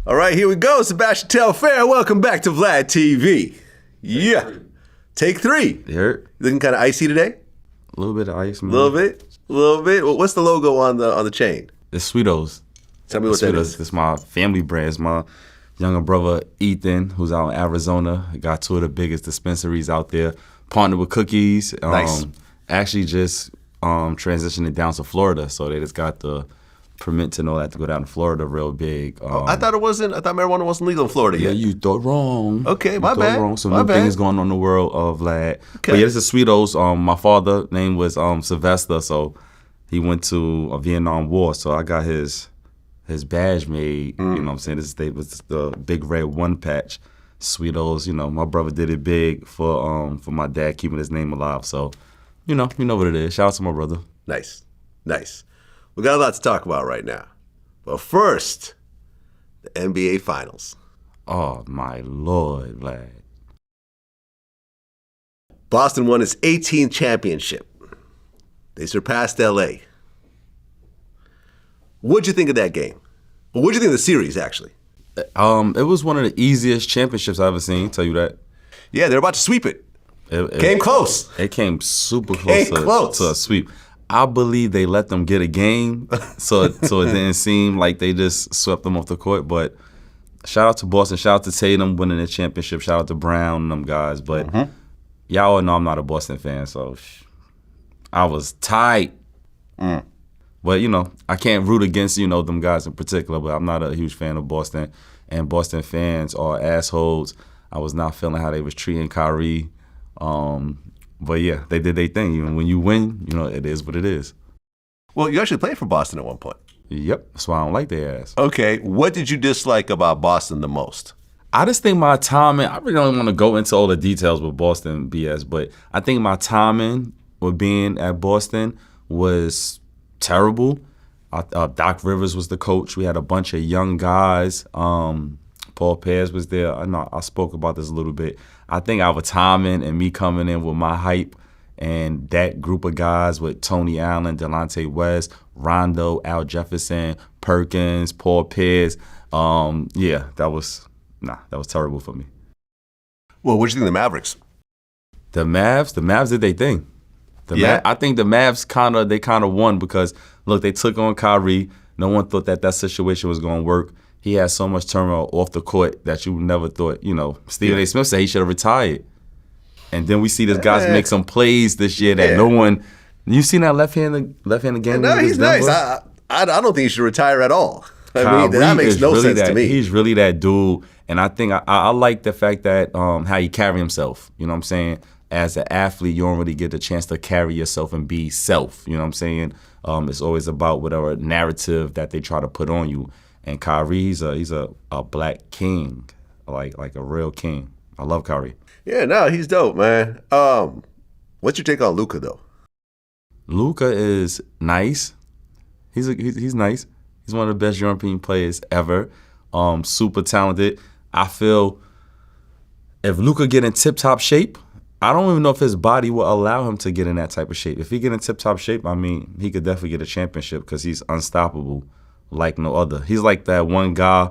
All right, here we go. Sebastian Telfair, welcome back to VladTV. Yeah. Take three. You heard? Looking kind of icy today? A little bit of ice, man. A little bit? A little bit? Well, what's the logo on the chain? It's Sweetos. Tell me what that is. It's my family brand. It's my younger brother, Ethan, who's out in Arizona. Got two of the biggest dispensaries out there. Partnered with Cookies. Nice. Actually just transitioned it down to Florida. So they just got the permit to know that to go down to Florida real big. I thought marijuana wasn't legal in Florida yet. Yeah, you thought wrong. Okay, my bad. Wrong. Some my new bad. things going on in the world of Vlad. Okay. But yeah, this is Sweetos. My father name was Sylvester, so he went to a Vietnam War. So I got his badge made. You know what I'm saying? This was the big red one patch. Sweetos. You know, my brother did it big for my dad keeping his name alive. So, you know what it is. Shout out to my brother. Nice. We got a lot to talk about right now. But first, the NBA Finals. Oh, my Lord, Vlad. Boston won its 18th championship. They surpassed LA. What'd you think of that game? Well, what'd you think of the series, actually? It was one of the easiest championships I've ever seen, tell you that. Yeah, they're about to sweep it. It came close. It came super close to a sweep. I believe they let them get a game, so it didn't seem like they just swept them off the court. But shout out to Boston. Shout out to Tatum winning the championship. Shout out to Brown and them guys. But y'all all know I'm not a Boston fan, so I was tight. But, you know, I can't root against, them guys in particular, but I'm not a huge fan of Boston. And Boston fans are assholes. I was not feeling how they was treating Kyrie. But yeah, they did their thing. Even when you win, it is what it is. Well, you actually played for Boston at one point. Yep, that's why I don't like their ass. Okay, what did you dislike about Boston the most? I just think my timing, I really don't want to go into all the details with Boston BS, but I think my timing with being at Boston was terrible. Doc Rivers was the coach. We had a bunch of young guys. Paul Pierce was there. I know I spoke about this a little bit. I think our timing and me coming in with my hype and that group of guys with Tony Allen, Delonte West, Rondo, Al Jefferson, Perkins, Paul Pierce. That was terrible for me. Well, what did you think of the Mavericks? The Mavs did their thing. I think the Mavs kind of won because, look, they took on Kyrie. No one thought that situation was going to work. He had so much turmoil off the court that you never thought, Stephen A. Smith said he should have retired. And then we see this guys make some plays this year that no one. You seen that left-handed game? No, he's nice. I don't think he should retire at all. I mean, that makes no sense to me. He's really that dude. And I think I like the fact that how he carry himself. You know what I'm saying? As an athlete, you don't really get the chance to carry yourself and be self. You know what I'm saying? It's always about whatever narrative that they try to put on you. And Kyrie, he's a black king, like a real king. I love Kyrie. Yeah, no, he's dope, man. What's your take on Luka, though? Luka is nice. He's nice. He's one of the best European players ever. Super talented. I feel if Luka get in tip-top shape, I don't even know if his body will allow him to get in that type of shape. If he get in tip-top shape, I mean, he could definitely get a championship because he's unstoppable like no other. He's like that one guy,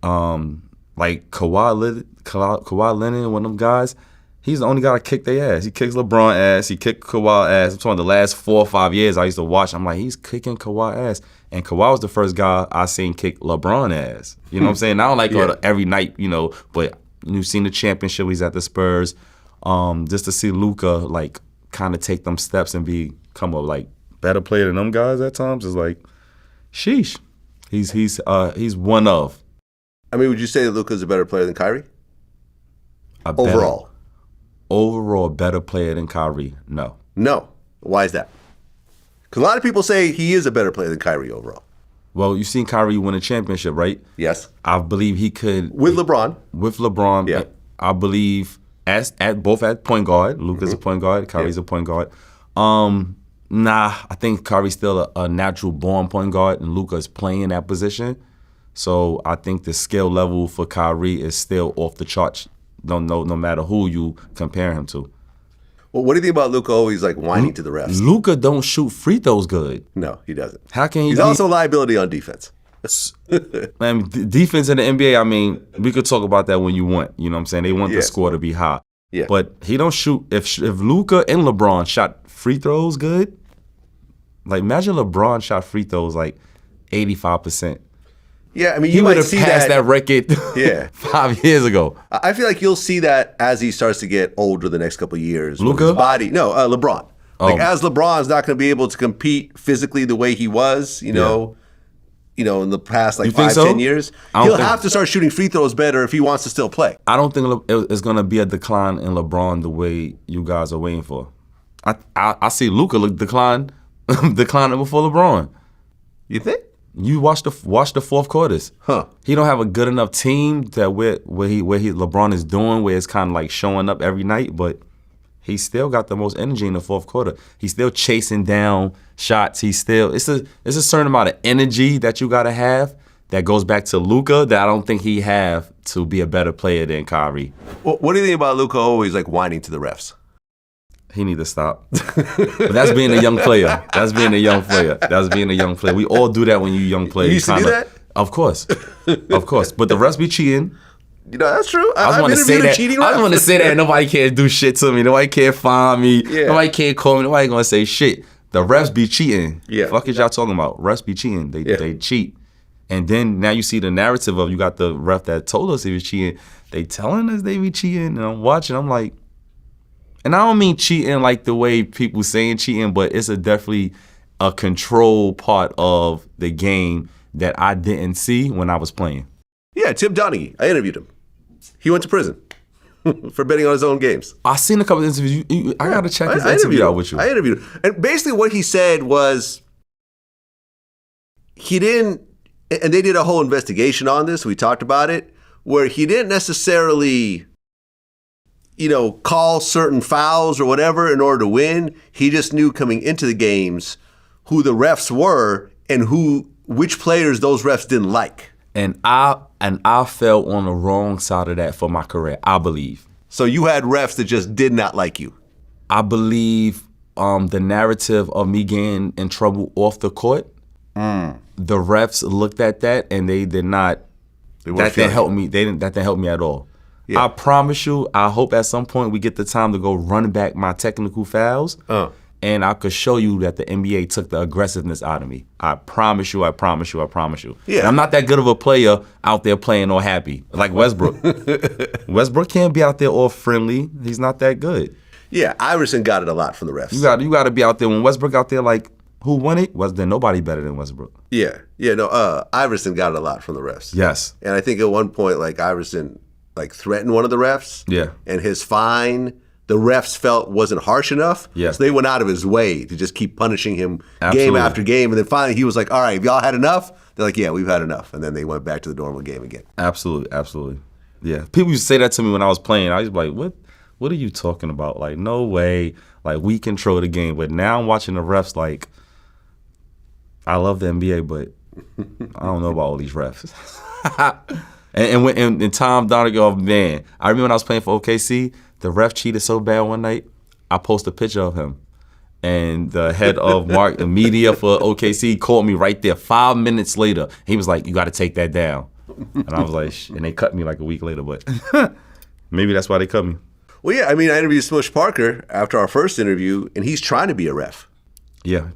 like Kawhi Leonard, one of them guys. He's the only guy that kick their ass. He kicks LeBron ass. He kicked Kawhi ass. I'm talking the last 4 or 5 years I used to watch. I'm like, he's kicking Kawhi ass. And Kawhi was the first guy I seen kick LeBron ass. You know what I'm saying? I don't like every night, but you've seen the championship. He's at the Spurs. Just to see Luka kind of take them steps and become a better player than them guys at times is like, sheesh. He's one of. I mean, would you say that Luka's a better player than Kyrie? Overall, better player than Kyrie? No. No. Why is that? Because a lot of people say he is a better player than Kyrie overall. Well, you've seen Kyrie win a championship, right? Yes. I believe he could. With LeBron. Yeah. I believe both at point guard. Luka's a point guard. Kyrie's a point guard. I think Kyrie's still a natural born point guard, and Luka is playing that position. So I think the skill level for Kyrie is still off the charts. No matter who you compare him to. Well, what do you think about Luka always whining to the refs? Luka don't shoot free throws good. No, he doesn't. How can he? He's also a liability on defense. Man, defense in the NBA, I mean, we could talk about that when you want. You know what I'm saying? They want the score to be high. Yeah. But he don't shoot. If Luka and LeBron shot free throws good, like imagine LeBron shot free throws like 85%. Yeah, I mean, he would have passed that record 5 years ago. I feel like you'll see that as he starts to get older the next couple of years. Luka? LeBron. Like as LeBron's not going to be able to compete physically the way he was, you know, in the past like 5-10 years, he'll have to start shooting free throws better if he wants to still play. I don't think it's going to be a decline in LeBron the way you guys are waiting for. I see Luka declining before LeBron. You think? You watch the fourth quarters. He don't have a good enough team that where LeBron is doing, where it's kind of like showing up every night, but he still got the most energy in the fourth quarter. He's still chasing down shots. It's a certain amount of energy that you gotta have that goes back to Luka that I don't think he have to be a better player than Kyrie. Well, what do you think about Luka always like whining to the refs? He need to stop. But that's being a young player. We all do that when you're a young player. You used to do that? Of course. But the refs be cheating. You know, that's true. I want to say that. I just want to say that nobody can't do shit to me. Nobody can't find me. Yeah. Nobody can't call me. Nobody gonna say shit. The refs be cheating. Yeah. Fuck is y'all talking about? Refs be cheating. They cheat. And then now you see the narrative of you got the ref that told us he was cheating. They telling us they be cheating, and I'm watching. I'm like, and I don't mean cheating like the way people saying cheating, but it's definitely a control part of the game that I didn't see when I was playing. Yeah, Tim Donaghy. I interviewed him. He went to prison for betting on his own games. I seen a couple of interviews. I got to check his interview out with you. I interviewed him. And basically what he said was he didn't, and they did a whole investigation on this. We talked about it, where he didn't necessarily, call certain fouls or whatever in order to win. He just knew coming into the games who the refs were and which players those refs didn't like. And I fell on the wrong side of that for my career, I believe. So you had refs that just did not like you. I believe the narrative of me getting in trouble off the court, the refs looked at that and they did not. That didn't help me. That didn't help me at all. Yeah. I promise you, I hope at some point we get the time to go run back my technical fouls. And I could show you that the NBA took the aggressiveness out of me. I promise you. Yeah. And I'm not that good of a player out there playing all happy, like Westbrook. Westbrook can't be out there all friendly. He's not that good. Yeah, Iverson got it a lot from the refs. You got to be out there. When Westbrook out there, like, who won it? Was there nobody better than Westbrook? Yeah. Iverson got it a lot from the refs. Yes. And I think at one point, like, Iverson, like, threatened one of the refs. Yeah. And his fine, the refs felt wasn't harsh enough. Yeah. So they went out of his way to just keep punishing him Absolutely. game after game. And then finally he was like, all right, have y'all had enough? They're like, yeah, we've had enough. And then they went back to the normal game again. Absolutely. Yeah. People used to say that to me when I was playing. I was like, what are you talking about? Like, no way. Like, we control the game. But now I'm watching the refs like, I love the NBA, but I don't know about all these refs. and Tom Donaghy, man, I remember when I was playing for OKC, the ref cheated so bad one night, I posted a picture of him. And the head of the media for OKC called me right there 5 minutes later. He was like, you got to take that down. And I was like, and they cut me like a week later, but maybe that's why they cut me. Well, yeah, I mean, I interviewed Smush Parker after our first interview, and he's trying to be a ref. Yeah.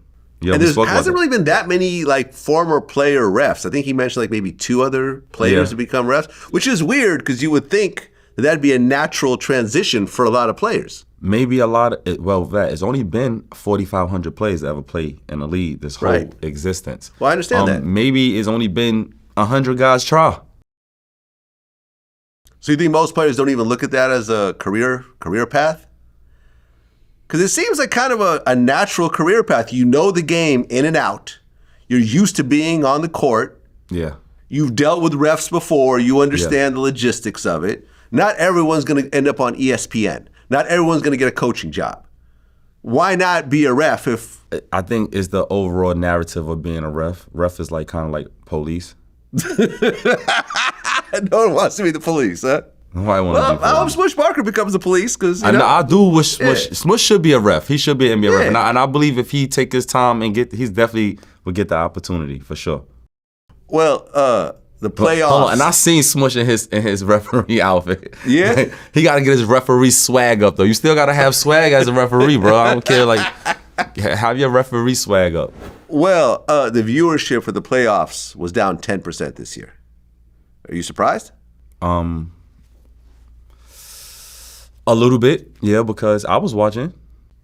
And there hasn't really been that many like former player refs. I think he mentioned like maybe 2 other players to become refs, which is weird because you would think that'd be a natural transition for a lot of players. Maybe a lot of it's only been 4,500 players that ever played in the league this whole existence. Well, I understand that. Maybe it's only been 100 guys try. So you think most players don't even look at that as a career path? Because it seems like kind of a natural career path. You know the game in and out. You're used to being on the court. Yeah. You've dealt with refs before. You understand the logistics of it. Not everyone's going to end up on ESPN. Not everyone's going to get a coaching job. Why not be a ref if... I think it's the overall narrative of being a ref. Ref is like kind of like police. No one wants to be the police, huh? Why want to be police? I hope Smush Parker becomes the police because I do wish Smush should be a ref. He should be an NBA ref, and I believe if he take his time and he's definitely would get the opportunity for sure. Well, the playoffs. Hold on, and I seen Smush in his referee outfit. Yeah, he got to get his referee swag up though. You still got to have swag as a referee, bro. I don't care. Like, have your referee swag up. Well, the viewership for the playoffs was down 10% this year. Are you surprised? A little bit, yeah, because I was watching.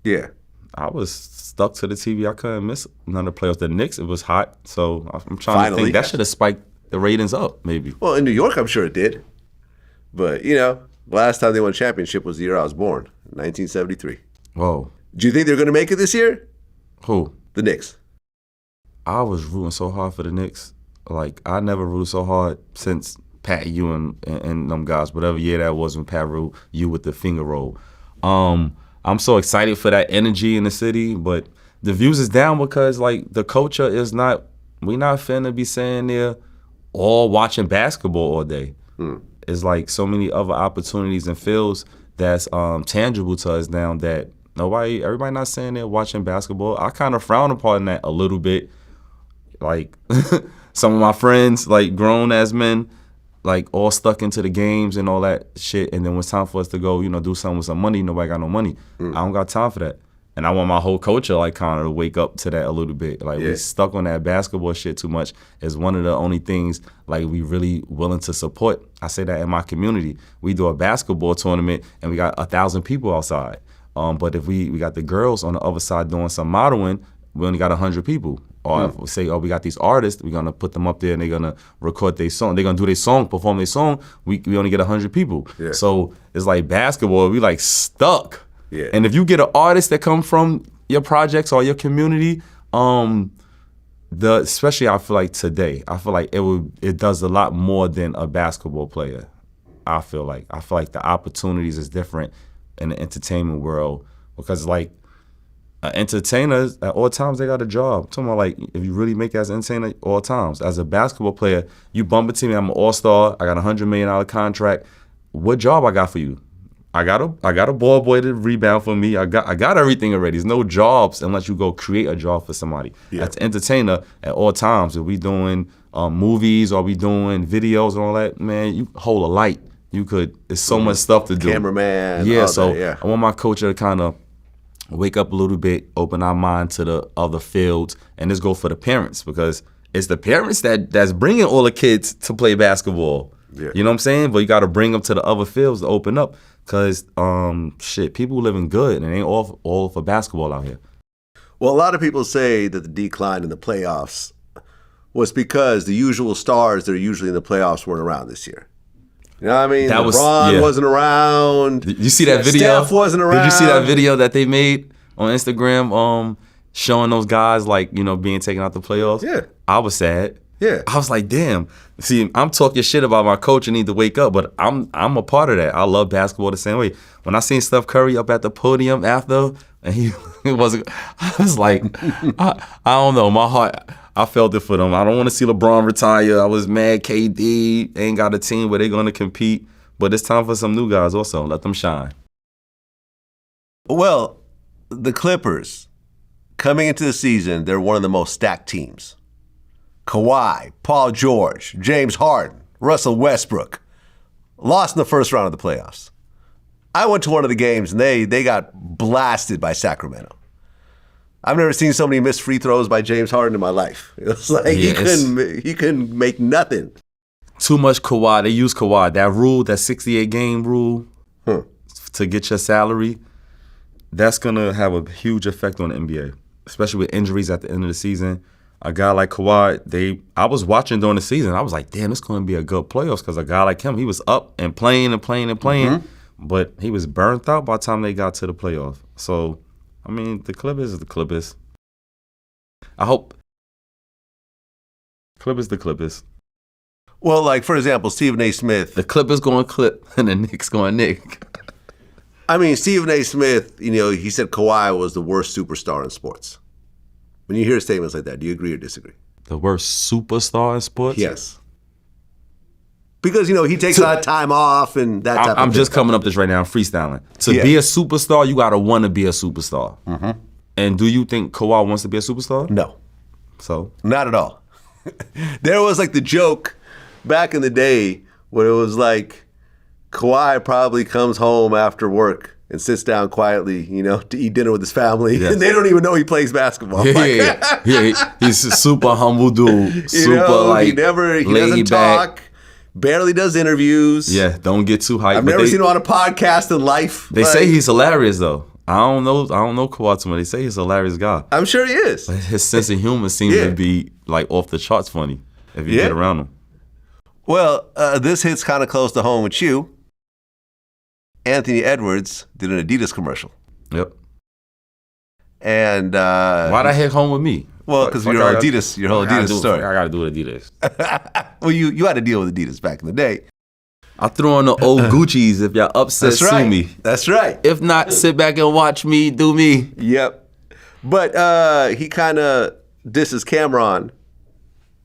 Yeah. I was stuck to the TV. I couldn't miss none of the playoffs. The Knicks, it was hot, so I'm trying to think. That should have spiked the ratings up, maybe. Well, in New York, I'm sure it did. But, last time they won a championship was the year I was born, 1973. Whoa. Do you think they're going to make it this year? Who? The Knicks. I was rooting so hard for the Knicks. Like, I never rooted so hard since Pat Ewing and them guys, whatever year that was when Pat ruled you with the finger roll. I'm so excited for that energy in the city, but the views is down because, like, the culture is not, we not finna be saying there all watching basketball all day. It's like so many other opportunities and fields that's tangible to us now that everybody not saying they're watching basketball. I kind of frown upon that a little bit. Like, some of my friends, like grown as men, like all stuck into the games and all that shit. And then when it's time for us to go, do something with some money, nobody got no money. I don't got time for that. And I want my whole culture, like, kind of wake up to that a little bit. Like, we stuck on that basketball shit too much. It's one of the only things, like, we really willing to support. I say that in my community. We do a basketball tournament, and we got 1,000 people outside. But if we got the girls on the other side doing some modeling, we only got 100 people. Or if we say, we got these artists, we're going to put them up there, and they're going to record their song. They're going to do their song, perform their song. We only get 100 people. Yeah. So it's like basketball. We, like, stuck. Yeah. And if you get an artist that come from your projects or your community, especially I feel like today, I feel like it does a lot more than a basketball player. I feel like the opportunities is different in the entertainment world because, like, entertainers at all times they got a job. I'm talking about, like, if you really make it as an entertainer at all times. As a basketball player, you bump into me, I'm an all-star, I got a $100 million contract. What job I got for you? I got a ball boy to rebound for me. I got everything already. There's no jobs unless you go create a job for somebody. Yeah. As an entertainer at all times, if we doing movies or we doing videos and all that, man, you hold a light. There's so much stuff to do. Cameraman. Yeah, so I want my culture to kind of wake up a little bit, open our mind to the other fields, and just go for the parents because it's the parents that's bringing all the kids to play basketball. Yeah. You know what I'm saying? But you got to bring them to the other fields to open up. Because, people living good and it ain't all for basketball out here. Well, a lot of people say that the decline in the playoffs was because the usual stars that are usually in the playoffs weren't around this year. You know what I mean? LeBron wasn't around. Did you see that video? Steph wasn't around. Did you see that video that they made on Instagram showing those guys, like, being taken out the playoffs? Yeah. I was sad. Yeah. I was like, damn. See, I'm talking shit about my coach and need to wake up, but I'm a part of that. I love basketball the same way. When I seen Steph Curry up at the podium after, and I was like, I don't know, my heart, I felt it for them. I don't want to see LeBron retire. I was mad KD ain't got a team where they're going to compete, but it's time for some new guys also. Let them shine. Well, the Clippers, coming into the season, they're one of the most stacked teams. Kawhi, Paul George, James Harden, Russell Westbrook, lost in the first round of the playoffs. I went to one of the games and they got blasted by Sacramento. I've never seen so many missed free throws by James Harden in my life. It was like he couldn't make nothing. Too much Kawhi. They use Kawhi. That rule, that 68-game rule to get your salary, that's going to have a huge effect on the NBA, especially with injuries at the end of the season. A guy like Kawhi, I was watching during the season. I was like, damn, it's going to be a good playoffs because a guy like him, he was up and playing, but he was burnt out by the time they got to the playoffs. So, I mean, the Clippers is the Clippers. I hope Clippers the Clippers. Well, like, for example, Stephen A. Smith. The Clippers going Clip and the Knicks going Nick. I mean, Stephen A. Smith, he said Kawhi was the worst superstar in sports. When you hear statements like that, do you agree or disagree? The worst superstar in sports? Yes. Because, he takes a lot of time off and that type of thing. I'm just coming up this right now. I'm freestyling. To be a superstar, you got to want to be a superstar. Mm-hmm. And do you think Kawhi wants to be a superstar? No. So? Not at all. There was like the joke back in the day when it was like Kawhi probably comes home after work and sits down quietly, to eat dinner with his family, yes. and they don't even know he plays basketball. Yeah. He's a super humble dude. He doesn't talk. Barely does interviews. Yeah, don't get too hyped. I've never seen him on a podcast in life. They say he's hilarious though. I don't know Kawhi too much. They say he's a hilarious guy. I'm sure he is. But his sense of humor seems to be like off the charts funny if you get around him. Well, this hits kind of close to home with you. Anthony Edwards did an Adidas commercial. Yep. And why'd I hit home with me? Well, because your whole Adidas story. I got to do Adidas. Well, you had to deal with Adidas back in the day. I threw on the old Gucci's if y'all upset sue me. That's right. If not, sit back and watch me do me. Yep. But he kind of disses Cameron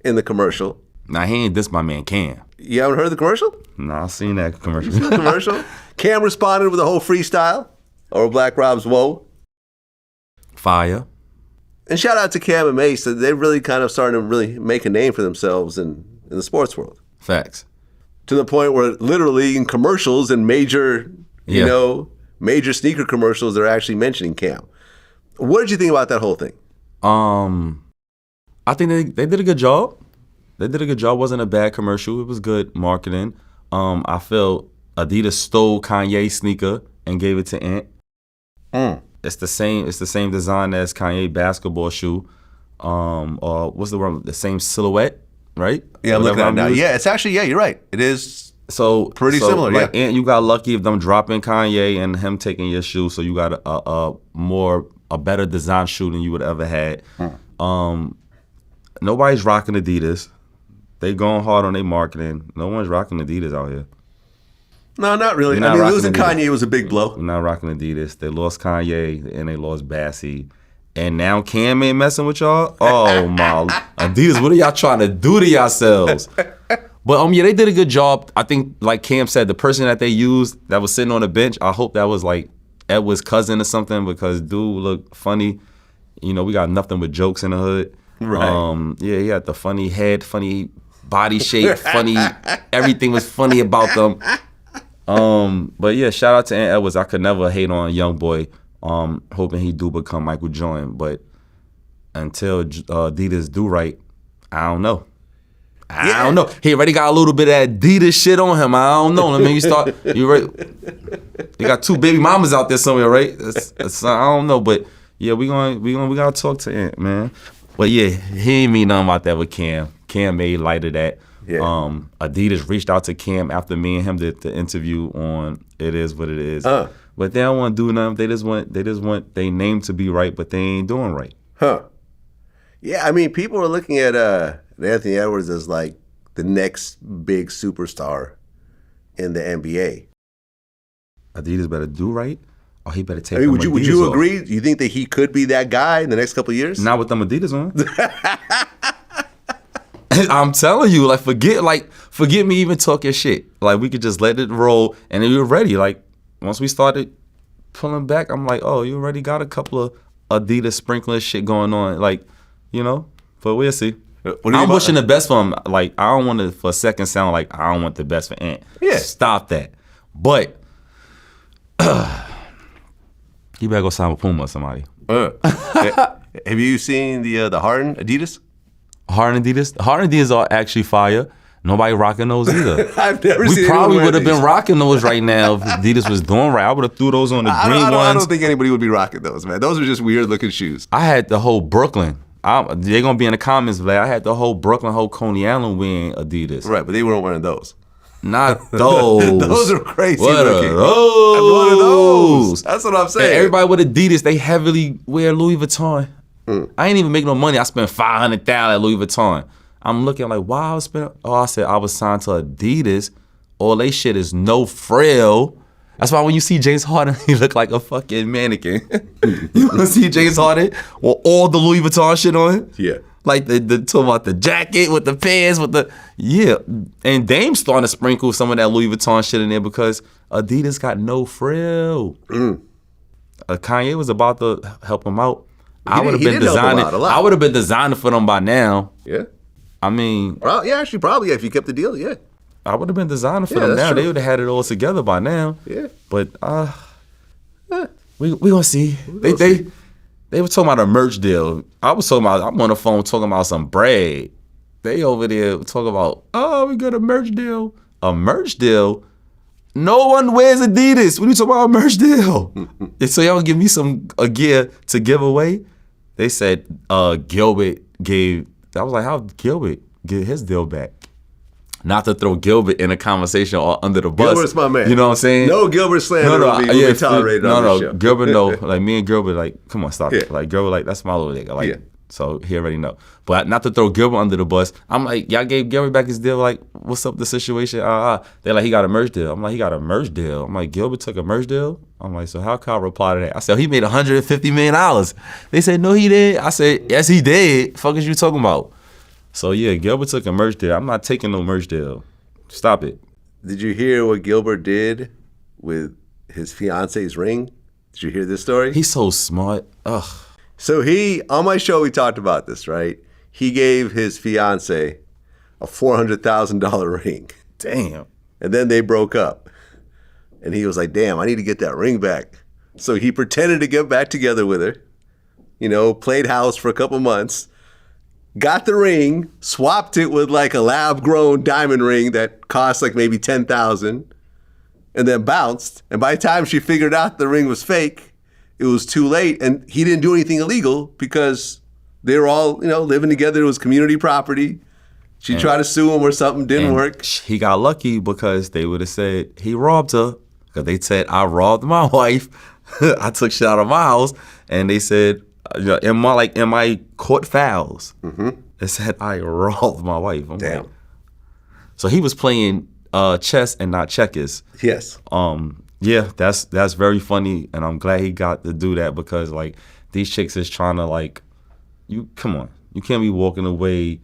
in the commercial. Nah, he ain't diss my man Cam. You haven't heard the commercial? Nah, I seen that commercial. You seen the commercial? Cam responded with a whole freestyle over Black Rob's Whoa. Fire. And shout out to Cam and Mace. They're really kind of starting to really make a name for themselves in the sports world. Facts. To the point where literally in commercials and major, major sneaker commercials, they're actually mentioning Cam. What did you think about that whole thing? I think they did a good job. They did a good job. It wasn't a bad commercial. It was good marketing. I feel Adidas stole Kanye's sneaker and gave it to Ant. It's the same design as Kanye basketball shoe. Or what's the word? The same silhouette, right? Yeah, I'm looking at it now. Yeah, it's actually, you're right. It is pretty similar. Like, Ant, you got lucky of them dropping Kanye and him taking your shoe, so you got a better design shoe than you would ever had. Nobody's rocking Adidas. They going hard on their marketing. No one's rocking Adidas out here. No, not really. Losing Kanye was a big blow. We're not rocking Adidas. They lost Kanye and they lost Bassey. And now Cam ain't messing with y'all? Oh, my. Adidas, what are y'all trying to do to yourselves? But they did a good job. I think, like Cam said, the person that they used that was sitting on the bench, I hope that was like Edward's cousin or something, because dude looked funny. We got nothing but jokes in the hood. Right. He had the funny head, funny body shape, funny. Everything was funny about them. But yeah, shout out to Ant Edwards. I could never hate on a young boy. Hoping he do become Michael Jordan, but until Adidas do right, I don't know. I don't know. He already got a little bit of Adidas shit on him. I don't know. You right? You got two baby mamas out there somewhere, right? I don't know, but yeah, we gotta talk to Ant, man. But yeah, he ain't mean nothing about that with Cam. Cam made light of that. Yeah. Adidas reached out to Cam after me and him did the interview on It Is What It Is. But they don't want to do nothing. They just want their name to be right, but they ain't doing right. Huh. Yeah, people are looking at Anthony Edwards as like the next big superstar in the NBA. Adidas better do right, or he better take. Would you agree? Do you think that he could be that guy in the next couple of years? Not with them Adidas on. I'm telling you, forget me even talking shit. Like, we could just let it roll, and then we were ready. Like, once we started pulling back, I'm like, oh, you already got a couple of Adidas sprinkler shit going on. Like, but we'll see. I'm wishing the best for him. Like, I don't want to, for a second, sound like I don't want the best for Ant. Yeah. Stop that. But, you better go sign with Puma or somebody. Have you seen the Harden Adidas? Harden Adidas? The Harden Adidas are actually fire. Nobody rocking those either. I've never seen. We probably would have been rocking those right now if Adidas was doing right. I would have threw those on the green ones. I don't think anybody would be rocking those, man. Those are just weird looking shoes. I had the whole Brooklyn. They're gonna be in the comments, Vlad. I had the whole Brooklyn, whole Coney Island wearing Adidas. Right, but they weren't wearing those. Not those. Those are crazy what looking. Are those? One of those. That's what I'm saying. And everybody with Adidas, they heavily wear Louis Vuitton. I ain't even make no money. I spent $500,000 at Louis Vuitton. I'm looking like, wow, I was spending. Oh, I said I was signed to Adidas. All they shit is no frill. That's why when you see James Harden, he look like a fucking mannequin. You want to see James Harden with all the Louis Vuitton shit on him? Yeah. Like the talking about the jacket with the pants with the and Dame's starting to sprinkle some of that Louis Vuitton shit in there because Adidas got no frill. Kanye was about to help him out. I would have been designing. I would have been designing for them by now. Yeah. I mean, well, yeah, actually, probably if you kept the deal, yeah. I would have been designing for them now. True. They would have had it all together by now. Yeah. But we gonna see. They were talking about a merch deal. I'm on the phone talking about some bread. They over there talking about, we got a merch deal. A merch deal? No one wears Adidas. What are you talking about, a merch deal? And so y'all give me a gear to give away? They said Gilbert gave. I was like, how Gilbert get his deal back? Not to throw Gilbert in a conversation or under the bus. Gilbert's my man. You know what I'm saying? No Gilbert slander will be tolerated on this show. Gilbert, no. Like, me and Gilbert, like, come on, stop it. Like, Gilbert, like, that's my little nigga. Like, so he already know. But not to throw Gilbert under the bus. I'm like, y'all gave Gilbert back his deal. Like, what's up the situation? They're like, he got a merch deal. I'm like, he got a merch deal. I'm like, Gilbert took a merch deal? I'm like, so how can I reply to that? I said, he made $150 million. They said, no, he did. I said, yes, he did. Fuck is you talking about? So, yeah, Gilbert took a merch deal. I'm not taking no merch deal. Stop it. Did you hear what Gilbert did with his fiance's ring? Did you hear this story? He's so smart. Ugh. So on my show, we talked about this, right? He gave his fiance a $400,000 ring. Damn. And then they broke up. And he was like, damn, I need to get that ring back. So he pretended to get back together with her, played house for a couple months, got the ring, swapped it with like a lab-grown diamond ring that cost like maybe $10,000, and then bounced. And by the time she figured out the ring was fake, it was too late. And he didn't do anything illegal because they were all, living together. It was community property. She tried to sue him or something, didn't work. He got lucky because they would have said he robbed her. Because they said, I robbed my wife. I took shit out of my house. And they said, in my court files, it said I robbed my wife. I'm damn. Like, so he was playing chess and not checkers. Yes. Yeah, that's very funny, and I'm glad he got to do that because like these chicks is trying to like, come on, you can't be walking away.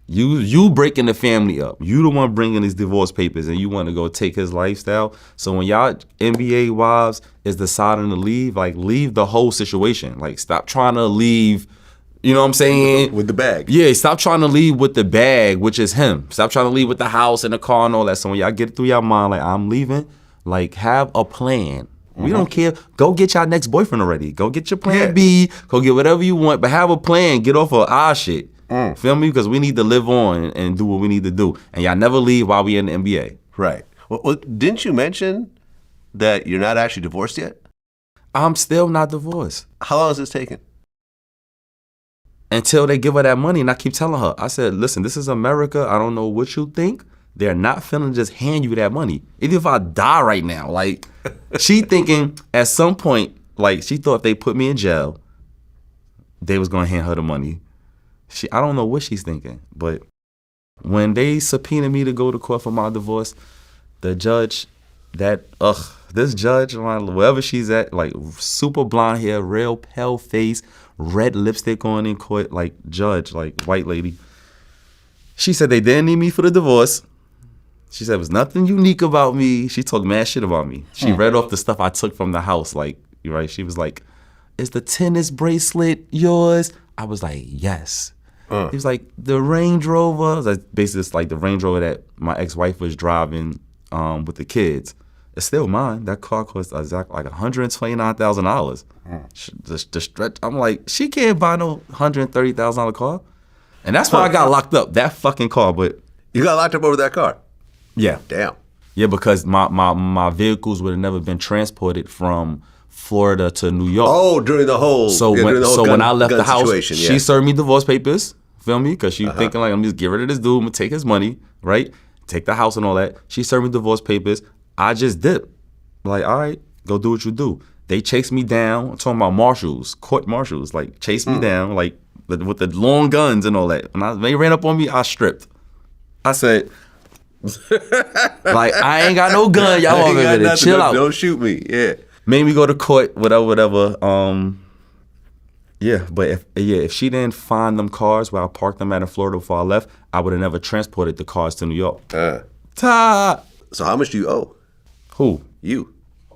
You breaking the family up. You the one bringing these divorce papers, and you want to go take his lifestyle. So when y'all NBA wives is deciding to leave, like leave the whole situation. Like stop trying to leave. You know what I'm saying? With the bag. Yeah, stop trying to leave with the bag, which is him. Stop trying to leave with the house and the car and all that. So when y'all get it through your mind, like I'm leaving, like have a plan. We don't care. Go get your next boyfriend already. Go get your plan B. Go get whatever you want, but have a plan. Get off of our shit. Feel me? Because we need to live on and do what we need to do. And y'all never leave while we in the NBA. Right. Well, didn't you mention that you're not actually divorced yet? I'm still not divorced. How long is this taking? Until they give her that money, and I keep telling her, I said, listen, this is America. I don't know what you think. They're not finna just hand you that money. Even if I die right now, like, she thinking at some point, like, she thought if they put me in jail, they was gonna hand her the money. I don't know what she's thinking, but when they subpoenaed me to go to court for my divorce, the judge, this judge, wherever she's at, like super blonde hair, real pale face, red lipstick on in court, like judge, like white lady. She said they didn't need me for the divorce. She said it was nothing unique about me. She talked mad shit about me. She read off the stuff I took from the house, like, right? She was like, is the tennis bracelet yours? I was like, yes. He was like, the Range Rover, basically it's like the Range Rover that my ex-wife was driving with the kids. It's still mine. That car cost exactly like $129,000. The stretch, I'm like, she can't buy no $130,000 car. And that's why I got locked up, that fucking car. But you got locked up over that car? Yeah. Damn. Yeah, because my vehicles would have never been transported from Florida to New York. Oh, during the whole when I left the house, situation, she served me divorce papers. Feel me? Because she thinking like, I'm just get rid of this dude, I'm gonna take his money, right? Take the house and all that. She served me divorce papers. I just dipped. Like, all right, go do what you do. They chased me down. I'm talking about marshals, court marshals, like chased me down, like with the long guns and all that. When they ran up on me, I stripped. I said, like, I ain't got no gun. Y'all want me to chill out. Don't shoot me. Yeah. Made me go to court, whatever. Yeah, but if she didn't find them cars where I parked them at in Florida before I left, I would have never transported the cars to New York. So how much do you owe? Who? You.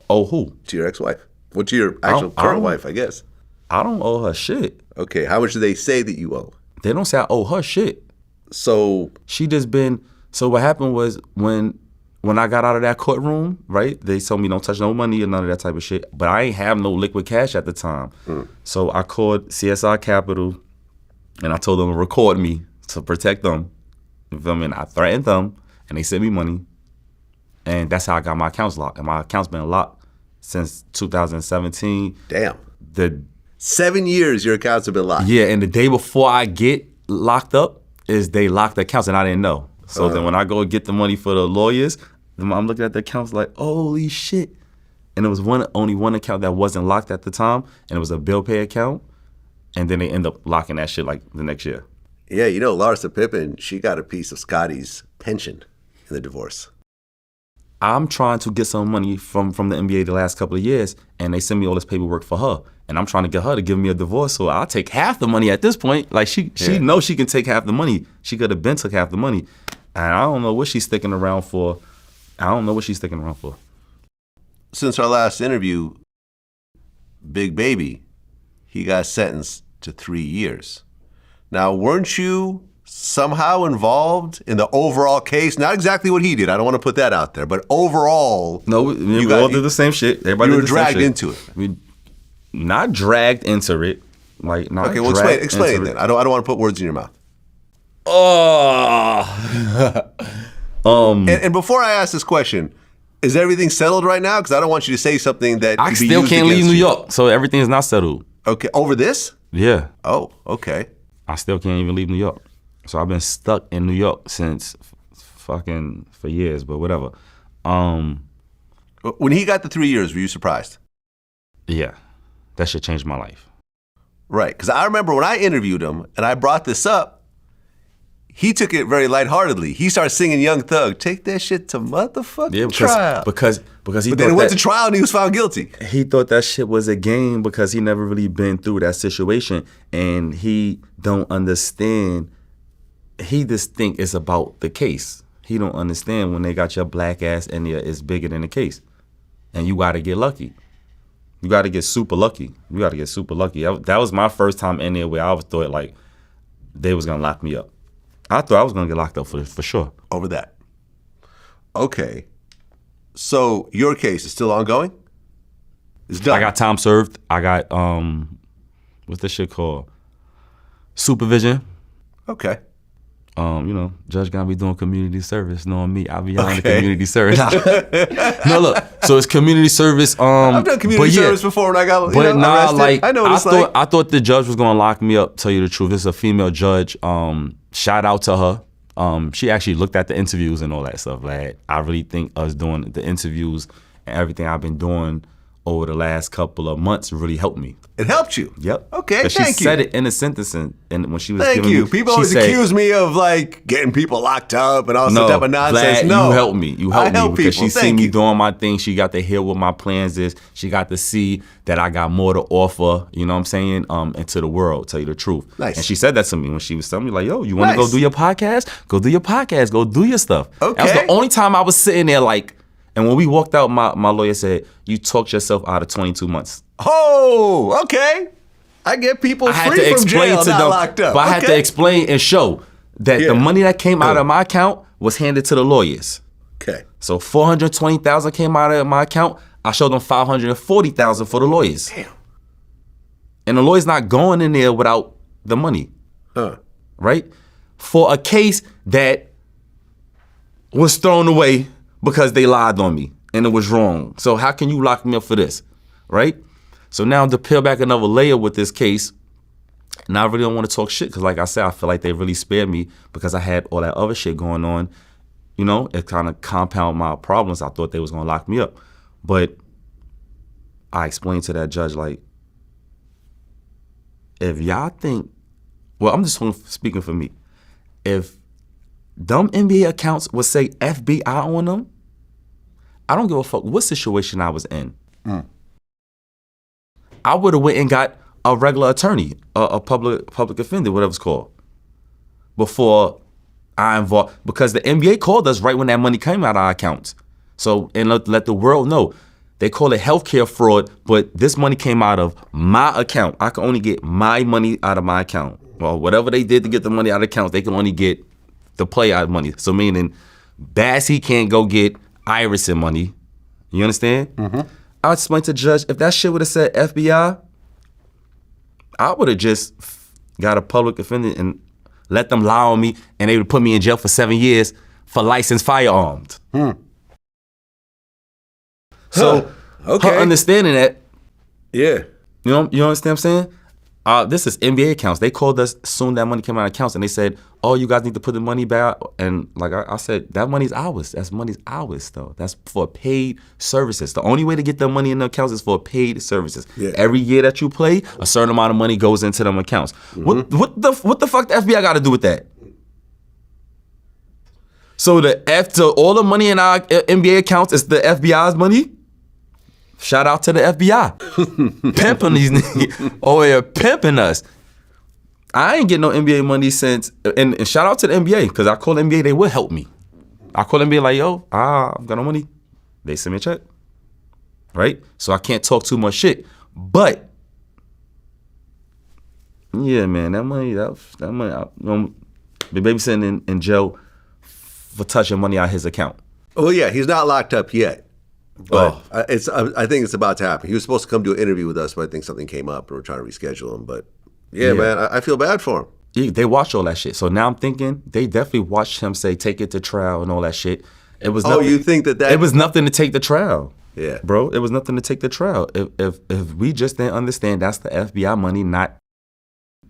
Owe who? To your ex-wife. Well, to your actual current wife, I guess. I don't owe her shit. Okay, how much do they say that you owe? They don't say I owe her shit. So she just been. So what happened was when I got out of that courtroom, right? They told me don't touch no money or none of that type of shit. But I ain't have no liquid cash at the time. So I called CSI Capital, and I told them to record me to protect them. You feel me? And I threatened them, and they sent me money. And that's how I got my accounts locked. And my account's been locked since 2017. Damn. 7 years your accounts have been locked. Yeah, and the day before I get locked up is they locked the accounts, and I didn't know. So then when I go get the money for the lawyers, I'm looking at the accounts like, holy shit. And it was only one account that wasn't locked at the time, and it was a bill pay account. And then they end up locking that shit like the next year. Yeah, Larsa Pippen, she got a piece of Scotty's pension in the divorce. I'm trying to get some money from the NBA the last couple of years, and they send me all this paperwork for her. And I'm trying to get her to give me a divorce, so I'll take half the money at this point. Like, she knows she can take half the money. She could have been took half the money. And I don't know what she's sticking around for. Since our last interview, Big Baby, he got sentenced to 3 years. Now, weren't you somehow involved in the overall case? Not exactly what he did. I don't want to put that out there, but overall. No, we all did the same shit. Everybody you were did the dragged same shit. into it. We not dragged into it. Like, not okay, well, explain it then. I don't want to put words in your mouth. Oh. And before I ask this question, is everything settled right now? Because I don't want you to say something that I still can't leave New York, so everything is not settled. Okay, over this? Yeah. Oh, okay. I still can't even leave New York. So I've been stuck in New York since for years, but whatever. When he got the 3 years, were you surprised? Yeah. That shit changed my life. Right, because I remember when I interviewed him and I brought this up, he took it very lightheartedly. He started singing Young Thug, take that shit to motherfucking trial. Because he but then it went to trial and he was found guilty. He thought that shit was a game because he never really been through that situation, and he don't understand. He just think it's about the case. He don't understand when they got your black ass in there, it's bigger than the case. And you gotta get lucky. You gotta get super lucky. That was my first time in there where I thought like they was gonna lock me up. I thought I was gonna get locked up for sure. Over that. Okay. So your case is still ongoing? It's done. I got time served. I got what's this shit called? Supervision. Okay. Judge gonna be doing community service. Knowing me, I'll be on the community service. No, look. So it's community service. I've done community service before when I got arrested. Like I know what it's like. I thought the judge was gonna lock me up. Tell you the truth, it's a female judge. Shout out to her. She actually looked at the interviews and all that stuff. Like, I really think us doing the interviews and everything I've been doing over the last couple of months really helped me. It helped you? Yep. Okay, thank you. She said it in a sentence, and when she was thank giving you. me, People always accuse me of like getting people locked up and all that type of nonsense. Vlad, no, you helped me. You helped me because people. she seen me doing my thing. She got to hear what my plans is. She got to see that I got more to offer. You know what I'm saying? Into the world. Tell you the truth. Nice. And she said that to me when she was telling me like, "Yo, you want to go do your podcast? Go do your podcast. Go do your stuff." Okay. That was the only time I was sitting there like. And when we walked out, my lawyer said, "You talked yourself out of 22 months." Oh, okay. I get people free from jail, not locked up. But I had to explain and show that the money that came out of my account was handed to the lawyers. Okay. So $420,000 came out of my account. I showed them $540,000 for the lawyers. Damn. And the lawyer's not going in there without the money. Right? For a case that was thrown away because they lied on me and it was wrong. So how can you lock me up for this? Right? So now to peel back another layer with this case, and I really don't want to talk shit because like I said, I feel like they really spared me because I had all that other shit going on. You know, it kind of compound my problems. I thought they was going to lock me up. But I explained to that judge, like, if y'all think, well, I'm just speaking for me. If dumb NBA accounts would say FBI on them, I don't give a fuck what situation I was in. I would have went and got a regular attorney, a public offender, whatever it's called, before I involved, because the NBA called us right when that money came out of our accounts. So, and let the world know, they call it healthcare fraud, but this money came out of my account. I can only get my money out of my account. Well, whatever they did to get the money out of accounts, they can only get the playout money. So meaning Bassey can't go get Iverson money. You understand? Mm-hmm. I explained to the judge, if that shit would have said FBI, I would have just got a public defender and let them lie on me, and they would put me in jail for 7 years for licensed firearms. So, her understanding that, yeah, you understand what I'm saying? This is NBA accounts. They called us soon that money came out of accounts, and they said, "Oh, you guys need to put the money back." And like I said, that money's ours. That's money's ours, though. That's for paid services. The only way to get the money in the accounts is for paid services. Yeah. Every year that you play, a certain amount of money goes into them accounts. Mm-hmm. What the fuck the FBI got to do with that? So after all the money in our NBA accounts is the FBI's money? Shout out to the FBI. Pimping these niggas. Oh, yeah, pimping us. I ain't getting no NBA money since, and shout out to the NBA, because I call the NBA, they will help me. I call the NBA like, yo, I've got no money. They send me a check. Right? So I can't talk too much shit. But, yeah, man, that money, the baby sitting in jail for touching money out of his account. Oh, yeah, he's not locked up yet. But I think it's about to happen. He was supposed to come do an interview with us, but I think something came up and we're trying to reschedule him. But yeah, man, I feel bad for him. Yeah, they watched all that shit. So now I'm thinking they definitely watched him say take it to trial and all that shit. It was nothing, you think that it was nothing to take the trial. Yeah, bro, it was nothing to take the trial. If we just didn't understand that's the FBI money, not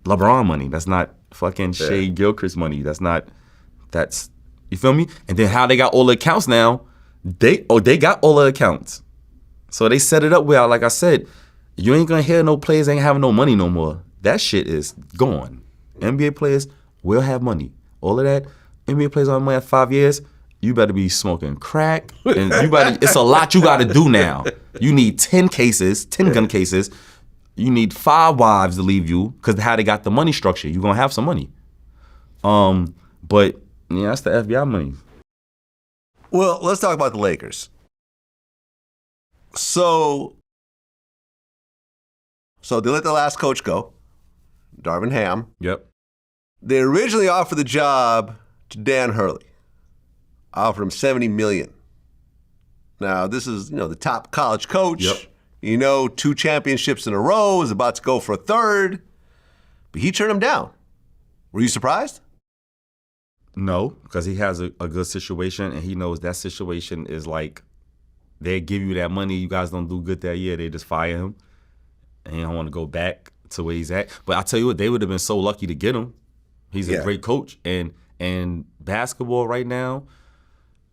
LeBron money. That's not fucking Shea Gilchrist money. That's you feel me? And then how they got all the accounts now. They got all the accounts. So they set it up where, like I said, you ain't gonna hear no players ain't having no money no more. That shit is gone. NBA players will have money. All of that, NBA players on money at 5 years, you better be smoking crack. And it's a lot you gotta do now. You need 10 gun cases. You need 5 wives to leave you, because how they got the money structure. You're gonna have some money. But yeah, that's the FBI money. Well, let's talk about the Lakers. So they let the last coach go, Darvin Ham. Yep. They originally offered the job to Dan Hurley. Offered him $70 million. Now, this is, the top college coach. Yep. 2 championships in a row, is about to go for a third. But he turned him down. Were you surprised? No, because he has a good situation, and he knows that situation is like, they give you that money, you guys don't do good that year, they just fire him, and he don't want to go back to where he's at. But I tell you what, they would have been so lucky to get him. He's a great coach, and basketball right now,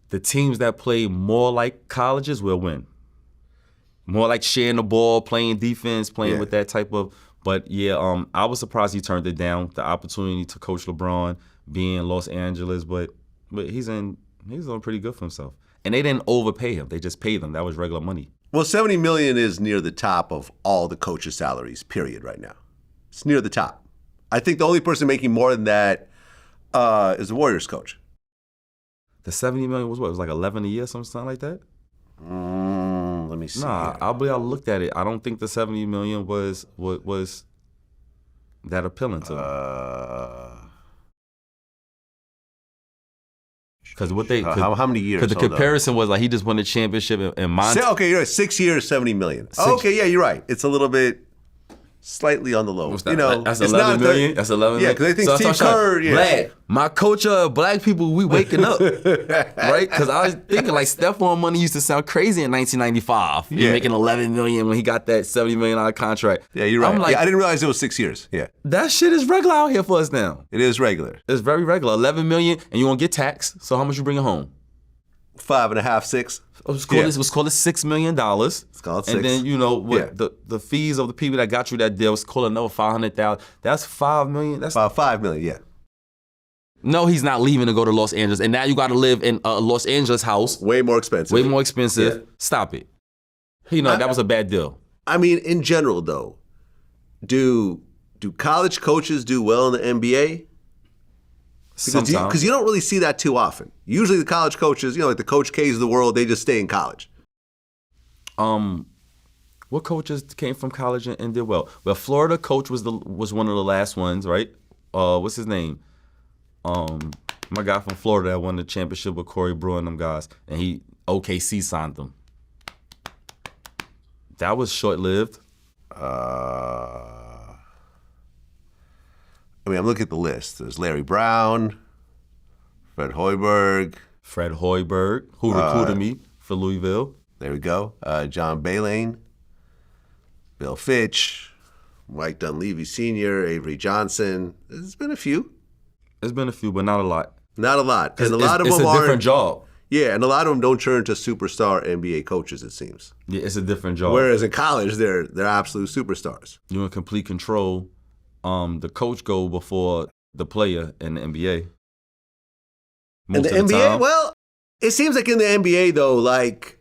the teams that play more like colleges will win. More like sharing the ball, playing defense, playing with that type of. But I was surprised he turned it down, the opportunity to coach LeBron, being in Los Angeles, but he's doing pretty good for himself. And they didn't overpay him. They just paid him. That was regular money. Well, $70 million is near the top of all the coaches' salaries, period, right now. It's near the top. I think the only person making more than that is the Warriors coach. The $70 million was what? It was like 11 a year, something like that? Let me see. Nah, I looked at it. I don't think the $70 million was that appealing to him. Because how many years? Because the comparison was like he just won the championship in Monty. Okay, you're right. 6 years, $70 million. Okay, yeah, you're right. It's a little bit slightly on the low. That's 11 million. That's 11 million. Yeah, because I think Steve Kerr. Vlad, my coach of black people, we waking up, right? Because I was thinking like Stephon money used to sound crazy in 1995. He making 11 million when he got that $70 million contract. Yeah, you're right. I'm like, I didn't realize it was 6 years. Yeah, that shit is regular out here for us now. It is regular. It's very regular. 11 million, and you won't get taxed. So how much you bringing home? 5.5, 6. Let's call it $6 million. It's called 6. And then the fees of the people that got you that deal was called another $500,000. That's $5 million. That's about $5 million. Yeah. No, he's not leaving to go to Los Angeles, and now you got to live in a Los Angeles house. Way more expensive. Yeah. Stop it. That was a bad deal. I mean, in general, though, do college coaches do well in the NBA? Because you don't really see that too often. Usually the college coaches, like the Coach K's of the world, they just stay in college. What coaches came from college and did well? Well, Florida coach was one of the last ones, right? What's his name? My guy from Florida that won the championship with Corey Brewer and them guys, and OKC signed them. That was short-lived. I mean, I'm looking at the list. There's Larry Brown, Fred Hoiberg, who recruited me for Louisville. There we go. John Baylane, Bill Fitch, Mike Dunleavy Sr., Avery Johnson. There's been a few. There's been a few, but not a lot. Not a lot. And a lot of them them are... It's a different job. Yeah, and a lot of them don't turn to superstar NBA coaches, it seems. Yeah, it's a different job. Whereas in college, they're absolute superstars. You're in complete control. The coach go before the player in the NBA. In the NBA? Well, it seems like in the NBA, though, like...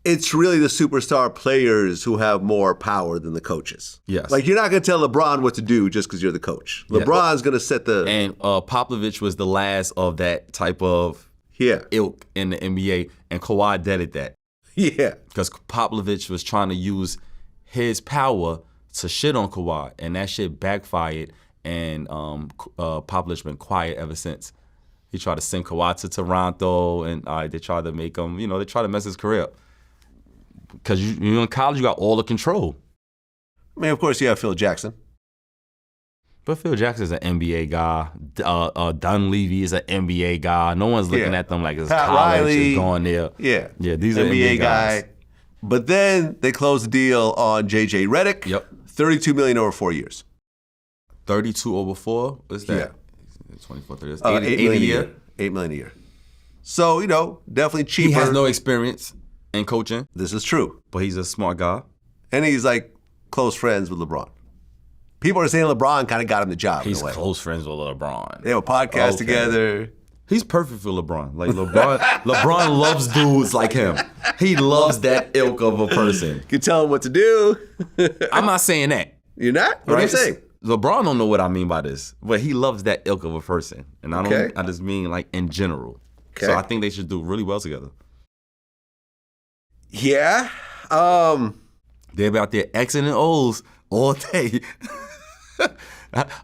It's really the superstar players who have more power than the coaches. Yes. Like, you're not going to tell LeBron what to do just because you're the coach. LeBron's going to set the... And Popovich was the last of that type of ilk in the NBA, and Kawhi did that. Yeah. Because Popovich was trying to use his power to shit on Kawhi, and that shit backfired, and Popovich been quiet ever since. He tried to send Kawhi to Toronto, and they tried to make him, they tried to mess his career up. Because you're in college, you got all the control. I mean, of course, you have Phil Jackson. But Phil Jackson's an NBA guy. Dunleavy is an NBA guy. No one's looking at them like it's Pat college Riley, is going there. Yeah, these are NBA guys. But then they closed the deal on JJ Redick. Yep. $32 million over 4 years. 32 over 4? What's that? Yeah. 24, 30. $8 million a year. $8 million a year. So, definitely cheaper. He has no experience in coaching. This is true. But he's a smart guy. And he's like close friends with LeBron. People are saying LeBron kind of got him the job. He's close friends with LeBron. They have a podcast together. He's perfect for LeBron. Like LeBron loves dudes like him. He loves that ilk of a person. You can tell him what to do. I'm not saying that. You're not? What are you saying? LeBron don't know what I mean by this, but he loves that ilk of a person. And I just mean like in general. Okay. So I think they should do really well together. Yeah. They're out there Xing and O's all day.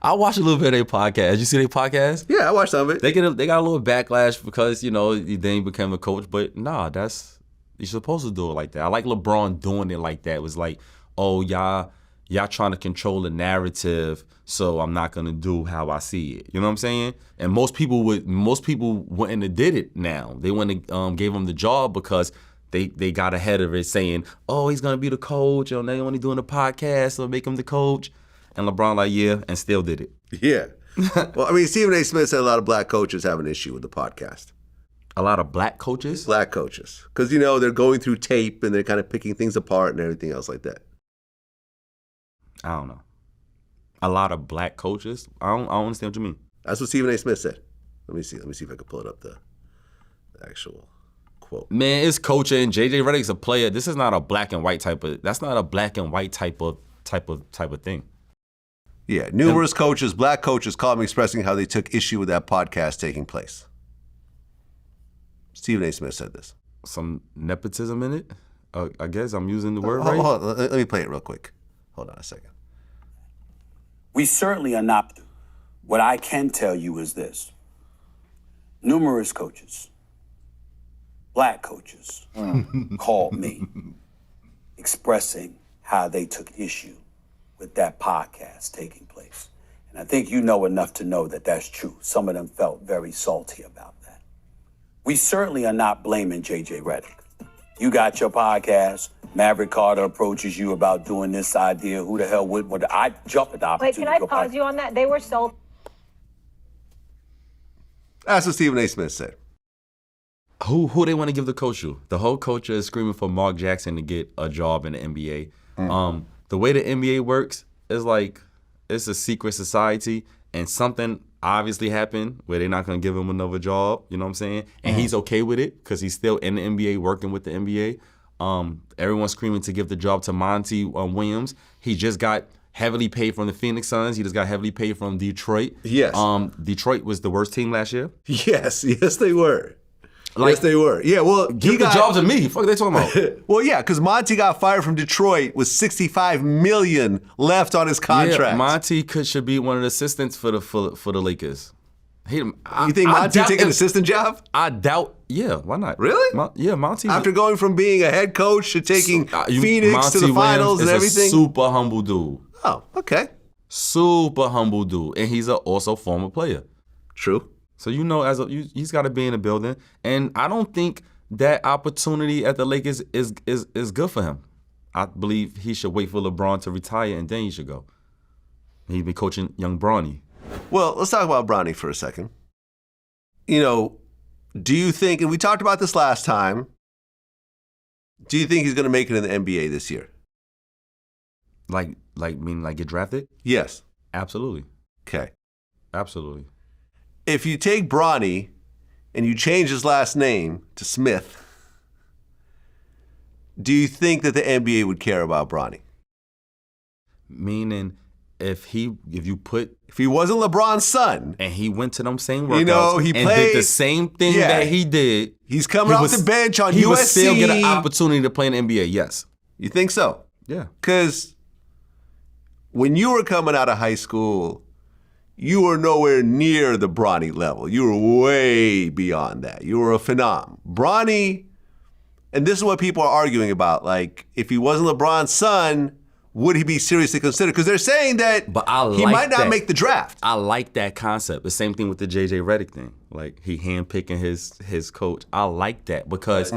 I watched a little bit of their podcast. Did you see their podcast? Yeah, I watched some of it. They got a little backlash because, then he became a coach. But nah, you're supposed to do it like that. I like LeBron doing it like that. It was like, oh, y'all trying to control the narrative, so I'm not gonna do how I see it. You know what I'm saying? And most people wouldn't have did it now. They wouldn't have gave him the job because they got ahead of it saying, oh, he's gonna be the coach, or they only doing the podcast, so make him the coach. And LeBron like, yeah, and still did it. Yeah. Well, I mean, Stephen A. Smith said a lot of black coaches have an issue with the podcast. A lot of black coaches? Black coaches. Because, they're going through tape and they're kind of picking things apart and everything else like that. I don't know. A lot of black coaches? I don't understand what you mean. That's what Stephen A. Smith said. Let me see if I can pull it up, the actual quote. Man, it's coaching. JJ Redick's a player. This is not a black and white that's not a black and white type of thing. Yeah, numerous black coaches called me expressing how they took issue with that podcast taking place. Stephen A. Smith said this. Some nepotism in it? I guess I'm using the word right. Hold on. Let me play it real quick. Hold on a second. We certainly are not. What I can tell you is this. Numerous coaches, black coaches, called me expressing how they took issue with that podcast taking place. And I think you know enough to know that that's true. Some of them felt very salty about that. We certainly are not blaming JJ Redick. You got your podcast. Maverick Carter approaches you about doing this idea. Who the hell would I jump at the opportunity? Wait, can I pause you on that? They were so... That's what Stephen A. Smith said. Who they want to give the coach to? The whole coach is screaming for Mark Jackson to get a job in the NBA. The way the NBA works is like it's a secret society, and something obviously happened where they're not going to give him another job. You know what I'm saying? And he's okay with it because he's still in the NBA working with the NBA. Everyone's screaming to give the job to Monty Williams. He just got heavily paid from the Phoenix Suns. He just got heavily paid from Detroit. Yes. Detroit was the worst team last year. Yes, they were. Yes, they were. Yeah, well, give the job to me. Fuck, they talking about? Well, yeah, because Monty got fired from Detroit with $65 million left on his contract. Yeah, Monty should be one of the assistants for the Lakers. You think Monty take an assistant job? I doubt. Yeah, why not? Really? Yeah, Monty. After going from being a head coach to taking Phoenix Monty to the finals and everything? A super humble dude. Oh, okay. Super humble dude. And he's also former player. True. So he's got to be in the building. And I don't think that opportunity at the Lakers is good for him. I believe he should wait for LeBron to retire and then he should go. He'd be coaching young Bronny. Well, let's talk about Bronny for a second. Do you think, and we talked about this last time, do you think he's going to make it in the NBA this year? Like get drafted? Yes. Absolutely. Okay. Absolutely. If you take Bronny and you change his last name to Smith, do you think that the NBA would care about Bronny? Meaning, if he wasn't LeBron's son, and he went to them same workouts, he and played did the same thing that he did, he's coming off the bench on USC. He would still get an opportunity to play in the NBA. Yes. You think so? Yeah. Because when you were coming out of high school, you were nowhere near the Bronny level. You were way beyond that. You were a phenom. Bronny, and this is what people are arguing about. Like, if he wasn't LeBron's son, would he be seriously considered? Because they're saying that he might not make the draft. I like that concept. The same thing with the JJ Redick thing. Like, he handpicking his coach. I like that because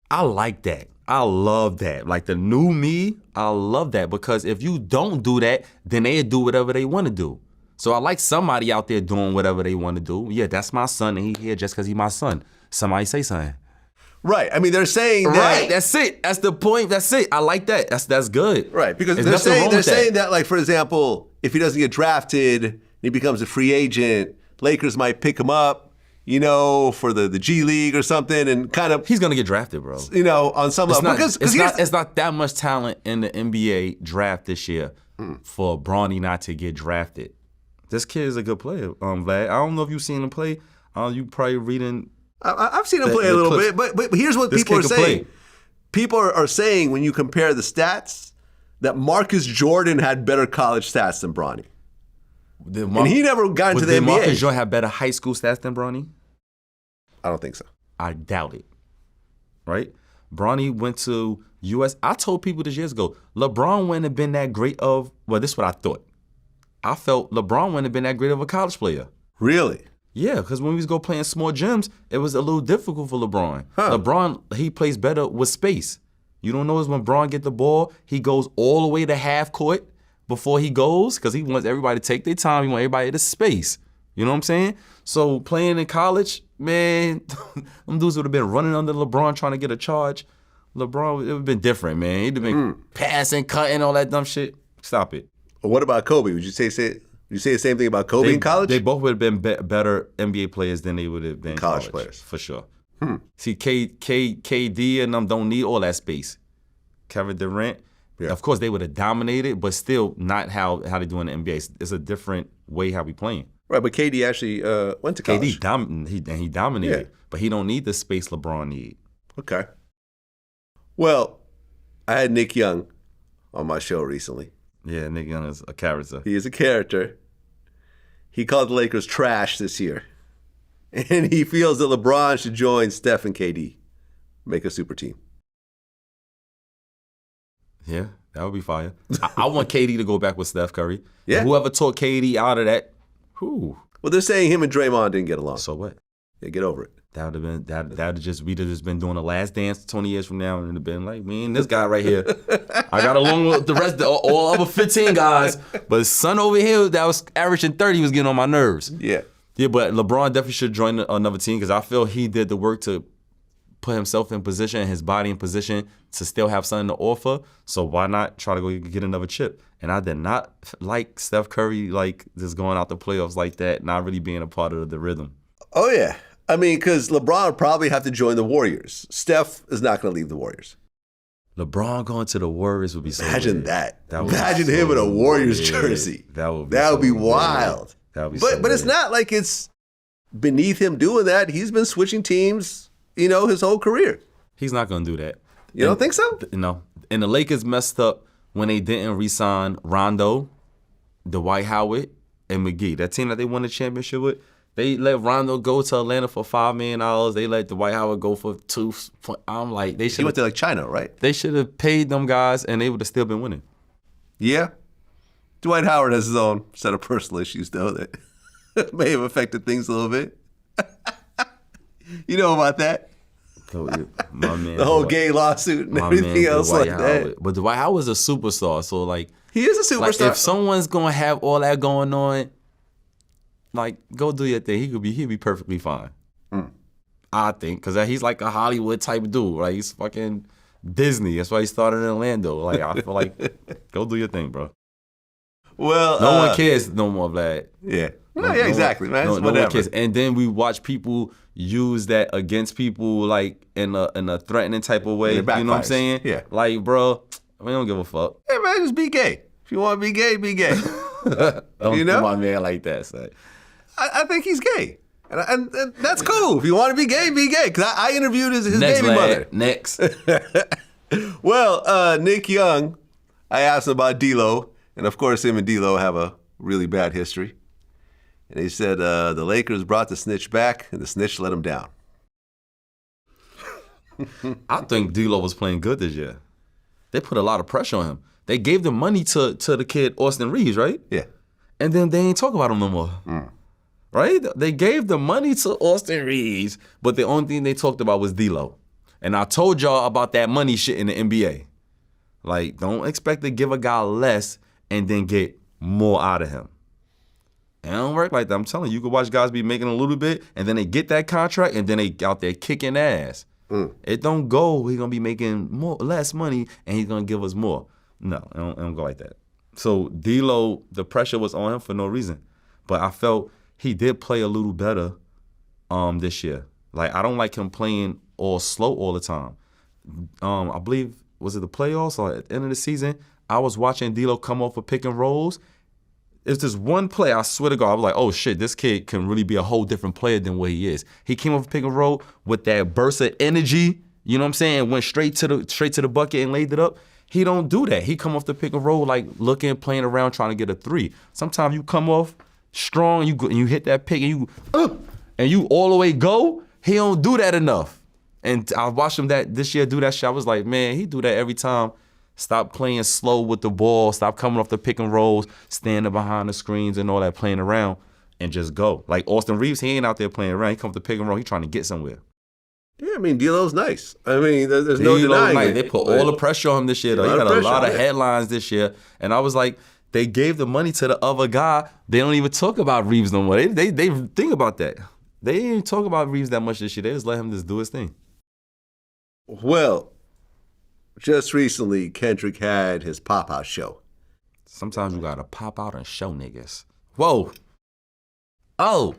I like that. I love that. Like, the new me, I love that. Because if you don't do that, then they'll do whatever they want to do. So I like somebody out there doing whatever they want to do. Yeah, that's my son, and he here just because he's my son. Somebody say something. Right. I mean, they're saying that. Right. That's it. That's the point. That's it. I like that. That's good. Right. Because they're saying that, like, for example, if he doesn't get drafted and he becomes a free agent, Lakers might pick him up, for the G League or something, and kind of. He's gonna get drafted, bro. On some level. It's not that much talent in the NBA draft this year for Bronny not to get drafted. This kid is a good player, Vlad. I don't know if you've seen him play. You probably reading. I've seen him play a little bit, but here's what people are saying. People are saying when you compare the stats that Marcus Jordan had better college stats than Bronny. And he never got into the NBA. Did Marcus Jordan have better high school stats than Bronny? I don't think so. I doubt it. Right? Bronny went to US. I told people this years ago, LeBron wouldn't have been that great of, well, this is what I thought. I felt LeBron wouldn't have been that great of a college player. Really? Yeah, because when we was go playing small gyms, it was a little difficult for LeBron. LeBron, he plays better with space. You don't notice when LeBron get the ball, he goes all the way to half court before he goes, because he wants everybody to take their time. He wants everybody to space. You know what I'm saying? So playing in college, man, them dudes would have been running under LeBron trying to get a charge. LeBron, it would have been different, man. He'd have been passing, cutting, all that dumb shit. Stop it. Well, what about Kobe? Would you say the same thing about Kobe in college? They both would have been better NBA players than they would have been college players. For sure. See, KD and them don't need all that space. Kevin Durant, of course, they would have dominated, but still not how they do in the NBA. It's a different way how we playing. Right, but KD actually went to college. KD, he dominated, but he don't need the space LeBron need. Okay. Well, I had Nick Young on my show recently. Yeah, Nick Young is a character. He is a character. He called the Lakers trash this year. And he feels that LeBron should join Steph and KD, make a super team. Yeah, that would be fire. I want KD to go back with Steph Curry. Yeah. And whoever took KD out of that, whew. Well, they're saying him and Draymond didn't get along. So what? Yeah, get over it. That would have been we'd have just been doing the last dance 20 years from now, and it'd have been like, man, this guy right here. I got along with the rest of all other 15 guys, but his son over here that was averaging 30 was getting on my nerves. Yeah. Yeah, but LeBron definitely should join another team because I feel he did the work to put himself in position and his body in position to still have something to offer. So why not try to go get another chip? And I did not like Steph Curry like just going out the playoffs like that, not really being a part of the rhythm. Oh, yeah. I mean, because LeBron would probably have to join the Warriors. Steph is not going to leave the Warriors. LeBron going to the Warriors would be so Imagine weird. that. Imagine him in a Warriors jersey. That would be wild. That would be but it's not like it's beneath him doing that. He's been switching teams, his whole career. He's not going to do that. You don't think so? No. And the Lakers messed up when they didn't re-sign Rondo, Dwight Howard, and McGee. That team that they won the championship with, they let Rondo go to Atlanta for $5 million. They let Dwight Howard go for $2. I'm like, they should. He went to like China, right? They should have paid them guys, and they would have still been winning. Yeah. Dwight Howard has his own set of personal issues, though, that may have affected things a little bit. You know about that? My man, the whole gay lawsuit and everything else Dwight like Howard. that. But Dwight Howard's a superstar, so like he is a superstar. Like, if someone's gonna have all that going on, like go do your thing. He'd be perfectly fine. I think, because he's like a Hollywood type dude. Like he's fucking Disney. That's why he started in Orlando. Like I feel like go do your thing, bro. Well, no one cares no more, Vlad. Yeah. Exactly, man. No one cares. And then we watch people use that against people like in a threatening type of way. You know what I'm saying? Yeah. Like, bro, we don't give a fuck. Hey, man, just be gay. If you want to be gay, be gay. Don't you know? My man like that. So. I think he's gay. And that's cool. If you want to be gay, be gay. Because I interviewed his baby mother. Next. Well, Nick Young, I asked him about D-Lo. And, of course, him and D-Lo have a really bad history. And he said the Lakers brought the snitch back, and the snitch let him down. I think D-Lo was playing good this year. They put a lot of pressure on him. They gave the money to the kid Austin Reeves, right? Yeah. And then they ain't talk about him no more. Right? They gave the money to Austin Reeves, but the only thing they talked about was D-Lo. And I told y'all about that money shit in the NBA. Like, don't expect to give a guy less and then get more out of him. It don't work like that. I'm telling you, you can watch guys be making a little bit, and then they get that contract, and then they out there kicking ass. It don't go, he's going to be making less money, and he's going to give us more. No, it don't go like that. So D-Lo, the pressure was on him for no reason. But I felt he did play a little better this year. Like, I don't like him playing all slow all the time. I believe, was it the playoffs or at the end of the season? I was watching D-Lo come off of pick and rolls. It's this one play, I swear to God, I was like, oh shit, this kid can really be a whole different player than what he is. He came off a pick and roll with that burst of energy, you know what I'm saying? Went straight to the bucket and laid it up. He don't do that. He come off the pick and roll like looking, playing around, trying to get a three. Sometimes you come off strong, and you hit that pick and you all the way go. He don't do that enough. And I watched him this year do that shit. I was like, man, he do that every time. Stop playing slow with the ball. Stop coming off the pick and rolls, standing behind the screens and all that, playing around, and just go. Like Austin Reeves, he ain't out there playing around. He comes to pick and roll. He trying to get somewhere. Yeah, I mean, D-Lo's nice. I mean, there's no denying it. They put all the pressure on him this year, though. He had a lot of headlines this year. And I was like, they gave the money to the other guy. They don't even talk about Reeves no more. They think about that. They didn't even talk about Reeves that much this year. They just let him just do his thing. Well, just recently, Kendrick had his pop-out show. Sometimes you gotta pop out and show niggas. Whoa. Oh.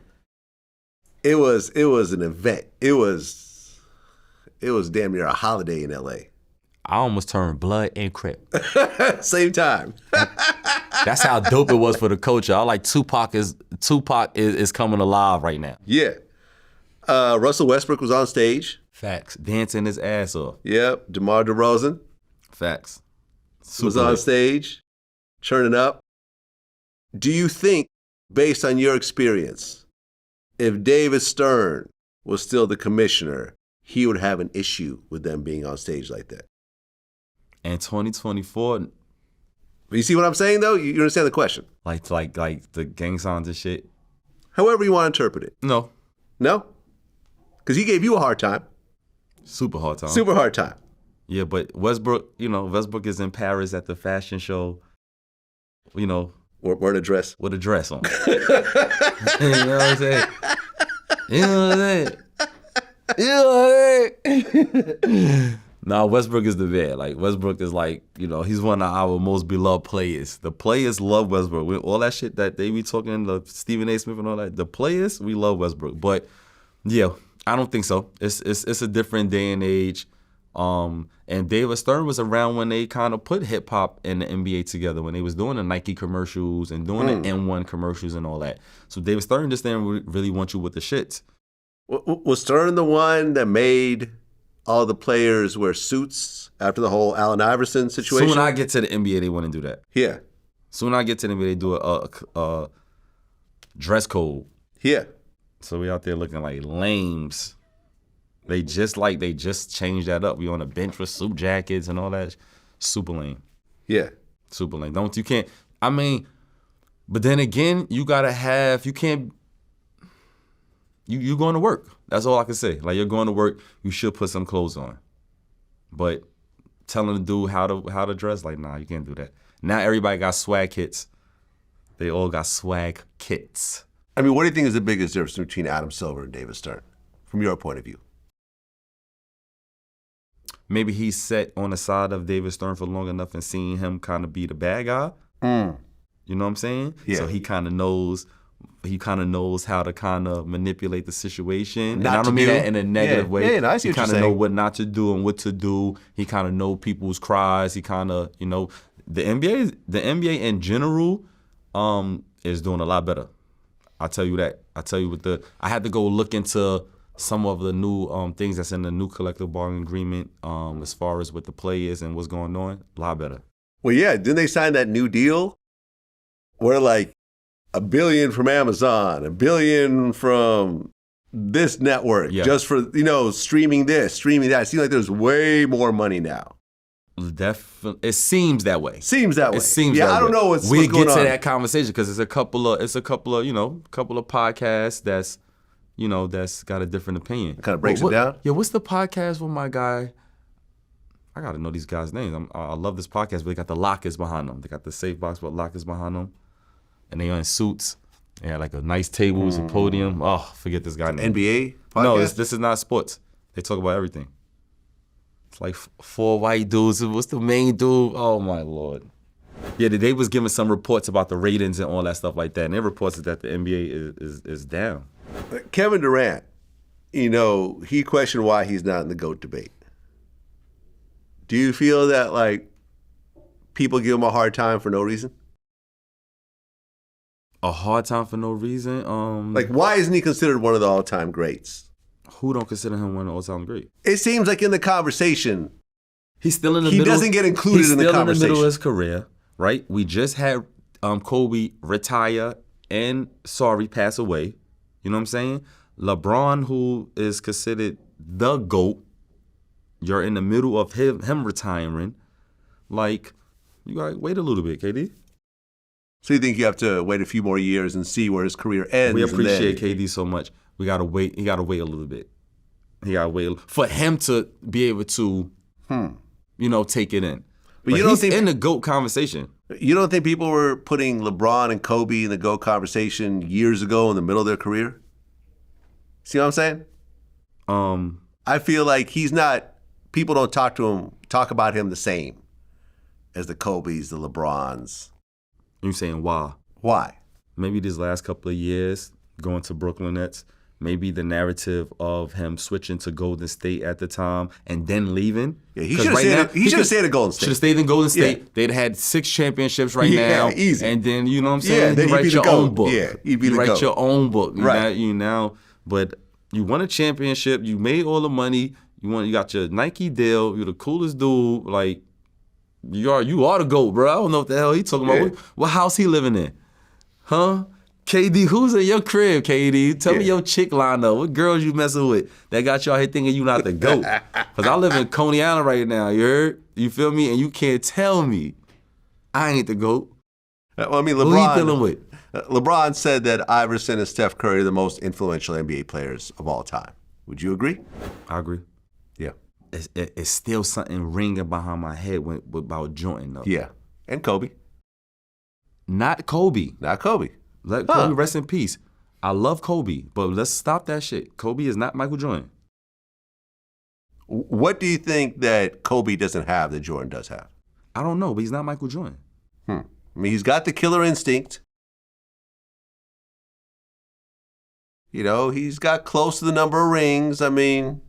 It was an event. It was damn near a holiday in LA. I almost turned blood and Crip. Same time. That's how dope it was for the culture. I like Tupac is coming alive right now. Yeah. Russell Westbrook was on stage. Facts. Dancing his ass off. Yep. DeMar DeRozan. Facts. Was on stage, churning up. Do you think, based on your experience, if David Stern was still the commissioner, he would have an issue with them being on stage like that? In 2024... You see what I'm saying, though? You understand the question? Like the gang signs and shit? However you want to interpret it. No. No? Because he gave you a hard time. Super hard time. Super hard time. Yeah, but Westbrook is in Paris at the fashion show, wearing a dress. With a dress on. You know what I'm saying? You know what I'm saying? Nah, Westbrook is the man. Like, Westbrook is like, he's one of our most beloved players. The players love Westbrook. With all that shit that they be talking, the Stephen A. Smith and all that, the players, we love Westbrook. But, yeah, I don't think so. It's a different day and age. And David Stern was around when they kind of put hip-hop and the NBA together, when they was doing the Nike commercials and doing the M1 commercials and all that. So David Stern just didn't really want you with the shits. Was Stern the one that made all the players wear suits after the whole Allen Iverson situation? Soon I get to the NBA, they want to do that. Yeah. Soon I get to the NBA, they do dress code. Yeah. So we out there looking like lames. They just changed that up. We on the bench with suit jackets and all that. Super lame. Yeah. Super lame. But then again, you gotta have, you can't, you going to work. That's all I can say. Like, you're going to work, you should put some clothes on. But telling the dude how to dress, like, nah, you can't do that. Now everybody got swag kits. They all got swag kits. I mean, what do you think is the biggest difference between Adam Silver and David Stern, from your point of view? Maybe he's sat on the side of David Stern for long enough and seen him kind of be the bad guy. You know what I'm saying? Yeah. So he kind of knows how to kind of manipulate the situation. Not and I don't mean do. that in a negative way. Yeah, no, I see he what you're kind of know saying. what not to do and what to do. He kind of know people's cries. He kind of, the NBA in general is doing a lot better. I'll tell you that. I had to go look into some of the new things that's in the new collective bargaining agreement as far as what the play is and what's going on. A lot better. Well, yeah, didn't they sign that new deal where like $1 billion from Amazon, $1 billion from this network, just for, streaming this, streaming that? It seems like there's way more money now. Definitely, it seems that way. Seems that way. It seems. Yeah, that I don't way. know what's we going get to on. that conversation because it's a couple of podcasts that's got a different opinion. Kind of breaks it down. Yeah, what's the podcast with my guy? I got to know these guys' names. I love this podcast, but they got the lockers behind them. They got the safe box with lockers behind them, and they are in suits. They had like a nice tables, a podium. Oh, forget this guy name. NBA podcast? No, this is not sports. They talk about everything. It's like 4 white dudes. What's the main dude? Oh my Lord. Yeah, they was giving some reports about the ratings and all that stuff like that. And they reported that the NBA is down. Kevin Durant, he questioned why he's not in the GOAT debate. Do you feel that like people give him a hard time for no reason? A hard time for no reason? Like, why isn't he considered one of the all-time greats? Who don't consider him one of the all-time great? It seems like in the conversation, he's still in the middle. He doesn't get included in the conversation. He's still in the middle of his career, right? We just had Kobe retire and pass away. You know what I'm saying? LeBron, who is considered the GOAT, you're in the middle of him retiring. Like, you got to wait a little bit, KD. So you think you have to wait a few more years and see where his career ends? We appreciate KD so much. We got to wait. He got to wait a little bit. He got to wait for him to be able to, take it in. But you don't think in the GOAT conversation. You don't think people were putting LeBron and Kobe in the GOAT conversation years ago in the middle of their career? See what I'm saying? I feel like he's not. People don't talk about him the same as the Kobes, the LeBrons. You saying why? Why? Maybe these last couple of years going to Brooklyn Nets. Maybe the narrative of him switching to Golden State at the time and then leaving. Yeah, he should have stayed at Golden State. Should have stayed in Golden State. Yeah. They'd had 6 championships now. Yeah, easy. And then, you know what I'm saying? Yeah, then you write your own book. Yeah, you'd be the GOAT. GOAT. Write your own book. Right. But you won a championship. You made all the money. You got your Nike deal. You're the coolest dude. Like, you are the GOAT, bro. I don't know what the hell he talking about. What house he living in? Huh? KD, who's in your crib, KD? Tell me your chick lineup. What girls you messing with that got y'all here thinking you not the GOAT? Because I live in Coney Island right now, you heard? You feel me? And you can't tell me I ain't the GOAT. Well, I mean, LeBron, who you dealing with? LeBron said that Iverson and Steph Curry are the most influential NBA players of all time. Would you agree? I agree. Yeah. It's still something ringing behind my head about Jordan, though. Yeah. And Kobe. Not Kobe. Not Kobe. Let Kobe rest in peace. I love Kobe, but let's stop that shit. Kobe is not Michael Jordan. What do you think that Kobe doesn't have that Jordan does have? I don't know, but he's not Michael Jordan. I mean, he's got the killer instinct. He's got close to the number of rings. I mean...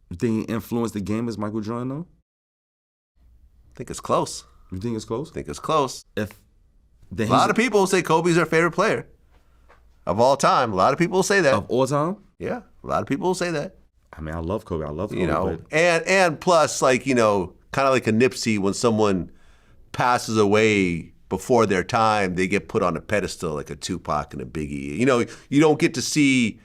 You think he influenced the game as Michael Jordan, though? I think it's close. You think it's close? I think it's close. A lot of people say Kobe's their favorite player of all time. A lot of people will say that. Of all time? Yeah, a lot of people will say that. I mean, I love Kobe. I love Kobe. And plus, like, kind of like a Nipsey when someone passes away before their time, they get put on a pedestal like a Tupac and a Biggie. You know, you don't get to see,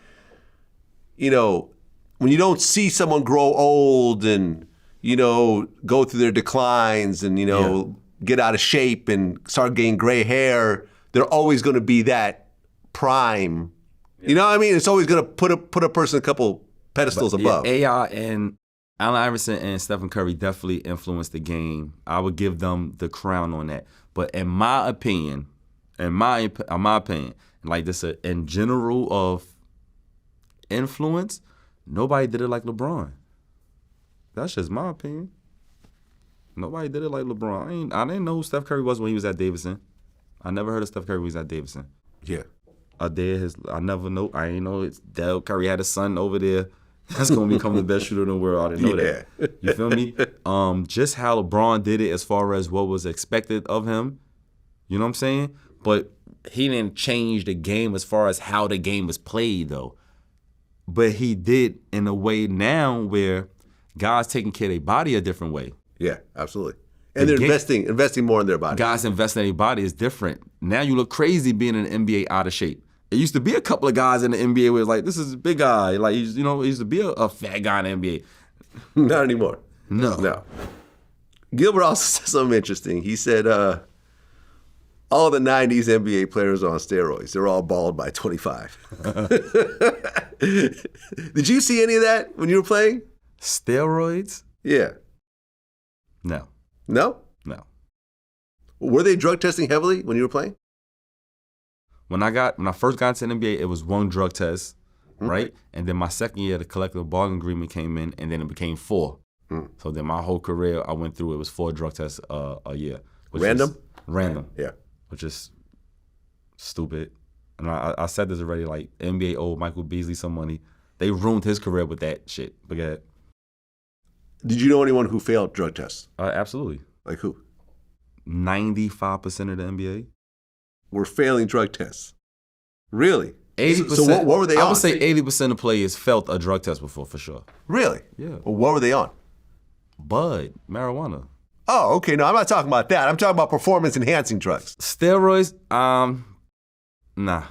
you know, when you don't see someone grow old and, you know, go through their declines and, you know, get out of shape and start getting gray hair, they're always going to be that prime. You know what I mean? It's always going to put a person a couple pedestals above. AI and Allen Iverson and Stephen Curry definitely influenced the game. I would give them the crown on that. But in my opinion, like this, in general of influence, nobody did it like LeBron. That's just my opinion. Nobody did it like LeBron. I didn't know who Steph Curry was when he was at Davidson. I never heard of Steph Curry when he was at Davidson. Yeah. I never know. I ain't know it's Del Curry had a son over there. That's gonna become the best shooter in the world. I didn't know that. You feel me? Just how LeBron did it as far as what was expected of him. You know what I'm saying? But he didn't change the game as far as how the game was played, though. But he did in a way now where guys taking care of their body a different way. Yeah, absolutely. And they're investing more in their body. Guys investing in their body is different. Now you look crazy being in the NBA out of shape. It used to be a couple of guys in the NBA where it's like, this is a big guy. Like, you know, he used to be a fat guy in the NBA. Not anymore. No. Gilbert also said something interesting. He said, all the 90s NBA players are on steroids. They're all bald by 25. Did you see any of that when you were playing? Steroids? Yeah. No. No? No. Were they drug testing heavily when you were playing? When I first got into the NBA, it was one drug test, right? And then my second year, the collective bargaining agreement came in, and then it became 4. So then my whole career, I went through, it was 4 drug tests a year. Random? Random. Yeah. Which is stupid. And I said this already, like, NBA owed Michael Beasley some money. They ruined his career with that shit. But go ahead. Did you know anyone who failed drug tests? Absolutely. Like who? 95% of the NBA. Were failing drug tests. Really? 80%. So what were they on? I would say 80% of players felt a drug test before, for sure. Really? Yeah. Well, what were they on? Bud, marijuana. Oh, okay. No, I'm not talking about that. I'm talking about performance-enhancing drugs. Steroids, nah.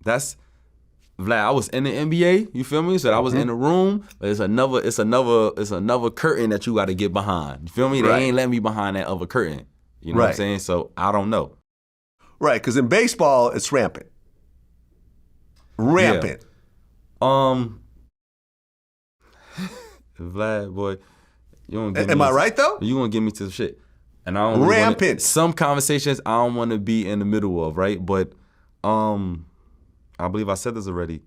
That's Vlad. I was in the NBA. You feel me? So I was in the room. But it's another curtain that you got to get behind. You feel me? They ain't letting me behind that other curtain. You know what I'm saying? So I don't know. Right, because in baseball, it's rampant. Rampant. Yeah. Vlad, boy, you don't get me. Am I right though? You gonna get me to the shit, and I don't. Rampant. Some conversations I don't want to be in the middle of, right? But, I believe I said this already.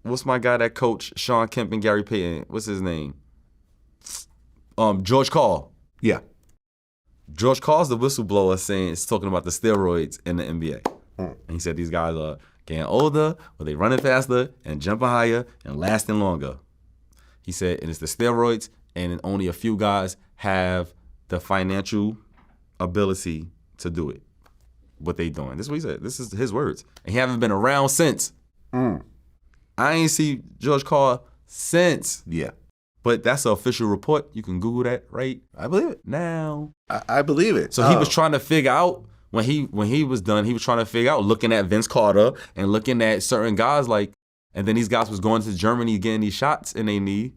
What's my guy that coached Sean Kemp and Gary Payton? What's his name? George Karl. Yeah. George Karl's the whistleblower saying it's talking about the steroids in the NBA. And he said these guys are getting older, or they running faster and jumping higher and lasting longer. He said, and it's the steroids, and only a few guys have the financial ability to do it. What they doing. This is what he said. This is his words. And he haven't been around since. I ain't see George Karl since. Yeah. But that's an official report. You can Google that right I believe it. now. I believe it. So he was trying to figure out, when he was done, he was trying to figure out, looking at Vince Carter and looking at certain guys like, and then these guys was going to Germany getting these shots in their knee,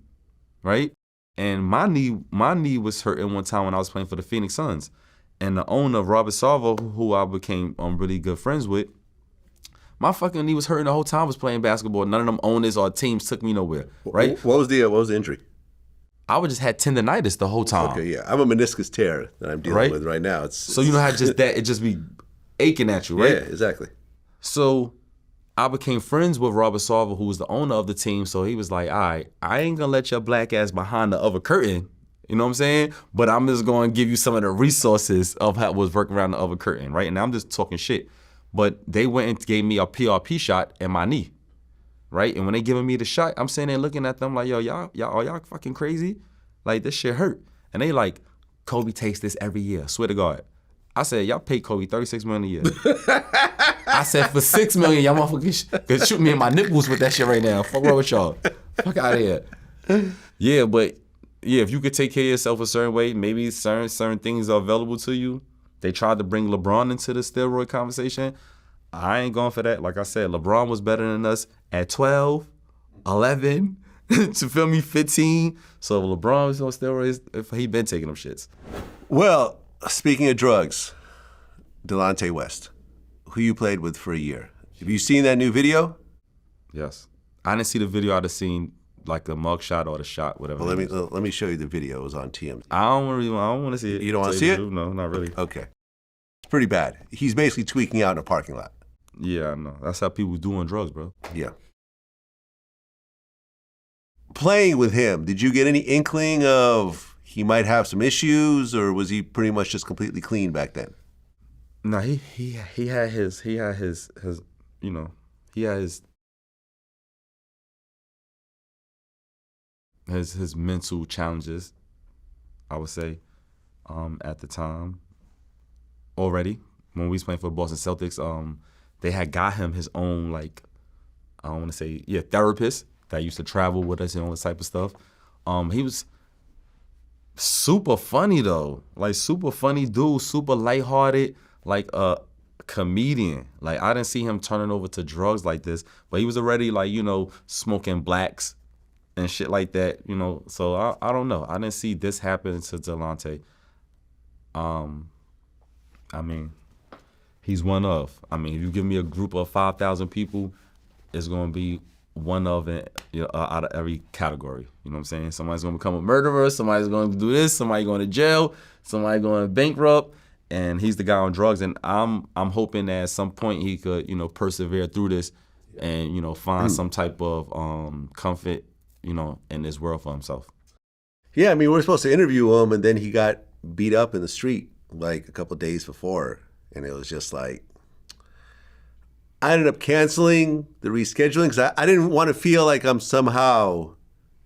right? And my knee was hurting one time when I was playing for the Phoenix Suns. And the owner, Robert Sarver, who I became really good friends with, my fucking knee was hurting the whole time I was playing basketball. None of them owners or teams took me nowhere, right? What was the injury? I would just had tendonitis the whole time. Okay, yeah. I'm a meniscus tear that I'm dealing with right now. So you know how just that, it just be aching at you, right? Yeah, exactly. So I became friends with Robert Sarver, who was the owner of the team. So he was like, all right, I ain't gonna let your black ass behind the other curtain. You know what I'm saying? But I'm just gonna give you some of the resources of how it was working around the other curtain, right? And I'm just talking shit. But they went and gave me a PRP shot in my knee, right? And when they giving me the shot, I'm sitting there looking at them like, yo, y'all fucking crazy? Like, this shit hurt. And they like, Kobe takes this every year, swear to God. I said, y'all pay Kobe $36 million a year. I said, for $6 million, y'all motherfuckers could shoot me in my nipples with that shit right now. Fuck wrong with y'all. Fuck out of here. Yeah, but yeah, if you could take care of yourself a certain way, maybe certain things are available to you. They tried to bring LeBron into the steroid conversation. I ain't going for that. Like I said, LeBron was better than us at 12, 11, to feel me, 15. So if LeBron was on steroids, he been taking them shits. Well, speaking of drugs, Delonte West, who you played with for a year. Have you seen that new video? Yes. I didn't see the video. I'd have seen like the mug shot or the shot, whatever. Well, let me show you the video. It was on TMZ. I don't want to see it. You don't want to see it? No, not really. Okay. It's pretty bad. He's basically tweaking out in a parking lot. Yeah, I know. That's how people do on drugs, bro. Yeah. Playing with him, did you get any inkling of he might have some issues, or was he pretty much just completely clean back then? No, he had his you know, he had his mental challenges, I would say, at the time. Already, when we was playing for the Boston Celtics, they had got him his own, like, I don't want to say, therapist that used to travel with us and all this type of stuff. He was super funny though, like super funny dude, super lighthearted, like a comedian. Like I didn't see him turning over to drugs like this, but he was already like, you know, smoking blacks and shit like that, you know. So I don't know. I didn't see this happen to Delonte. I mean, he's one of. I mean, if you give me a group of 5,000 people, it's gonna be one of it, you know, out of every category. You know what I'm saying? Somebody's gonna become a murderer. Somebody's gonna do this. Somebody going to jail. Somebody going bankrupt. And he's the guy on drugs. And I'm hoping that at some point he could, you know, persevere through this, and you know, find some type of comfort, you know, in this world for himself. Yeah, I mean, we were supposed to interview him, and then he got beat up in the street like a couple of days before, and it was just like, I ended up canceling the rescheduling because I didn't want to feel like I'm somehow,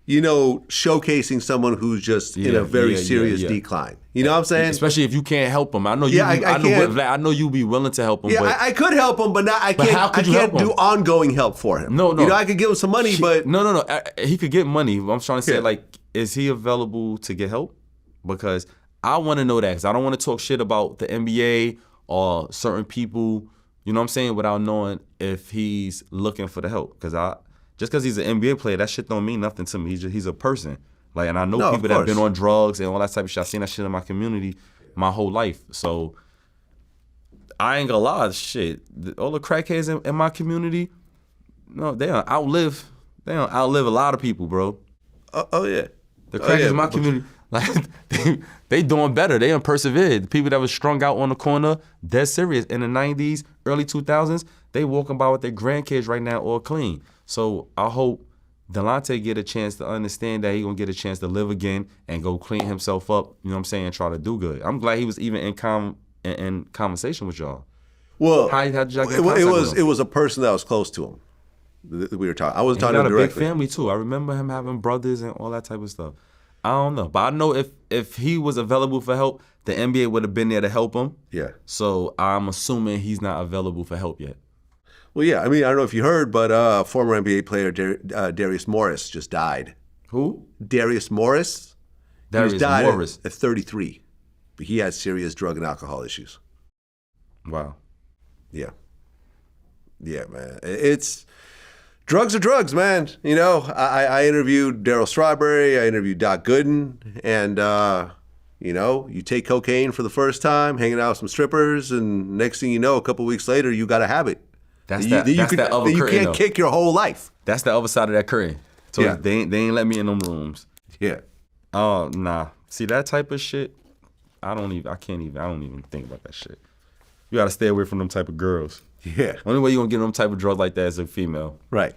you know, showcasing someone who's just in a very serious decline. You know what I'm saying? Especially if you can't help him. I know you. I know you be willing to help him. Yeah, but I could help him, but I can't do ongoing help for him. No. You know, I could give him some money, but no. He could get money. I'm trying to say, like, is he available to get help? Because I want to know that. Because I don't want to talk shit about the NBA or certain people. You know what I'm saying? Without knowing if he's looking for the help. Because just because he's an NBA player, that shit don't mean nothing to me. He's a person. Like, and I know people that have been on drugs and all that type of shit. I've seen that shit in my community my whole life. So I ain't gonna lie, shit. All the crackheads in my community, no, they don't outlive a lot of people, bro. Oh yeah. The crackheads in my community, like they doing better. They done persevered. The people that was strung out on the corner, dead serious in the 90s, early 2000s, they walking by with their grandkids right now all clean. So I hope Delonte get a chance to understand that he gonna get a chance to live again and go clean himself up, you know what I'm saying, and try to do good. I'm glad he was even in conversation with y'all. Well, how did y'all get it was a person that was close to him. We were talking. I wasn't talking to him directly. He got a big family too. I remember him having brothers and all that type of stuff. I don't know, but I know if he was available for help, the NBA would have been there to help him. Yeah. So I'm assuming he's not available for help yet. Well, yeah. I mean, I don't know if you heard, but former NBA player Darius Morris just died. Who? Darius Morris. Darius Morris at 33, but he had serious drug and alcohol issues. Wow. Yeah. Yeah, man. It's drugs are drugs, man. You know, I interviewed Darryl Strawberry. I interviewed Doc Gooden, and you know, you take cocaine for the first time, hanging out with some strippers, and next thing you know, a couple weeks later, you got a habit. That's that other curtain, you can't kick your whole life. That's the other side of that curtain. So yeah. They ain't let me in them rooms. Yeah. Oh, nah. See, that type of shit, I don't even think about that shit. You gotta stay away from them type of girls. Yeah. Only way you gonna get them type of drugs like that is a female. Right.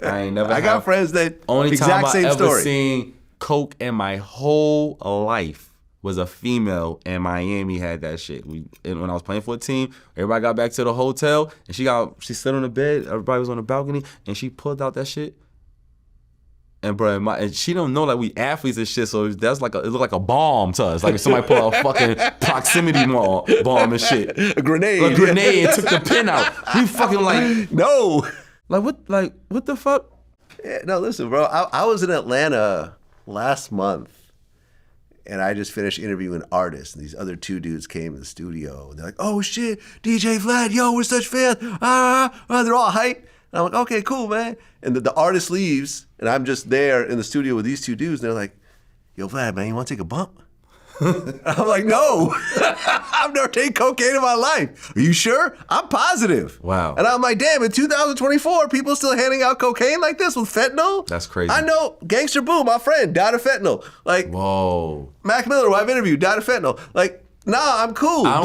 I ain't never. I got friends that only exact time same I ever story. seen coke in my whole life was a female in Miami had that shit. When I was playing for a team, everybody got back to the hotel and she sat on the bed. Everybody was on the balcony and she pulled out that shit. And bro, and she don't know like we athletes and shit, so that's like it looked like a bomb to us. Like if somebody put a fucking proximity bomb and shit. A grenade. And took the pin out. We fucking like no. Like what the fuck? Yeah, no, listen, bro. I was in Atlanta last month, and I just finished interviewing artists, and these other two dudes came in the studio, and they're like, "Oh shit, DJ Vlad, yo, we're such fans!" They're all hyped. And I'm like, "Okay, cool, man." And the artist leaves, and I'm just there in the studio with these two dudes, and they're like, "Yo, Vlad, man, you want to take a bump?" I'm like, "No, I've never taken cocaine in my life. Are you sure?" "I'm positive." Wow. And I'm like, "Damn, in 2024, people still handing out cocaine like this with fentanyl?" That's crazy. I know Gangster Boo, my friend, died of fentanyl. Like, whoa. Mac Miller, who I've interviewed, died of fentanyl. Like, nah, I'm cool. I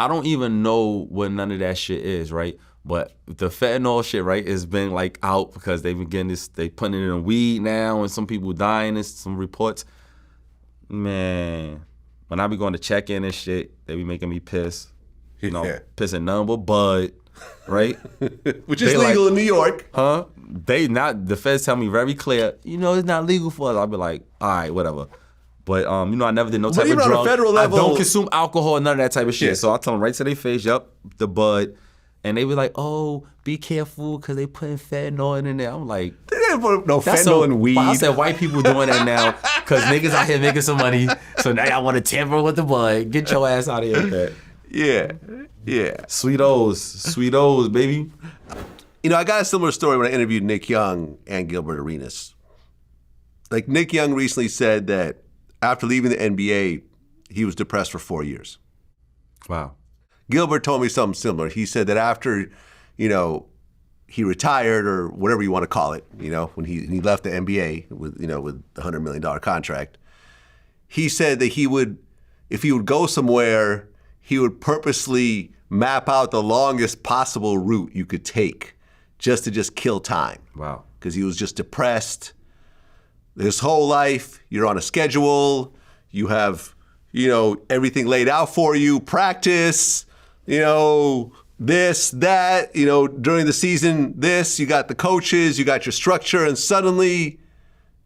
don't even know what none of that shit is, right? But the fentanyl shit, right, has been like out because they've been getting this, they putting it in weed now, and some people dying. There's some reports. Man, when I be going to check in and shit, they be making me piss. You know, pissing none but Bud, right? Which is legal in New York. Huh? The feds tell me very clear, you know, it's not legal for us. I'll be like, all right, whatever. But, you know, I never did no type of drug. On a federal level, I don't consume alcohol, none of that type of shit. Yeah. So I tell them right to their face, yep, the Bud. And they be like, oh, be careful because they putting fentanyl in there. I'm like, they didn't put no fentanyl in weed. I said white people doing that now because niggas out here making some money. So now y'all want to tamper with the Bud. Get your ass out of here with that. Yeah. Sweet O's, baby. You know, I got a similar story when I interviewed Nick Young and Gilbert Arenas. Like, Nick Young recently said that after leaving the NBA, he was depressed for 4 years. Wow. Gilbert told me something similar. He said that after, you know, he retired or whatever you want to call it, you know, when he left the NBA with, you know, with the $100 million contract, he said that he would, if he would go somewhere, he would purposely map out the longest possible route you could take just to kill time. Wow. Because he was just depressed. His whole life, you're on a schedule, you have, you know, everything laid out for you, practice, you know, this, that, you know, during the season, this, you got the coaches, you got your structure, and suddenly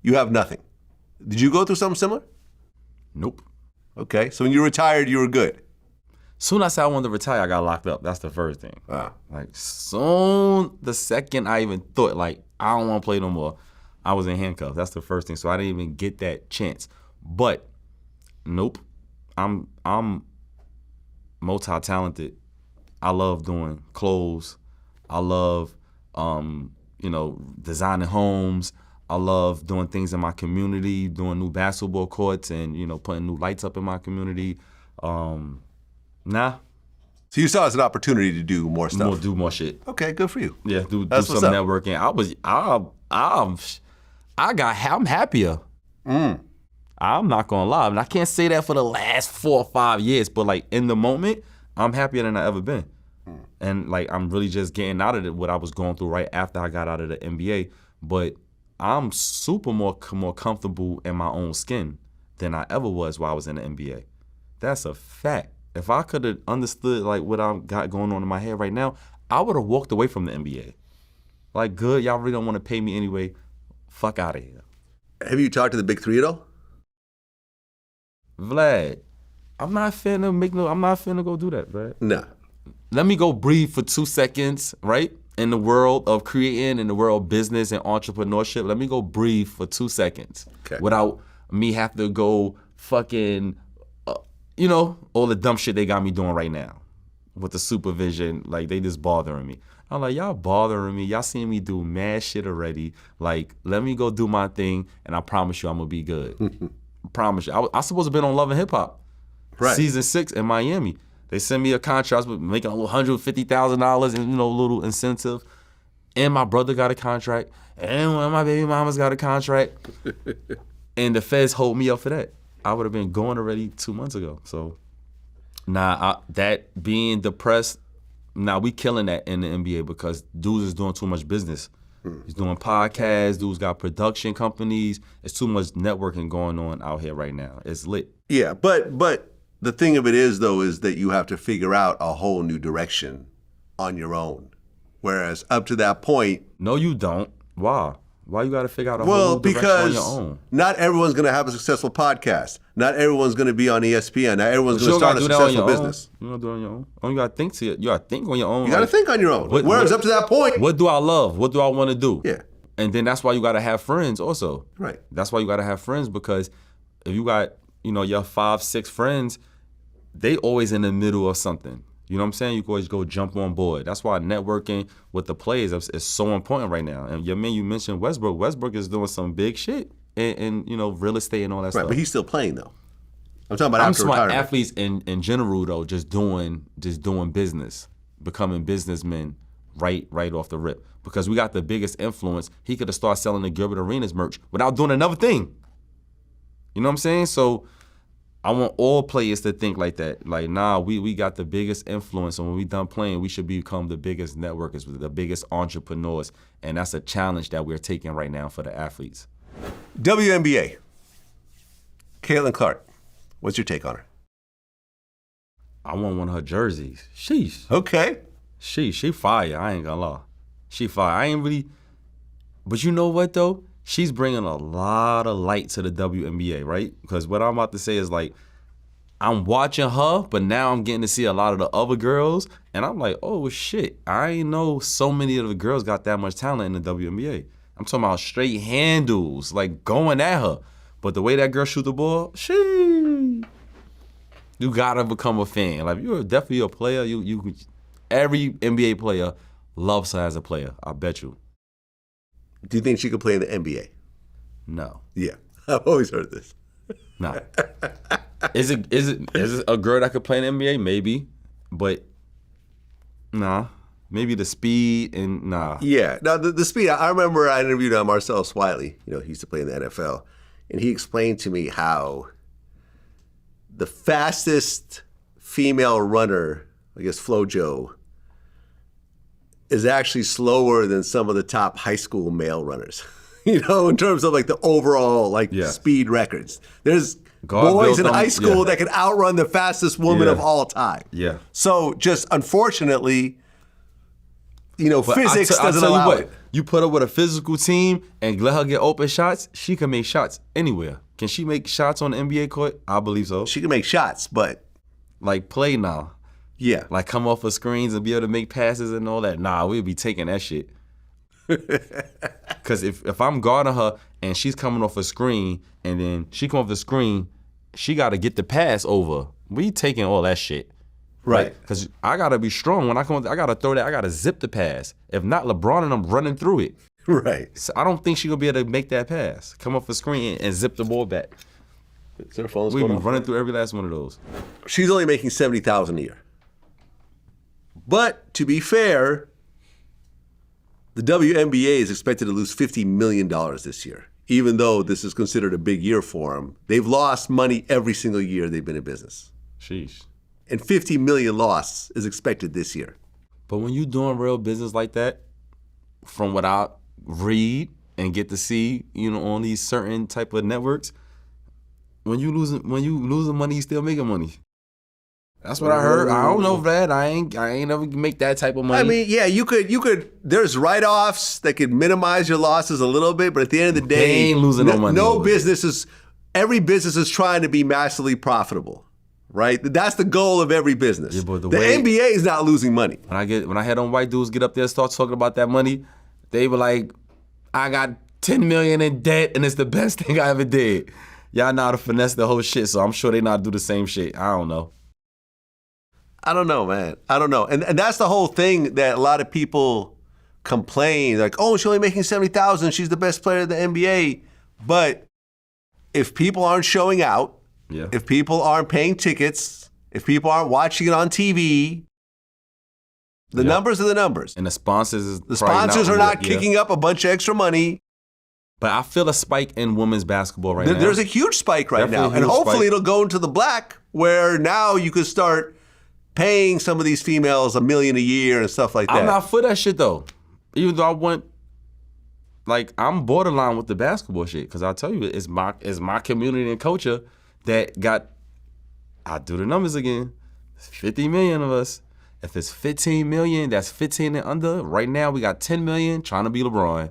you have nothing. Did you go through something similar? Nope. Okay, so when you retired, you were good. Soon as I said I wanted to retire, I got locked up. That's the first thing. Wow. Like, soon the second I even thought, like, I don't want to play no more, I was in handcuffs. That's the first thing. So I didn't even get that chance. But, nope. I'm multi-talented. I love doing clothes. I love, you know, designing homes. I love doing things in my community, doing new basketball courts and, you know, putting new lights up in my community. Nah. So you saw it as an opportunity to do more stuff. Do more shit. Okay, good for you. Yeah, do some networking. I'm happier. I'm not gonna lie. And I can't say that for the last 4 or 5 years, but like in the moment, I'm happier than I ever been. And like I'm really just getting out of what I was going through right after I got out of the NBA. But I'm super more comfortable in my own skin than I ever was while I was in the NBA. That's a fact. If I could have understood like what I got going on in my head right now, I would have walked away from the NBA. Like, good, y'all really don't want to pay me anyway. Fuck out of here. Have you talked to the big three at all? Vlad, I'm not finna go do that, Vlad. No. Let me go breathe for 2 seconds, right? In the world of creating, in the world of business and entrepreneurship, let me go breathe for 2 seconds. Okay. Without me have to go fucking, you know, all the dumb shit they got me doing right now with the supervision. Like, they just bothering me. I'm like, y'all bothering me. Y'all seeing me do mad shit already. Like, let me go do my thing, and I promise you I'm going to be good. I promise you. I supposed to have been on Love and Hip Hop. Right. Season 6 in Miami. They sent me a contract. I was making $150,000 and, you know, a little incentive. And my brother got a contract. And my baby mama's got a contract. And the feds hold me up for that. I would have been going already 2 months ago. So, that being depressed, we killing that in the NBA because dudes is doing too much business. He's doing podcasts. Dudes got production companies. It's too much networking going on out here right now. It's lit. Yeah, but the thing of it is, though, is that you have to figure out a whole new direction on your own. Whereas up to that point... No, you don't. Why? Why you got to figure out a whole new direction on your own? Not everyone's going to have a successful podcast. Not everyone's going to be on ESPN. Not everyone's going to start a successful business. You don't do it on your own. You got to think you got to think on your own. You got to think on your own. Whereas up to that point... What do I love? What do I want to do? Yeah. And then that's why you got to have friends also. Right. That's why you got to have friends because if you got, your 5, 6 friends, they always in the middle of something. You know what I'm saying? You can always go jump on board. That's why networking with the players is so important right now. And you mentioned Westbrook. Westbrook is doing some big shit and real estate and all that stuff. Right, but he's still playing though. I'm talking about after retirement. Athletes in general though, just doing business, becoming businessmen right off the rip. Because we got the biggest influence. He could have started selling the Gilbert Arenas merch without doing another thing. You know what I'm saying? So I want all players to think like that. Like, nah, we got the biggest influence, and when we done playing, we should become the biggest networkers, the biggest entrepreneurs, and that's a challenge that we're taking right now for the athletes. WNBA. Caitlin Clark, what's your take on her? I want one of her jerseys. Sheesh. Okay. She fire. I ain't gonna lie. She fire. I ain't really, but you know what though? She's bringing a lot of light to the WNBA, right? Because what I'm about to say is like, I'm watching her, but now I'm getting to see a lot of the other girls, and I'm like, oh shit, I ain't know so many of the girls got that much talent in the WNBA. I'm talking about straight handles, like going at her. But the way that girl shoot the ball, you gotta become a fan. Like you're definitely a player. You every NBA player loves her as a player. I bet you. Do you think she could play in the NBA? No. Yeah, I've always heard this. No. Is it a girl that could play in the NBA? Maybe, but nah. Maybe the speed and nah. Yeah, now the speed. I remember I interviewed Marcel Swiley. He used to play in the NFL, and he explained to me how the fastest female runner, I guess FloJo, is actually slower than some of the top high school male runners. In terms of like the overall speed records. There's boys in high school that can outrun the fastest woman of all time. Yeah. So just unfortunately, physics doesn't allow it. You put her with a physical team and let her get open shots, she can make shots anywhere. Can she make shots on the NBA court? I believe so. She can make shots, but like play now. Yeah. Like come off of screens and be able to make passes and all that. Nah, we'd be taking that shit. Because if I'm guarding her and she's coming off a screen and then she come off the screen, she got to get the pass over. We taking all that shit. Right. Because I got to be strong. When I come, I got to throw that. I got to zip the pass. If not, LeBron and I'm running through it. Right. So I don't think she gonna be able to make that pass. Come off the screen and zip the ball back. Is there phones We going be on? running through every last one of those. She's only making $70,000 a year. But to be fair, the WNBA is expected to lose $50 million this year, even though this is considered a big year for them. They've lost money every single year they've been in business. Sheesh. And $50 million loss is expected this year. But when you doing real business like that, from what I read and get to see, on these certain type of networks, when you losing money, you still making money. That's what I heard. I don't know, Vlad. I ain't never make that type of money. I mean, yeah, you could. There's write-offs that could minimize your losses a little bit, but at the end of the day, they ain't losing no money. Every business is trying to be massively profitable, right? That's the goal of every business. Yeah, but the NBA is not losing money. When I had them white dudes get up there and start talking about that money, they were like, I got $10 million in debt and it's the best thing I ever did. Y'all know how to finesse the whole shit, so I'm sure they know how to do the same shit. I don't know. I don't know, man. I don't know. And that's the whole thing that a lot of people complain, like, oh, she's only making $70,000. She's the best player in the NBA. But if people aren't showing out, if people aren't paying tickets, if people aren't watching it on TV, the numbers are the numbers. And the sponsors are not kicking up a bunch of extra money. But I feel a spike in women's basketball right now. There's a huge spike right now. And hopefully it'll go into the black, where now you could start paying some of these females $1 million a year and stuff like that. I'm not for that shit though. Even though I'm borderline with the basketball shit, because I'll tell you, it's my community and culture that got. I do the numbers again. 50 million of us. If it's 15 million, that's 15 and under. Right now we got 10 million trying to be LeBron, and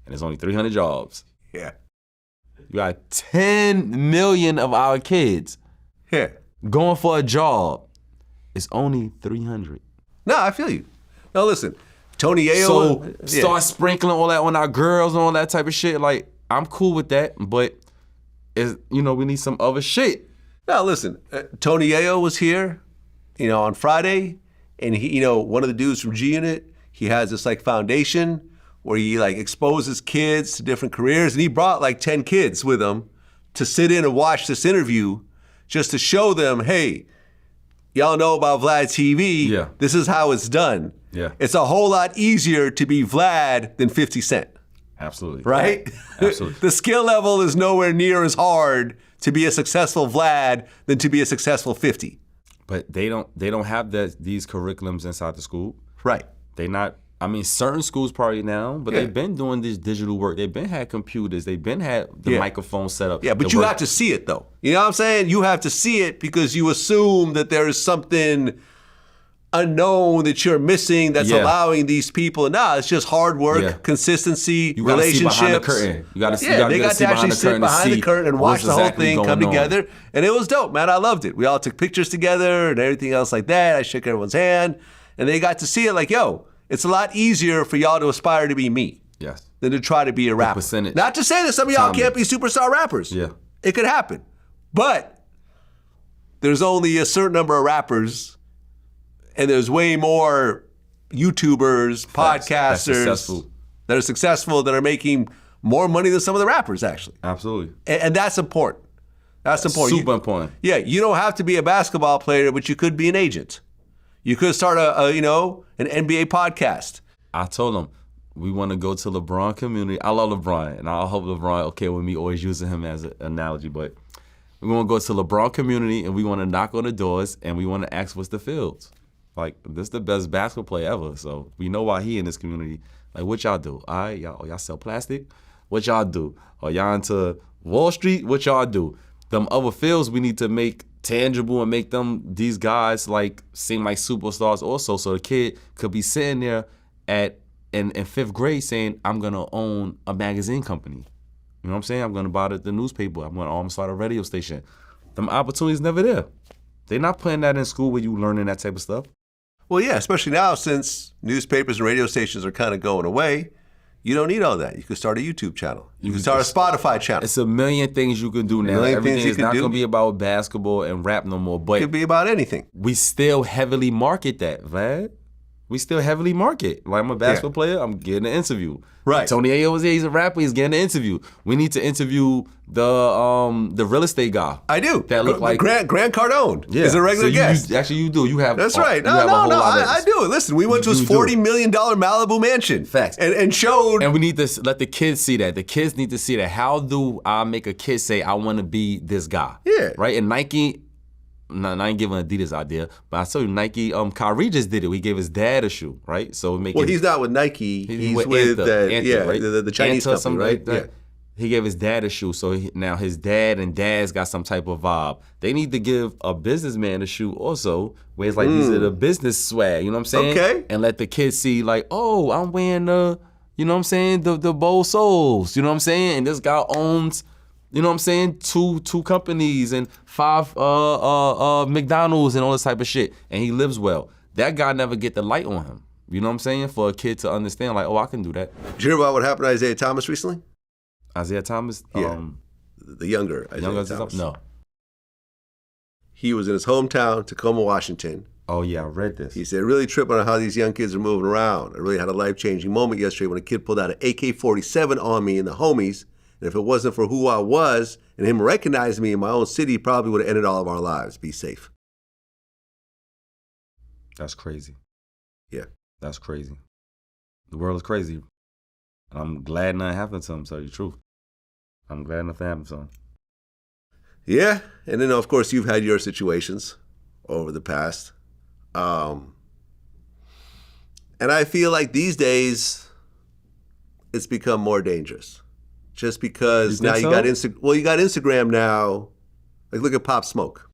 there's only 300 jobs. Yeah. You got 10 million of our kids going for a job. It's only 300. No, I feel you. No, listen, Tony Ayo. So start sprinkling all that on our girls and all that type of shit. Like, I'm cool with that, but we need some other shit. Now listen, Tony Ayo was here, on Friday, and he, one of the dudes from G Unit, he has this like foundation where he like exposes kids to different careers, and he brought like 10 kids with him to sit in and watch this interview just to show them, hey, y'all know about VladTV. Yeah. This is how it's done. Yeah. It's a whole lot easier to be Vlad than 50 Cent. Absolutely. Right? Absolutely. The skill level is nowhere near as hard to be a successful Vlad than to be a successful 50. But they don't have these curriculums inside the school. Right. They not. I mean, certain schools probably now, but they've been doing this digital work. They've been had computers. They've been had the microphone set up. Yeah, but you have to see it though. You know what I'm saying? You have to see it because you assume that there is something unknown that you're missing that's allowing these people. Nah, it's just hard work, consistency, you gotta relationships. See behind the curtain. You got to they got to actually sit behind the curtain and watch the whole thing come together. And it was dope, man. I loved it. We all took pictures together and everything else like that. I shook everyone's hand, and they got to see it like, yo, it's a lot easier for y'all to aspire to be me than to try to be a rapper. Not to say that some of y'all can't be superstar rappers. Yeah. It could happen. But there's only a certain number of rappers, and there's way more YouTubers, podcasters that are successful, that are making more money than some of the rappers, actually. Absolutely. And that's important. That's important. Super important. Yeah, you don't have to be a basketball player, but you could be an agent. You could start an NBA podcast. I told him we want to go to LeBron community. I love LeBron, and I hope LeBron okay with me always using him as an analogy. But we want to go to LeBron community, and we want to knock on the doors, and we want to ask what's the fields. Like, this is the best basketball player ever, so we know why he in this community. Like, what y'all do? All right, y'all sell plastic? What y'all do? Are y'all into Wall Street? What y'all do? Them other fields we need to make tangible and make these guys like seem like superstars also, so the kid could be sitting there in 5th grade saying, I'm gonna own a magazine company. You know what I'm saying? I'm gonna buy the newspaper. I'm gonna start a radio station. Them opportunities never there. They're not putting that in school where you learning that type of stuff. Well, yeah, especially now since newspapers and radio stations are kind of going away. You don't need all that. You can start a YouTube channel. You can start a Spotify channel. It's a million things you can do now. Everything is not going to be about basketball and rap no more. But it could be about anything. We still heavily market that, Vlad. We still heavily market. Like, I'm a basketball player, I'm getting an interview. Right. Tony Ayo was here, he's a rapper, he's getting an interview. We need to interview the real estate guy. I do. That look like Grant Cardone is a regular guest. You do. You have. That's right. No, I do. Listen, we went to his $40 million Malibu mansion. Facts. And showed. And we need to let the kids see that. The kids need to see that. How do I make a kid say, I want to be this guy? Yeah. Right? And Nike, I ain't giving Adidas idea, but I told you Nike, Kyrie just did it. We gave his dad a shoe, right? So he's not with Nike. He's with Anta, right? the Chinese Anta, company, right? Like he gave his dad a shoe, so now his dad and dad's got some type of vibe. They need to give a businessman a shoe also, where it's like these are the business swag, you know what I'm saying? Okay. And let the kids see like, oh, I'm wearing the, you know what I'm saying, the Bowl Souls, you know what I'm saying? And this guy owns, you know what I'm saying, two companies and 5 McDonald's and all this type of shit, and he lives well. That guy never get the light on him. You know what I'm saying? For a kid to understand, like, oh, I can do that. Did you hear about what happened to Isaiah Thomas recently? Isaiah Thomas? Yeah. The younger Isaiah Thomas. No. He was in his hometown, Tacoma, Washington. Oh, yeah, I read this. He said, really tripping on how these young kids are moving around. I really had a life-changing moment yesterday when a kid pulled out an AK-47 on me and the homies. And if it wasn't for who I was and him recognizing me in my own city, he probably would have ended all of our lives. Be safe. That's crazy. Yeah. That's crazy. The world is crazy. I'm glad nothing happened to him, to tell you the truth. I'm glad nothing happened to him. Yeah. And then, of course, you've had your situations over the past. And I feel like these days, it's become more dangerous. Just because now you got Instagram now. Like, look at Pop Smoke.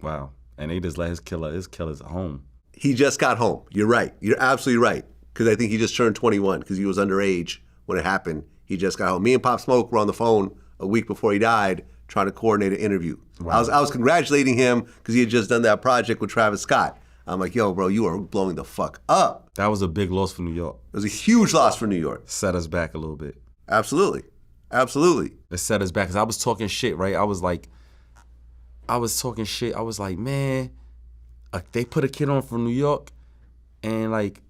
Wow. And they just let his killers at home. He just got home. You're right. You're absolutely right. Because I think he just turned 21 because he was underage when it happened. He just got home. Me and Pop Smoke were on the phone a week before he died trying to coordinate an interview. Wow. I was congratulating him because he had just done that project with Travis Scott. I'm like, yo, bro, you are blowing the fuck up. That was a big loss for New York. It was a huge loss for New York. Set us back a little bit. Absolutely. Absolutely. It set us back because I was talking shit, right? I was like, I was talking shit. I was like, man, they put a kid on from New York, and like,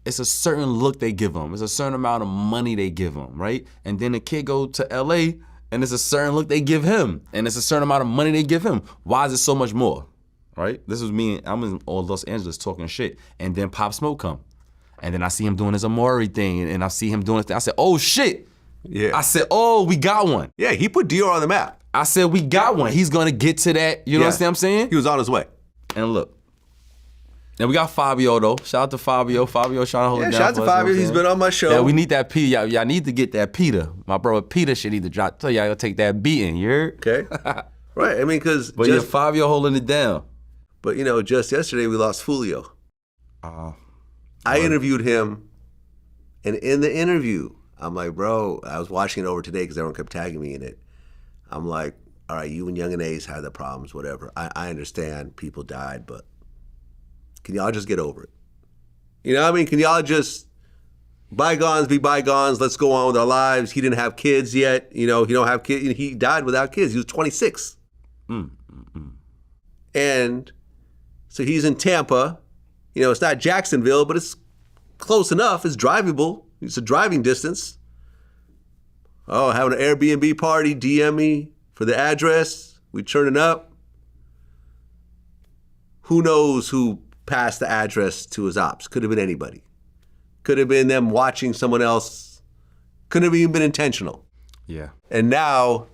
it's a certain look they give him. It's a certain amount of money they give him, right? And then the kid go to LA, and it's a certain look they give him, and it's a certain amount of money they give him. Why is it so much more, right? This was me. I'm in Los Angeles talking shit, and then Pop Smoke come, and then I see him doing his Amori thing, and I see him doing his thing. I said, oh shit. Yeah. I said, oh, we got one. Yeah, he put Dior on the map. I said, we got one. He's gonna get to that. You know what I'm saying? He was on his way. And look. And we got Fabio though. Shout out to Fabio. Fabio trying to hold it down. Shout out to Fabio. He's been on my show. Yeah, we need that Peter. Y'all need to get that Peter. My brother Peter should need to drop. Tell y'all he'll take that beating. You heard? Okay. Right. I mean, because. But yeah, Fabio holding it down. But you know, just yesterday we lost Fulio. I interviewed him, and in the interview, I'm like, bro, I was watching it over today because everyone kept tagging me in it. I'm like, all right, you and Young and Ace had the problems, whatever. I understand people died, but can y'all just get over it? You know what I mean? Can y'all just, bygones be bygones, let's go on with our lives. He didn't have kids yet. You know, he don't have kids. He died without kids. He was 26. And so he's in Tampa. You know, it's not Jacksonville, but it's close enough. It's drivable. It's a driving distance. Oh, having an Airbnb party, DM me for the address. We turning up. Who knows who passed the address to his ops? Could have been anybody. Could have been them watching someone else. Couldn't have even been intentional. Yeah. And now,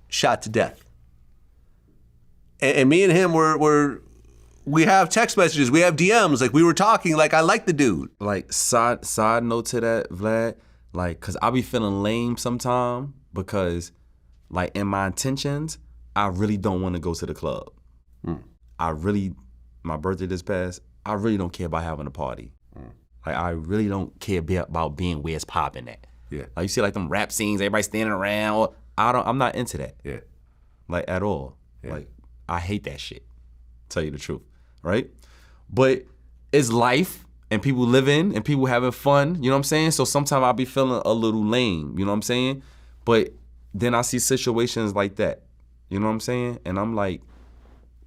shot to death. And me and him we have text messages, we have DMs, like we were talking, like I like the dude. Like side note to that, Vlad, like, cause I be feeling lame sometime because like in my intentions, I really don't want to go to the club. My birthday just passed, I really don't care about having a party. Like I really don't care about being where it's popping at. Yeah. Like you see like them rap scenes, everybody standing around. I'm not into that. Yeah. Like at all. Yeah. Like I hate that shit. Tell you the truth. Right? But it's life and people living and people having fun, you know what I'm saying? So sometimes I'll be feeling a little lame, you know what I'm saying? But then I see situations like that, you know what I'm saying? And I'm like,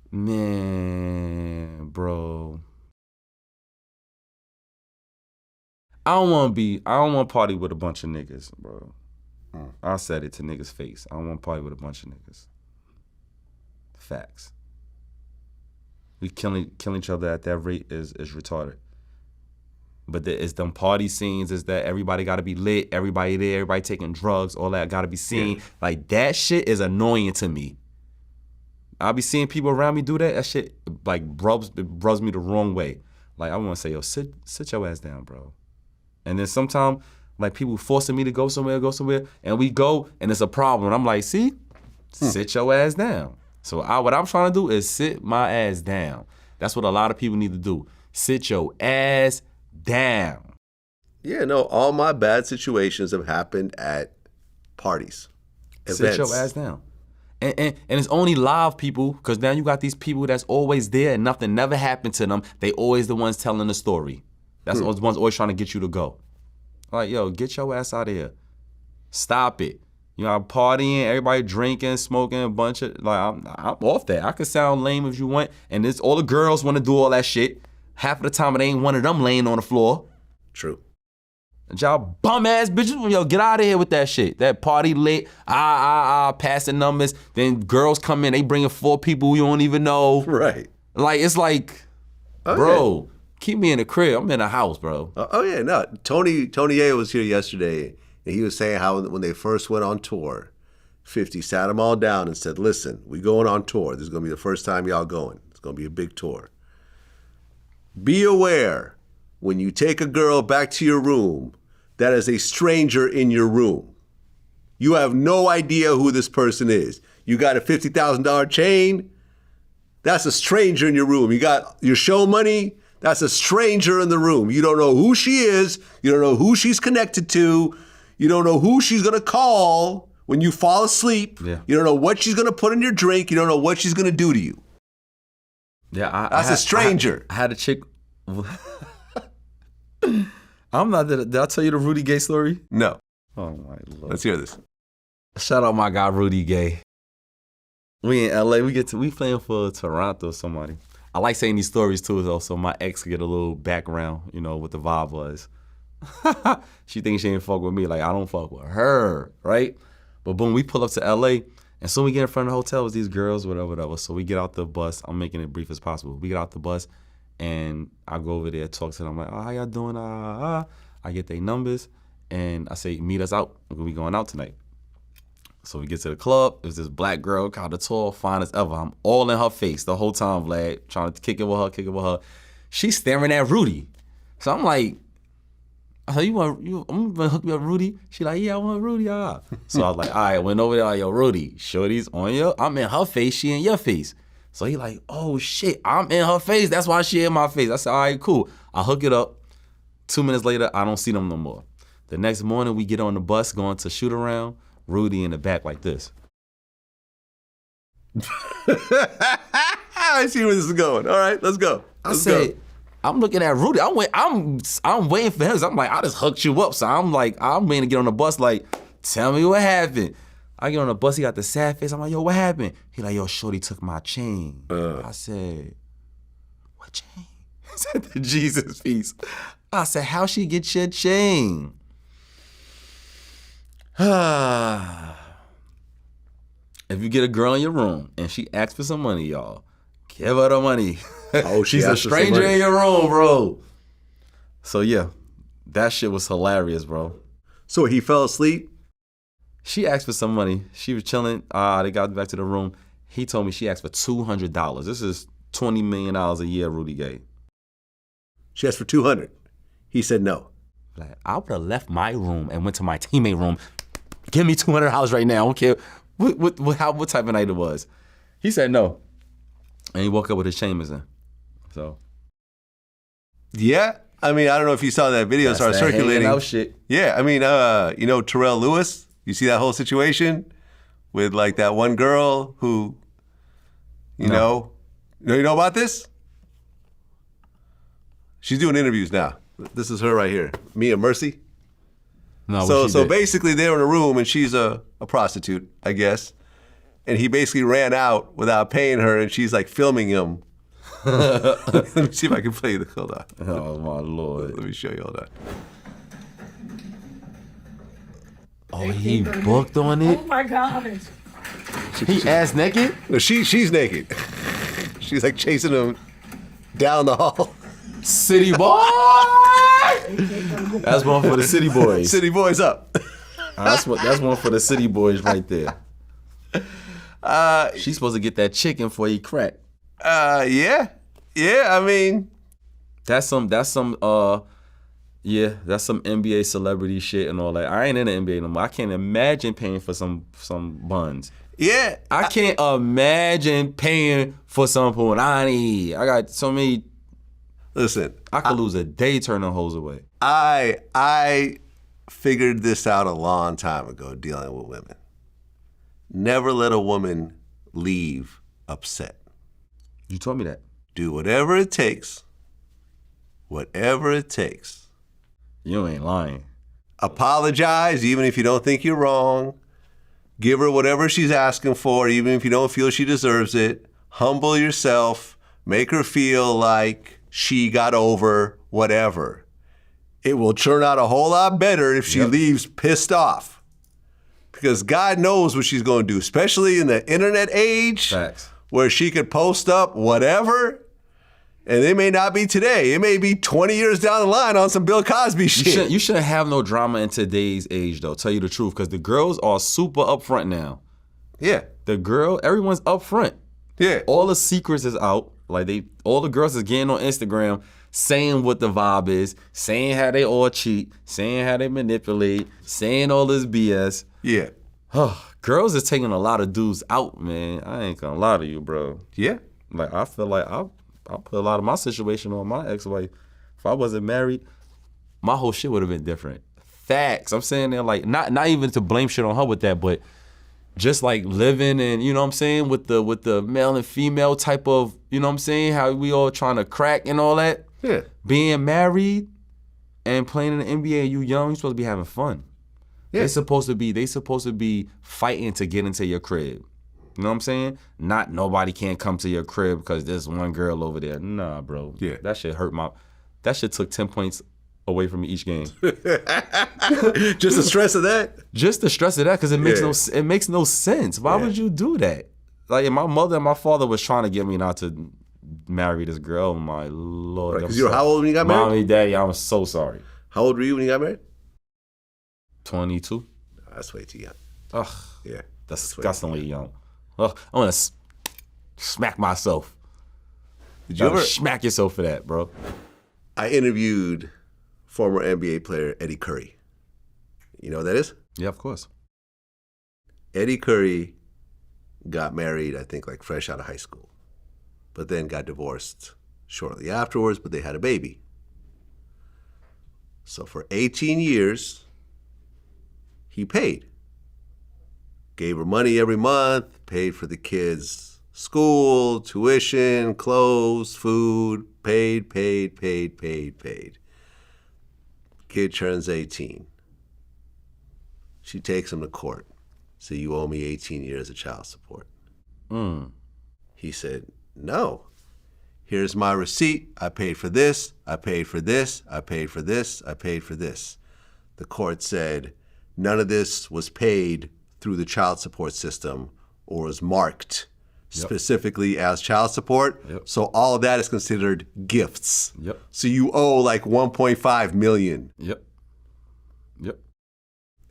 man, bro. I don't want to party with a bunch of niggas, bro. I said it to niggas' face. I don't want to party with a bunch of niggas. Facts. We killing each other at that rate is retarded. But it's them party scenes, is that everybody gotta be lit, everybody there, everybody taking drugs, all that gotta be seen. Yeah. Like that shit is annoying to me. I'll be seeing people around me do that. That shit like rubs me the wrong way. Like I wanna say, yo, sit your ass down, bro. And then sometimes like people forcing me to go somewhere, and we go and it's a problem. And I'm like, see, sit your ass down. So what I'm trying to do is sit my ass down. That's what a lot of people need to do. Sit your ass down. Yeah, no, all my bad situations have happened at parties, events. Sit your ass down. And it's only live people, because now you got these people that's always there and nothing never happened to them. They always the ones telling the story. That's the ones always trying to get you to go. Like, yo, get your ass out of here. Stop it. You know, I'm partying, everybody drinking, smoking, a bunch of, like, I'm off that. I can sound lame if you want, and it's all the girls want to do all that shit. Half of the time it ain't one of them laying on the floor. True. And y'all bum ass bitches, yo, get out of here with that shit. That party lit, passing numbers. Then girls come in, they bringing 4 people you don't even know. Right. Like, it's like, bro, keep me in the crib. I'm in the house, bro. Oh yeah, no. Tony A was here yesterday. And he was saying how when they first went on tour, 50 sat them all down and said, listen, we going on tour. This is going to be the first time y'all going. It's going to be a big tour. Be aware when you take a girl back to your room, that is a stranger in your room. You have no idea who this person is. You got a $50,000 chain, that's a stranger in your room. You got your show money, that's a stranger in the room. You don't know who she is. You don't know who she's connected to. You don't know who she's going to call when you fall asleep. Yeah. You don't know what she's going to put in your drink. You don't know what she's going to do to you. Yeah, That's a stranger. I had a chick. I'm not. Did I tell you the Rudy Gay story? No. Oh my Lord. Let's hear this. Shout out my guy Rudy Gay. We in LA. We playing for Toronto or somebody. I like saying these stories too, though, so my ex get a little background, what the vibe was. She thinks she ain't fuck with me, like I don't fuck with her, right? But boom, we pull up to LA, and soon we get in front of the hotel with these girls, whatever. So we get out the bus. I'm making it brief as possible. We get out the bus, and I go over there, talk to them. I'm like, oh, how y'all doing? I get their numbers, and I say, meet us out. We going out tonight. So we get to the club. There's this black girl, kind of tall, fine as ever. I'm all in her face the whole time, Vlad, trying to kick it with her. She's staring at Rudy. So I'm like, I'm gonna hook me up, Rudy. She like, yeah, I want Rudy. So I was like, all right, went over there, yo, Rudy, shorty's on you. I'm in her face, she in your face. So he like, oh shit, I'm in her face. That's why she in my face. I said, all right, cool. I hook it up. 2 minutes later, I don't see them no more. The next morning, we get on the bus going to shoot around. Rudy in the back like this. I see where this is going. All right, let's go. I said, I'm looking at Rudy. I'm waiting for him. I'm like, I just hooked you up. So I'm like, I'm waiting to get on the bus. Like, tell me what happened. I get on the bus. He got the sad face. I'm like, yo, what happened? He like, yo, shorty took my chain. I said, what chain? He said, the Jesus piece. I said, how she get your chain? If you get a girl in your room and she asks for some money, y'all, give her the money. Oh, she's a stranger in your room, bro. So yeah, that shit was hilarious, bro. So he fell asleep? She asked for some money. She was chilling. They got back to the room. He told me she asked for $200. This is $20 million a year Rudy gave. She asked for $200. He said no. Like, I would have left my room and went to my teammate room. Give me $200 right now. I don't care what type of night it was. He said no. And he woke up with his chain missing. So. Yeah. I mean, I don't know if you saw that video start circulating. Out shit. Yeah. I mean, Terrell Lewis, you see that whole situation with like that one girl who, you know about this? She's doing interviews now. This is her right here. Mia Mercy. No, so basically they're in a room and she's a prostitute, I guess. And he basically ran out without paying her and she's like filming him. Let me see if I can play the, hold on. Oh my Lord. Let me show you all that. Oh, he booked on it? Oh my God. He ass naked? No, she's naked. She's like chasing him down the hall. City boy! That's one for the city boys. City boys up. That's one for the city boys right there. She's supposed to get that chicken for you crack. Yeah. I mean, that's some NBA celebrity shit and all that. I ain't in the NBA no more. I can't imagine paying for some buns. Yeah. I can't imagine paying for some punani. I got so many. Listen, I could lose a day turning hoes away. I figured this out a long time ago dealing with women. Never let a woman leave upset. You told me that. Do whatever it takes. Whatever it takes. You ain't lying. Apologize even if you don't think you're wrong. Give her whatever she's asking for even if you don't feel she deserves it. Humble yourself. Make her feel like she got over whatever. It will turn out a whole lot better if she leaves pissed off. Because God knows what she's going to do, especially in the internet age. Facts. Where she could post up whatever, and it may not be today. It may be 20 years down the line on some Bill Cosby shit. You shouldn't have no drama in today's age, though, tell you the truth, because the girls are super upfront now. Yeah. Everyone's upfront. Yeah. All the secrets is out. Like all the girls is getting on Instagram saying what the vibe is, saying how they all cheat, saying how they manipulate, saying all this BS. Yeah. Girls is taking a lot of dudes out, man. I ain't gonna lie to you, bro. Yeah. Like I feel like I'll put a lot of my situation on my ex-wife. If I wasn't married, my whole shit would have been different. Facts. I'm saying that like not even to blame shit on her with that, but just like living and, you know what I'm saying, with the male and female type of, you know what I'm saying, how we all trying to crack and all that. Yeah. Being married and playing in the NBA, you young, you supposed to be having fun. Yeah. They supposed to be fighting to get into your crib. You know what I'm saying? Not nobody can't come to your crib because there's one girl over there. Nah, bro. Yeah. That shit hurt that shit took 10 points away from me each game. Just the stress of that? Just the stress of that, because it makes no sense. Why would you do that? Like, my mother and my father was trying to get me not to marry this girl. My Lord. Because you were how old when you got married? Mommy, daddy, I'm so sorry. How old were you when you got married? 22. That's way too young. Ugh. Yeah. That's disgustingly young. Ugh, I want to smack myself. Did you ever smack yourself for that, bro? I interviewed former NBA player Eddie Curry. You know what that is? Yeah, of course. Eddie Curry got married, I think, like fresh out of high school, but then got divorced shortly afterwards, but they had a baby. So for 18 years, he paid. Gave her money every month, paid for the kids' school, tuition, clothes, food, paid. Kid turns 18. She takes him to court. So you owe me 18 years of child support. He said, no. Here's my receipt. I paid for this. I paid for this. I paid for this. I paid for this. The court said, none of this was paid through the child support system or was marked specifically as child support. So all of that is considered gifts. So you owe like 1.5 million.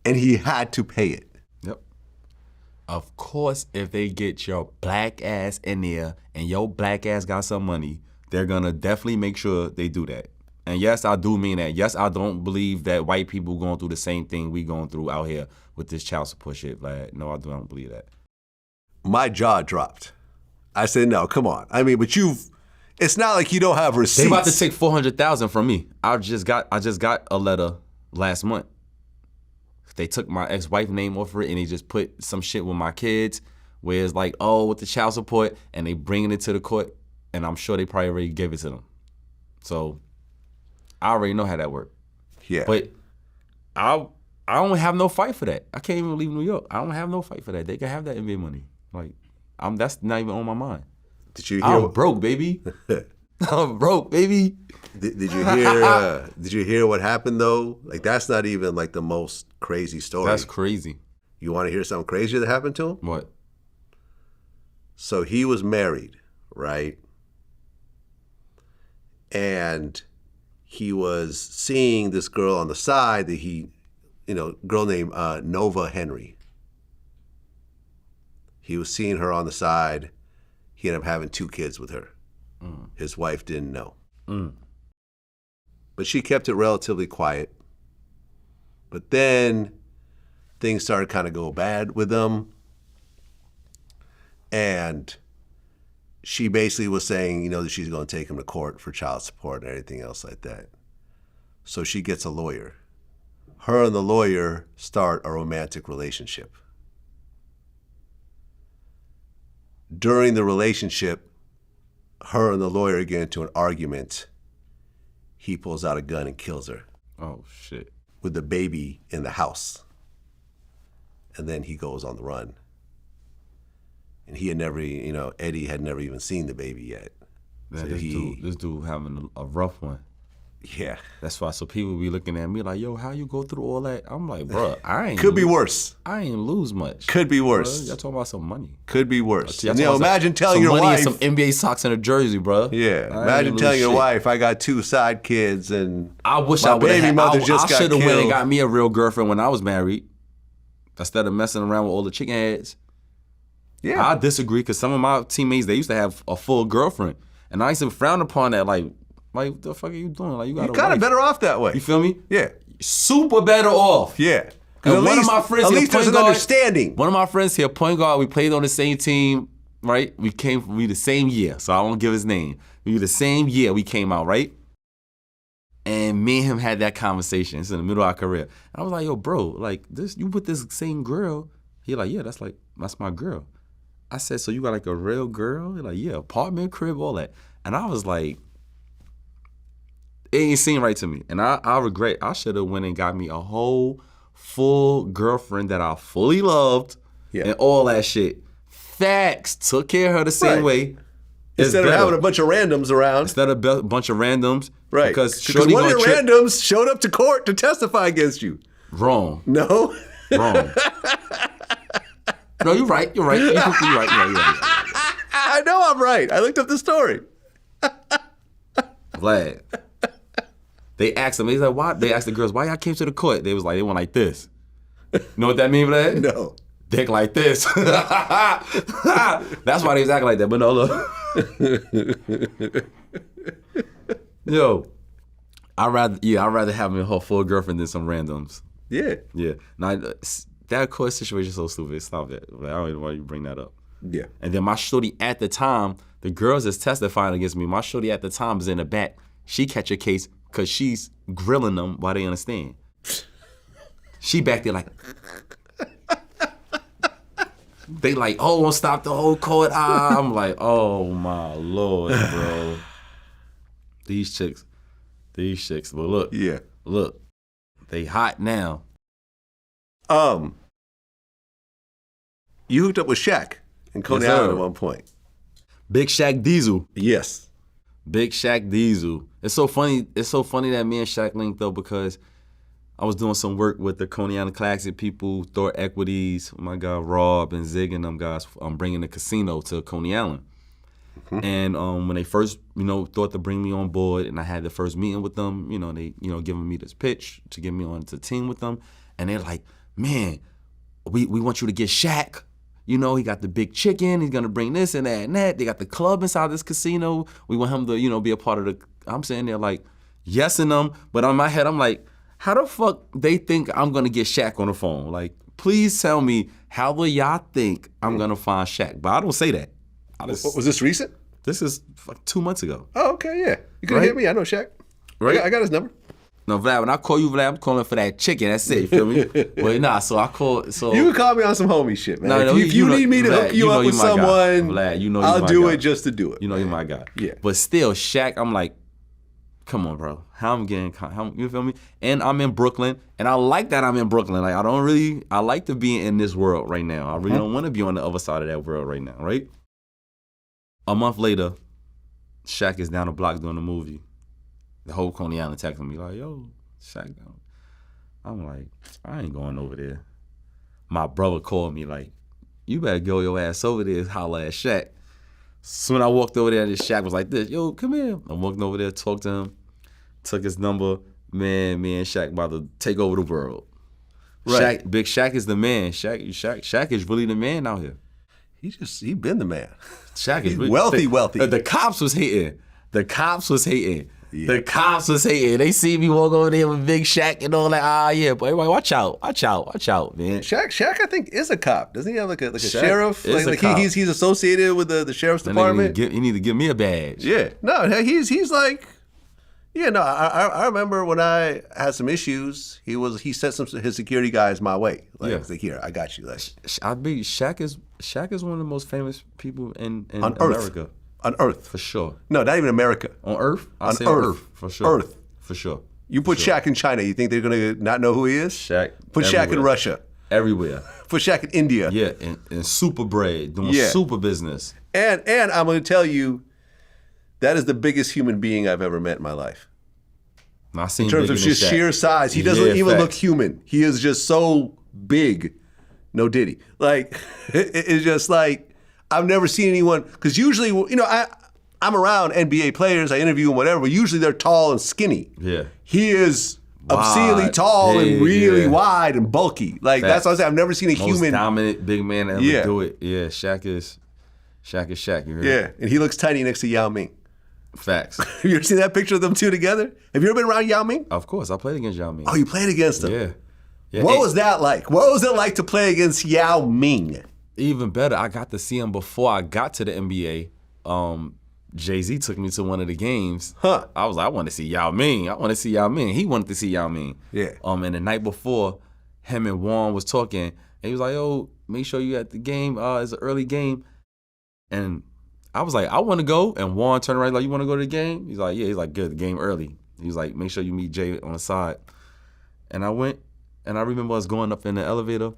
And he had to pay it. Of course, if they get your black ass in there and your black ass got some money, they're gonna definitely make sure they do that. And yes, I do mean that. Yes, I don't believe that white people going through the same thing we going through out here with this child support shit. Like, no, I don't believe that. My jaw dropped. I said, no, come on. I mean, but it's not like you don't have receipts. They about to take $400,000 from me. I just got a letter last month. They took my ex-wife name off of it and they just put some shit with my kids where it's like, oh, with the child support, and they bringing it to the court, and I'm sure they probably already gave it to them. So I already know how that works. Yeah. But I don't have no fight for that. I can't even leave New York. I don't have no fight for that. They can have that NBA money. Like, that's not even on my mind. Did you hear? I'm broke, baby. I'm broke, baby. Did you hear? Did you hear what happened though? Like, that's not even like the most crazy story. That's crazy. You want to hear something crazier that happened to him? What? So he was married, right? And he was seeing this girl on the side that girl named Nova Henry. He was seeing her on the side. He ended up having 2 kids with her. His wife didn't know. But she kept it relatively quiet. But then things started kind of go bad with them. And she basically was saying, that she's going to take him to court for child support and everything else like that. So she gets a lawyer. Her and the lawyer start a romantic relationship. During the relationship, her and the lawyer get into an argument. He pulls out a gun and kills her. Oh, shit. With the baby in the house. And then he goes on the run. And he had never, Eddie had never even seen the baby yet. Man, so this dude having a rough one. Yeah. That's why. So people be looking at me like, yo, how you go through all that? I'm like, bro, I ain't. Could be worse. I ain't lose much. Could be worse. Bro, y'all talking about some money. Could be worse. Imagine telling your wife. Some NBA socks and a jersey, bro. Yeah. Imagine telling your wife, I got 2 side kids and I wish my I would have baby mother just got I should have went and killed. got me a real girlfriend when I was married instead of messing around with all the chicken heads. Yeah. I disagree because some of my teammates, they used to have a full girlfriend. And I used to frown upon that, like what the fuck are you doing? Like, you got You're kind of better off that way. You feel me? Yeah. Super better off. Yeah. And one of my friends, at least there's an understanding. One of my friends here, point guard, we played on the same team, right? We the same year, so I won't give his name. We the same year we came out, right? And me and him had that conversation. It's in the middle of our career. And I was like, yo, bro, like this, you with this same girl? He like, yeah, that's my girl. I said, so you got like a real girl? He like, yeah, apartment, crib, all that. And I was like, it ain't seem right to me. And I regret, I should have went and got me a whole full girlfriend that I fully loved and all that shit. Facts. Took care of her the same way. Instead of having a bunch of randoms around. Instead of a bunch of randoms. Right. Because one of your randoms showed up to court to testify against you. Wrong. No? Wrong. No, you're right. You're right. You're right. I know I'm right. I looked up the story. Vlad. They asked them, he's like, why? They asked the girls, why y'all came to the court? They was like, they went like this. You know what that mean, Vlad? No. Dick like this. That's why they was acting like that. But no, look. Yo, I'd rather have her full girlfriend than some randoms. Yeah. Yeah. Now, that court situation is so stupid. Stop that. Like, I don't even know why you bring that up. Yeah. And then my shorty at the time, the girls that's testifying against me, my shorty at the time is in the back. She catch a case because she's grilling them while they understand. She back there like, they like, oh, won't stop the whole court. I'm like, oh my Lord, bro. These chicks. But look. Yeah. Look. They hot now. You hooked up with Shaq in Coney Island at one point. Big Shaq Diesel. Yes. Big Shaq Diesel. It's so funny that me and Shaq linked up because I was doing some work with the Coney Island Classic people, Thor Equities, my guy Rob and Zig and them guys. I'm bringing the casino to Coney Island. Mm-hmm. And when they first, thought to bring me on board, and I had the first meeting with them, they, giving me this pitch to get me on the team with them, and they're like, man, we want you to get Shaq. He got the big chicken. He's gonna bring this and that and that. They got the club inside this casino. We want him to, be a part of the. I'm saying they're like, yesing them, but on my head, I'm like, how the fuck they think I'm gonna get Shaq on the phone? Like, please tell me how will y'all think I'm gonna find Shaq? But I don't say that. Was this recent? This is like 2 months ago. Oh, okay, yeah. You can hit me. I know Shaq. Right? I got his number. No, Vlad, when I call you, Vlad, I'm calling for that chicken. That's it, you feel me? But nah, so I call. So you can call me on some homie shit, man. No, if you need me to hook you up with someone, Vlad, I'll do it just to do it. You're my guy. Yeah. But still, Shaq, I'm like, come on, bro. You feel me? And I'm in Brooklyn, and I like that I'm in Brooklyn. Like, I like to be in this world right now. I really don't want to be on the other side of that world right now, right? A month later, Shaq is down the block doing a movie. The whole Coney Island texting me like, yo, Shaq. I'm like, I ain't going over there. My brother called me like, you better go your ass over there and holler at Shaq. Soon I walked over there, this Shaq was like this, yo, come here. I walked over there, talked to him, took his number. Man, me and Shaq about to take over the world. Right. Big Shaq is the man. Shaq is really the man out here. He been the man. Shaq is really wealthy. The cops was hating. Yeah. The cops was hating. They see me walk over there with Big Shaq and all that. Yeah, boy, watch out, man. Shaq, I think, is a cop. Doesn't he have like a sheriff? Cop. He's associated with the sheriff's department. You need to give me a badge. Yeah, no, he's like, yeah, no. I remember when I had some issues. He sent his security guys my way. Like here, I got you. Like, Shaq is one of the most famous people in on America. Earth. On Earth. For sure. No, not even America. On Earth? On Earth. For sure. Earth. For sure. You put Shaq in China, you think they're going to not know who he is? Shaq. Put Shaq in Russia. Everywhere. Put Shaq in India. Yeah, and super bread, doing super business. And I'm going to tell you, that is the biggest human being I've ever met in my life. I seen in terms of just sheer size. He doesn't even look human. He is just so big. No Diddy. Like, it's just like, I've never seen anyone, because usually, I'm around NBA players, I interview them, whatever, but usually they're tall and skinny. Yeah. He is obscenely tall and really wide and bulky. Like, that's what I say. I've never seen a most human dominant big man ever do it. Yeah, Shaq is Shaq. You heard? Yeah, and he looks tiny next to Yao Ming. Facts. Have you ever seen that picture of them two together? Have you ever been around Yao Ming? Of course, I played against Yao Ming. Oh, you played against him? Yeah. What was that like? What was it like to play against Yao Ming? Even better, I got to see him before I got to the NBA. Jay-Z took me to one of the games. I was like, I want to see Yao Ming. He wanted to see Yao Ming. Yeah. And the night before, him and Juan was talking. And he was like, yo, make sure you at the game. It's an early game. And I was like, I want to go. And Juan turned around like, you want to go to the game? He's like, yeah. He's like, good, the game early. He's like, make sure you meet Jay on the side. And I went, and I remember us going up in the elevator.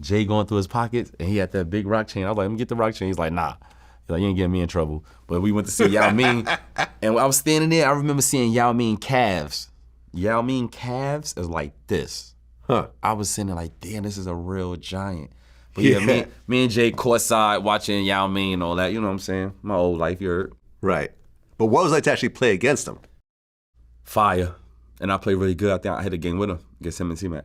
Jay going through his pockets, and he had that big rock chain. I was like, let me get the rock chain. He's like, nah. He's like, you ain't getting me in trouble. But we went to see Yao Ming, and I was standing there. I remember seeing Yao Ming calves. Yao Ming calves is like this. Huh. I was sitting there like, damn, this is a real giant. But yeah, me and Jay courtside watching Yao Ming and all that. You know what I'm saying? My old life, you heard. Right. But what was it like to actually play against him? Fire. And I played really good. I think I had a game with him against him and T-Mac.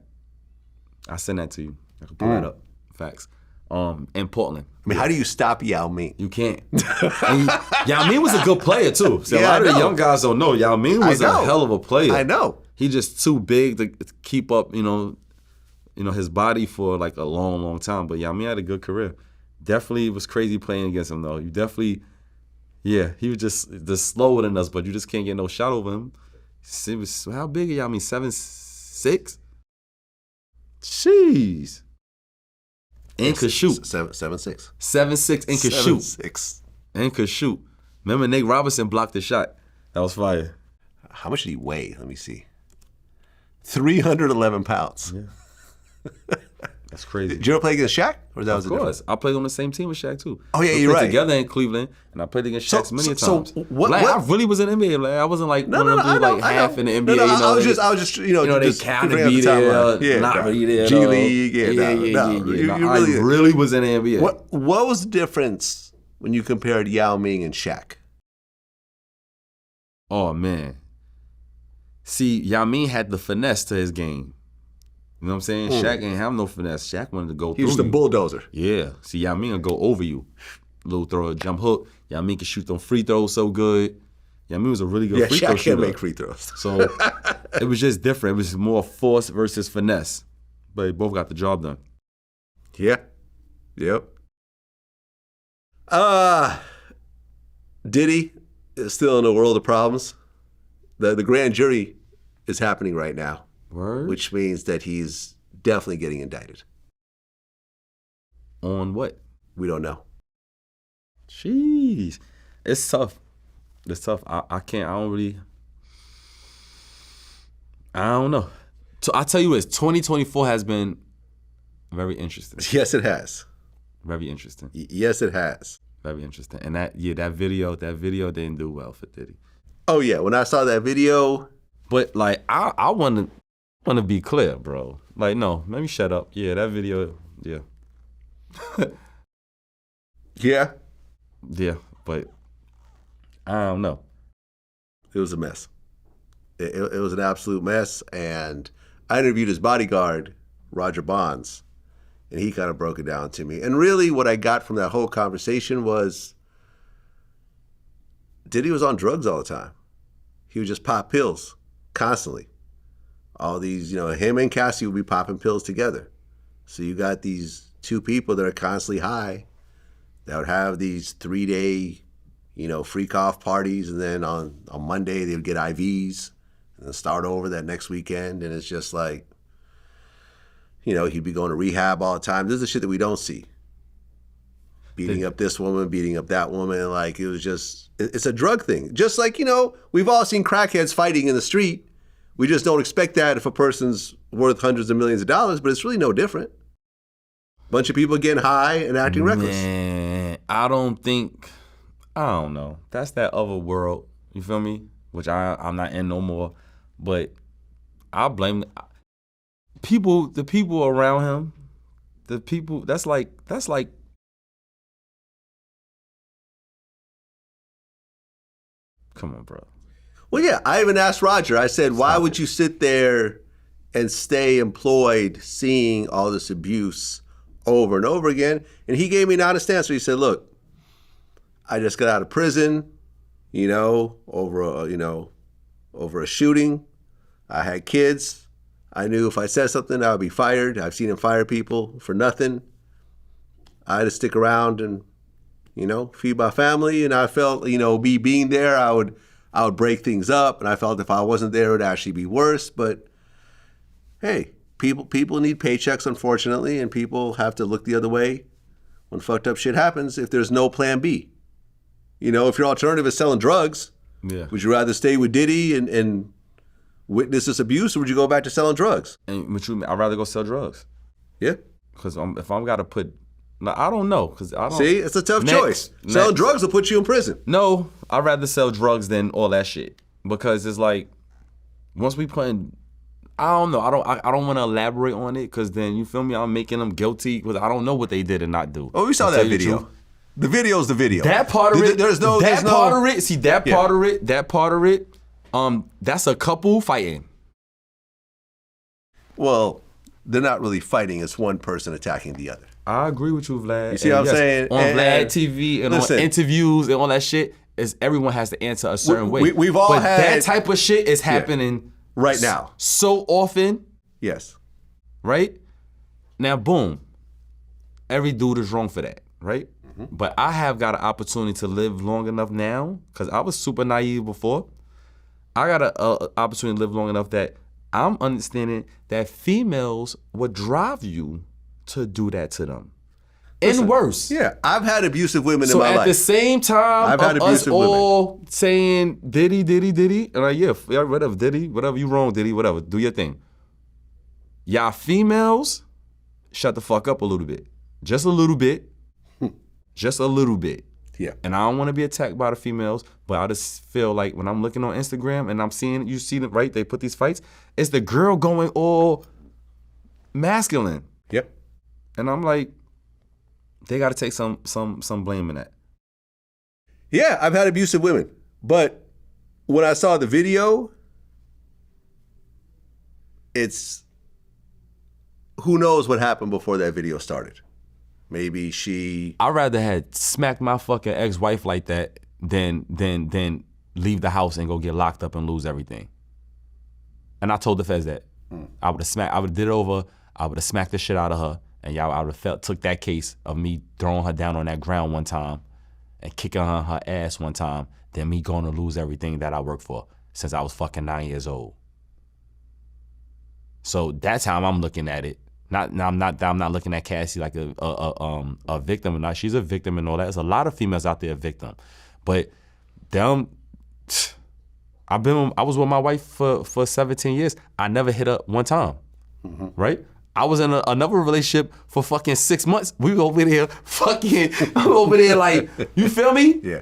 I send that to you. I can pull that up. Facts. In Portland. I mean, how do you stop Yao Ming? You can't. Yao Ming was a good player too. See, a lot of the young guys don't know. Yao Ming was a hell of a player. I know. He just too big to keep up, you know, his body for like a long, long time. But Yao Ming had a good career. Definitely was crazy playing against him though. You definitely, yeah, he was just slower than us, but you just can't get no shot over him. How big are Yao Ming? 7'6"? Jeez. And could shoot. 7'6". 7'6" and could shoot. 7'6". And could shoot. Remember Nate Robinson blocked the shot. That was fire. How much did he weigh? Let me see. 311 pounds. Yeah. That's crazy. Did you ever play against Shaq? Or that of course. I played on the same team with Shaq too. Oh yeah, we you're played right. Together in Cleveland, and I played against Shaq many times. So what? I really was in the NBA. Like, I wasn't like one of them dudes like half in the NBA. I was just they kind of be there, not really there. G League. Yeah. I really, really was in the NBA. What was the difference when you compared Yao Ming and Shaq? Oh man. See, Yao Ming had the finesse to his game. You know what I'm saying? Shaq ain't have no finesse. Shaq wanted to go through you. He was the bulldozer. Yeah. See, Yao Ming will go over you. Little throw, a jump hook. Yao Ming can shoot them free throws so good. Yao Ming was a really good free throw shooter. Shaq can't make free throws. So it was just different. It was more force versus finesse. But they both got the job done. Yeah. Yep. Diddy is still in a world of problems. The grand jury is happening right now. Word? Which means that he's definitely getting indicted. On what? We don't know. Jeez. It's tough. It's tough. I don't know. So I tell you what, 2024 has been very interesting. Yes, it has. Very interesting. Yes, it has. Very interesting. And that video didn't do well for Diddy. Oh yeah, when I saw that video. But like I want to be clear, bro. Like, no, let me shut up. Yeah, that video, yeah. Yeah? Yeah, but I don't know. It was a mess. It was an absolute mess, and I interviewed his bodyguard, Roger Bonds, and he kind of broke it down to me. And really what I got from that whole conversation was Diddy was on drugs all the time. He would just pop pills constantly. All these, him and Cassie would be popping pills together. So you got these two people that are constantly high that would have these 3-day, freak off parties, and then on Monday they would get IVs and then start over that next weekend. And it's just like, he'd be going to rehab all the time. This is the shit that we don't see. Beating up this woman, beating up that woman. Like, it was just, it's a drug thing. Just like, we've all seen crackheads fighting in the street. We just don't expect that if a person's worth hundreds of millions of dollars, but it's really no different. Bunch of people getting high and acting reckless. Man, I don't know. That's that other world, you feel me? Which I'm not in no more. But I blame the people around him. The people, that's like. Come on, bro. Well, yeah, I even asked Roger. I said, why would you sit there and stay employed seeing all this abuse over and over again? And he gave me an honest answer. He said, look, I just got out of prison, over a shooting. I had kids. I knew if I said something, I would be fired. I've seen him fire people for nothing. I had to stick around and, feed my family. And I felt, me being there, I would break things up, and I felt if I wasn't there, it would actually be worse. But hey, people need paychecks, unfortunately, and people have to look the other way when fucked up shit happens if there's no plan B. If your alternative is selling drugs, would you rather stay with Diddy and witness this abuse, or would you go back to selling drugs? I'd rather go sell drugs. Yeah. Because if I'm got to put, I don't know. Cause I don't. See, it's a tough choice. Selling drugs will put you in prison. No, I'd rather sell drugs than all that shit. Because it's like, once we putting, I don't know. I don't want to elaborate on it because then you feel me. I'm making them guilty because I don't know what they did and not do. Oh, we saw that video. The video's the video. That part of it. There's no. Part of it. See that part of it. That part of it. That's a couple fighting. Well, they're not really fighting. It's one person attacking the other. I agree with you, Vlad. You see what I'm saying? On VladTV and on interviews and all that shit, is everyone has to answer a certain way. We've all but had that type of shit is happening right now. So often. Yes. Right? Now, boom. Every dude is wrong for that, right? Mm-hmm. But I have got an opportunity to live long enough now, because I was super naive before. I got an opportunity to live long enough that I'm understanding that females would drive you to do that to them. Listen, and worse. Yeah, I've had abusive women in my life. So at the same time, I've had abusive women saying Diddy, and like, yeah, whatever, Diddy, whatever, you wrong, Diddy, whatever, do your thing. Y'all females, shut the fuck up a little bit. Just a little bit. Just a little bit. Yeah. And I don't want to be attacked by the females, but I just feel like when I'm looking on Instagram and I'm seeing, you see them, right? They put these fights. It's the girl going all masculine. Yep. And I'm like, they got to take some blame in that. Yeah, I've had abusive women, but when I saw the video, it's who knows what happened before that video started. Maybe I'd rather had smacked my fucking ex-wife like that than leave the house and go get locked up and lose everything. And I told the feds that. I would have did it over, I would have smacked the shit out of her, and I would have took that case of me throwing her down on that ground one time and kicking her ass one time, than me going to lose everything that I worked for since I was fucking 9 years old. So that's how I'm looking at it. I'm not looking at Cassie like a victim or not. She's a victim and all that. There's a lot of females out there victim, but them. I was with my wife for 17 years. I never hit her one time, right? I was in another relationship for fucking 6 months. We over there fucking. I'm over there like, you feel me? Yeah.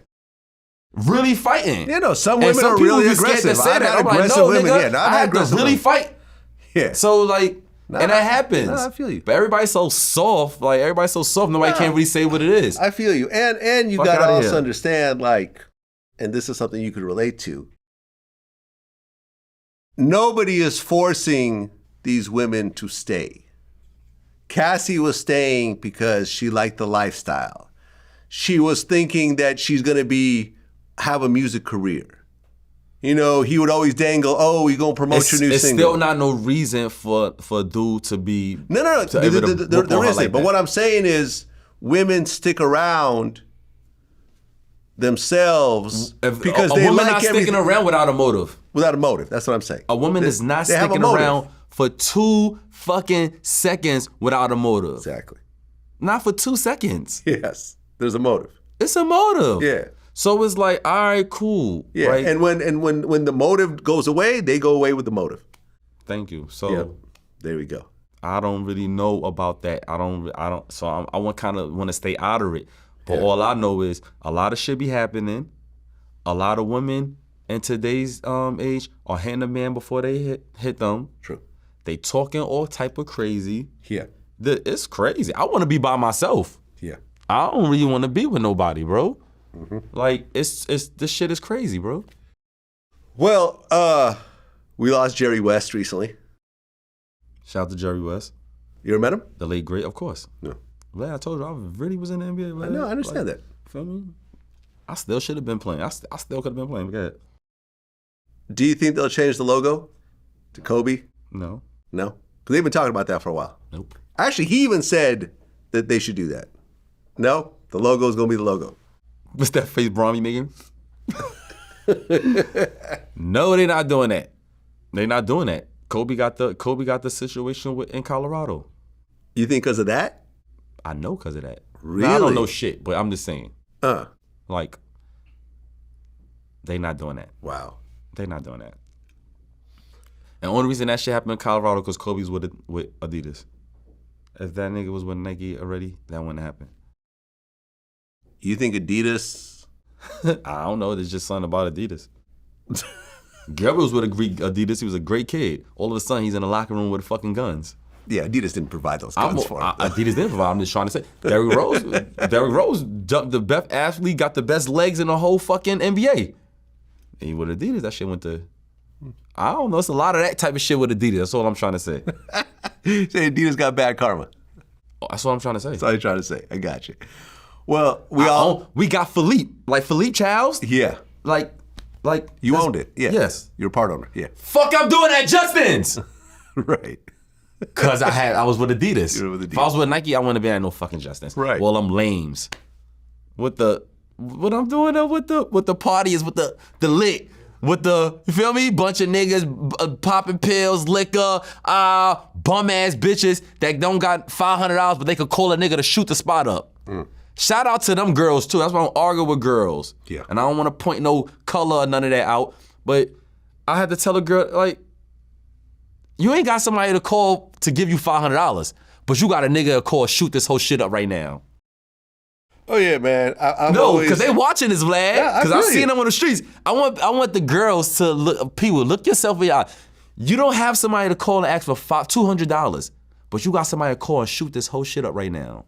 Really fighting. You know, some women are really aggressive. I've had aggressive women. Yeah, I've had aggressive women. Really fight. Yeah. So like. And that happens. I feel you. But everybody's so soft. Like, everybody's so soft, nobody can't really say what it is. I feel you. And you got to also understand, like, and this is something you could relate to, nobody is forcing these women to stay. Cassie was staying because she liked the lifestyle. She was thinking that she's going to have a music career. You know, he would always dangle, oh, we going to promote your new it's single. Still not no reason for a dude to be... No. There isn't. Like, but what I'm saying is women stick around themselves because they like everything. A woman not sticking around without a motive. Without a motive. That's what I'm saying. A woman is not sticking around for 2 fucking seconds without a motive. Exactly. Not for 2 seconds. Yes. There's a motive. It's a motive. Yeah. So it's like, all right, cool. Yeah, right? and when the motive goes away, they go away with the motive. Thank you. So there we go. I don't really know about that. I don't. So I want to stay out of it. But all I know is a lot of shit be happening. A lot of women in today's age are hitting a man before they hit them. True. They talking all type of crazy. Yeah. It's crazy. I want to be by myself. Yeah. I don't really want to be with nobody, bro. Like, it's this shit is crazy, bro. Well, we lost Jerry West recently. Shout out to Jerry West. You ever met him? The late great, of course. No. Vlad, I told you I really was in the NBA. Vlad. I know, I understand that. Feel me? I still should have been playing. I still could have been playing. Go ahead. Do you think they'll change the logo to Kobe? No. No? Because they've been talking about that for a while. Nope. Actually, he even said that they should do that. No? The logo is going to be the logo. What's that face Bronny making? No, they're not doing that. They're not doing that. Kobe got the situation in Colorado. You think because of that? I know because of that. Really? Now, I don't know shit, but I'm just saying. Like, they not doing that. Wow. They not doing that. And the only reason that shit happened in Colorado because Kobe's with Adidas. If that nigga was with Nike already, that wouldn't happen. You think Adidas? I don't know. There's just something about Adidas. Gabriel was with Adidas. He was a great kid. All of a sudden, he's in the locker room with fucking guns. Yeah, Adidas didn't provide those guns for him. Adidas didn't provide. I'm just trying to say. Derrick Rose, the best athlete, got the best legs in the whole fucking NBA. And with Adidas, that shit went to. I don't know. It's a lot of that type of shit with Adidas. That's all I'm trying to say. Say Adidas got bad karma. That's what I'm trying to say. That's all you're trying to say. I got you. Well, we got Philippe, like Philippe Childs. Yeah. Like you owned it. Yeah. Yes. You're a part owner. Yeah. Fuck, I'm doing at Justin's. Right. Cause I was with Adidas. You were with Adidas. If I was with Nike, I wouldn't have been at no fucking Justin's. Right. Well, I'm lames. What I'm doing with the party is with the lit. With the, you feel me? Bunch of niggas popping pills, liquor, bum ass bitches that don't got $500, but they could call a nigga to shoot the spot up. Shout out to them girls too. That's why I don't argue with girls. Yeah. And I don't want to point no color or none of that out. But I had to tell a girl, like, you ain't got somebody to call to give you $500, but you got a nigga to call shoot this whole shit up right now. Oh yeah, man. No, because they watching this, Vlad. Yeah, Because I'm seeing them on the streets. I want the girls to look yourself in the eye. You don't have somebody to call and ask for $200, but you got somebody to call and shoot this whole shit up right now.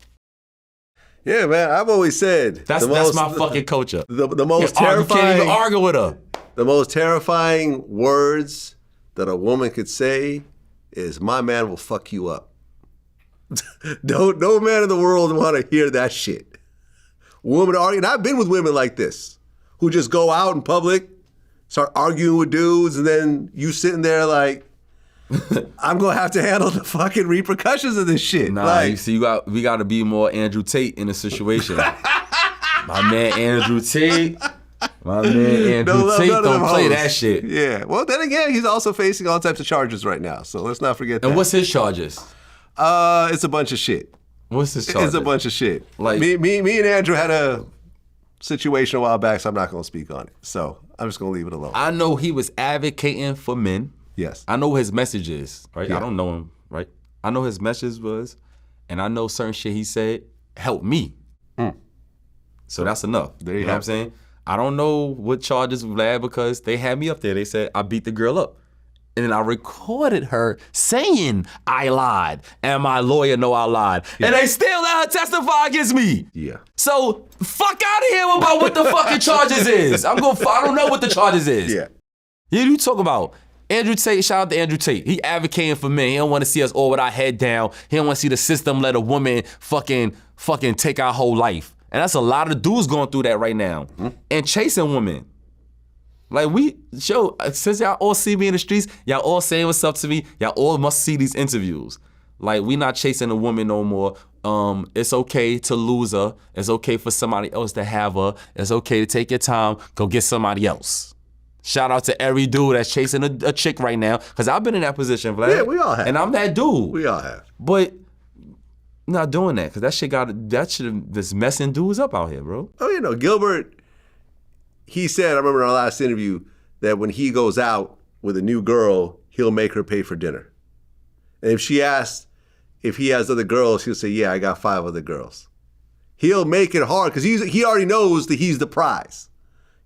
Yeah, man. I've always said that's my fucking culture. The most terrifying. You can't even argue with her. The most terrifying words that a woman could say is, "My man will fuck you up." No man in the world want to hear that shit. Women argue, and I've been with women like this, who just go out in public, start arguing with dudes, and then you sitting there like, I'm gonna have to handle the fucking repercussions of this shit. Nah, like, you see, we got to be more Andrew Tate in the situation. My man Andrew Tate don't play that shit. Yeah. Well, then again, he's also facing all types of charges right now, so let's not forget that. And what's his charges? It's a bunch of shit. What's his charges? It's a bunch of shit. Like me and Andrew had a situation a while back, so I'm not going to speak on it. So I'm just going to leave it alone. I know he was advocating for men. Yes. I know his message is, right? Yeah. I don't know him, right? I know his message was, and I know certain shit he said helped me. So that's enough. There you know what I'm saying? I don't know what charges Vlad, because they had me up there. They said I beat the girl up. And then I recorded her saying I lied, and my lawyer know I lied. Yeah. And they still let her testify against me. Yeah. So fuck out of here about what the fucking charges is. I don't know what the charges is. Yeah. You talk about Andrew Tate. Shout out to Andrew Tate. He advocating for men. He don't want to see us all with our head down. He don't want to see the system let a woman fucking take our whole life. And that's a lot of dudes going through that right now. And chasing women. Like since y'all all see me in the streets, y'all all saying what's up to me, y'all all must see these interviews. Like, we not chasing a woman no more. It's okay to lose her. It's okay for somebody else to have her. It's okay to take your time, go get somebody else. Shout out to every dude that's chasing a chick right now, because I've been in that position, Vlad. Yeah, we all have. And I'm that dude. We all have. But not doing that, because that shit have just messing dudes up out here, bro. Oh, Gilbert, he said, I remember in our last interview, that when he goes out with a new girl, he'll make her pay for dinner. And if she asks if he has other girls, he'll say, yeah, I got 5 other girls. He'll make it hard because he already knows that he's the prize.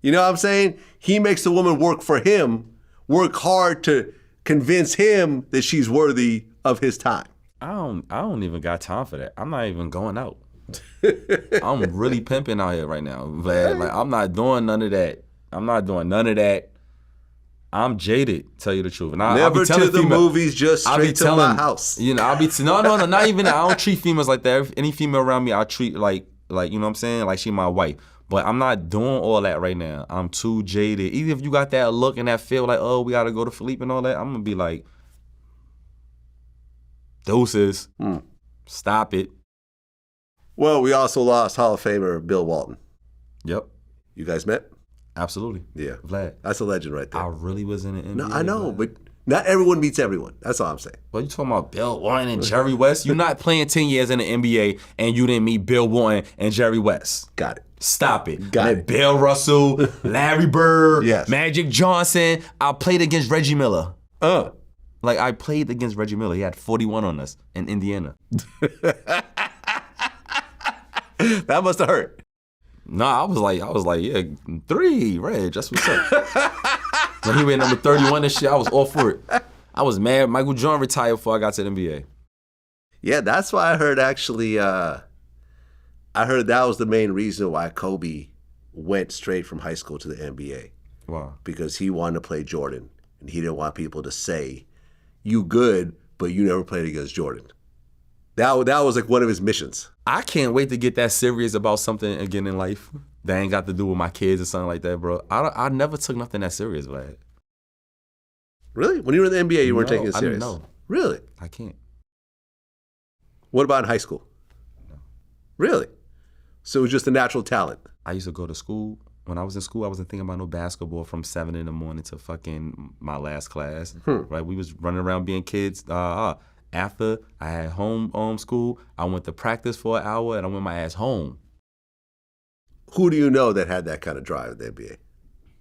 You know what I'm saying? He makes the woman work for him, work hard to convince him that she's worthy of his time. I don't even got time for that. I'm not even going out. I'm really pimping out here right now, Vlad. Like, I'm not doing none of that. I'm jaded, tell you the truth. And I'll be telling to the movies, just straight to my house. I'll be no, not even that. I don't treat females like that. If any female around me, I treat like you know what I'm saying, like she my wife. But I'm not doing all that right now. I'm too jaded. Even if you got that look and that feel like, oh, we gotta go to Philippe and all that, I'm gonna be like, doses. Stop it. Well, we also lost Hall of Famer Bill Walton. Yep. You guys met? Absolutely. Yeah. Vlad. That's a legend right there. I really was in the NBA. No, I know, Vlad. but not everyone meets everyone. That's all I'm saying. What you talking about, Bill Walton and Jerry West? You're not playing 10 years in the NBA and you didn't meet Bill Walton and Jerry West. Got it. Stop it. Got it. Bill Russell, Larry Bird, Yes. Magic Johnson. I played against Reggie Miller. Like, I played against Reggie Miller. He had 41 on us in Indiana. That must have hurt. No, I was like, yeah, 3, Reg, that's what's up. When he went number 31 and shit, I was all for it. I was mad. Michael Jordan retired before I got to the NBA. Yeah, that's why I heard actually, I heard that was the main reason why Kobe went straight from high school to the NBA. Wow. Because he wanted to play Jordan, and he didn't want people to say, you good, but you never played against Jordan. That was like one of his missions. I can't wait to get that serious about something again in life that ain't got to do with my kids or something like that, bro. I never took nothing that serious, Vlad. Really? When you were in the NBA, you weren't taking it serious? No. Really? I can't. What about in high school? No. Really? So it was just a natural talent? I used to go to school. When I was in school, I wasn't thinking about no basketball from 7 in the morning to fucking my last class. Right? We was running around being kids. After I had home school, I went to practice for an hour and I went my ass home. Who do you know that had that kind of drive in the NBA?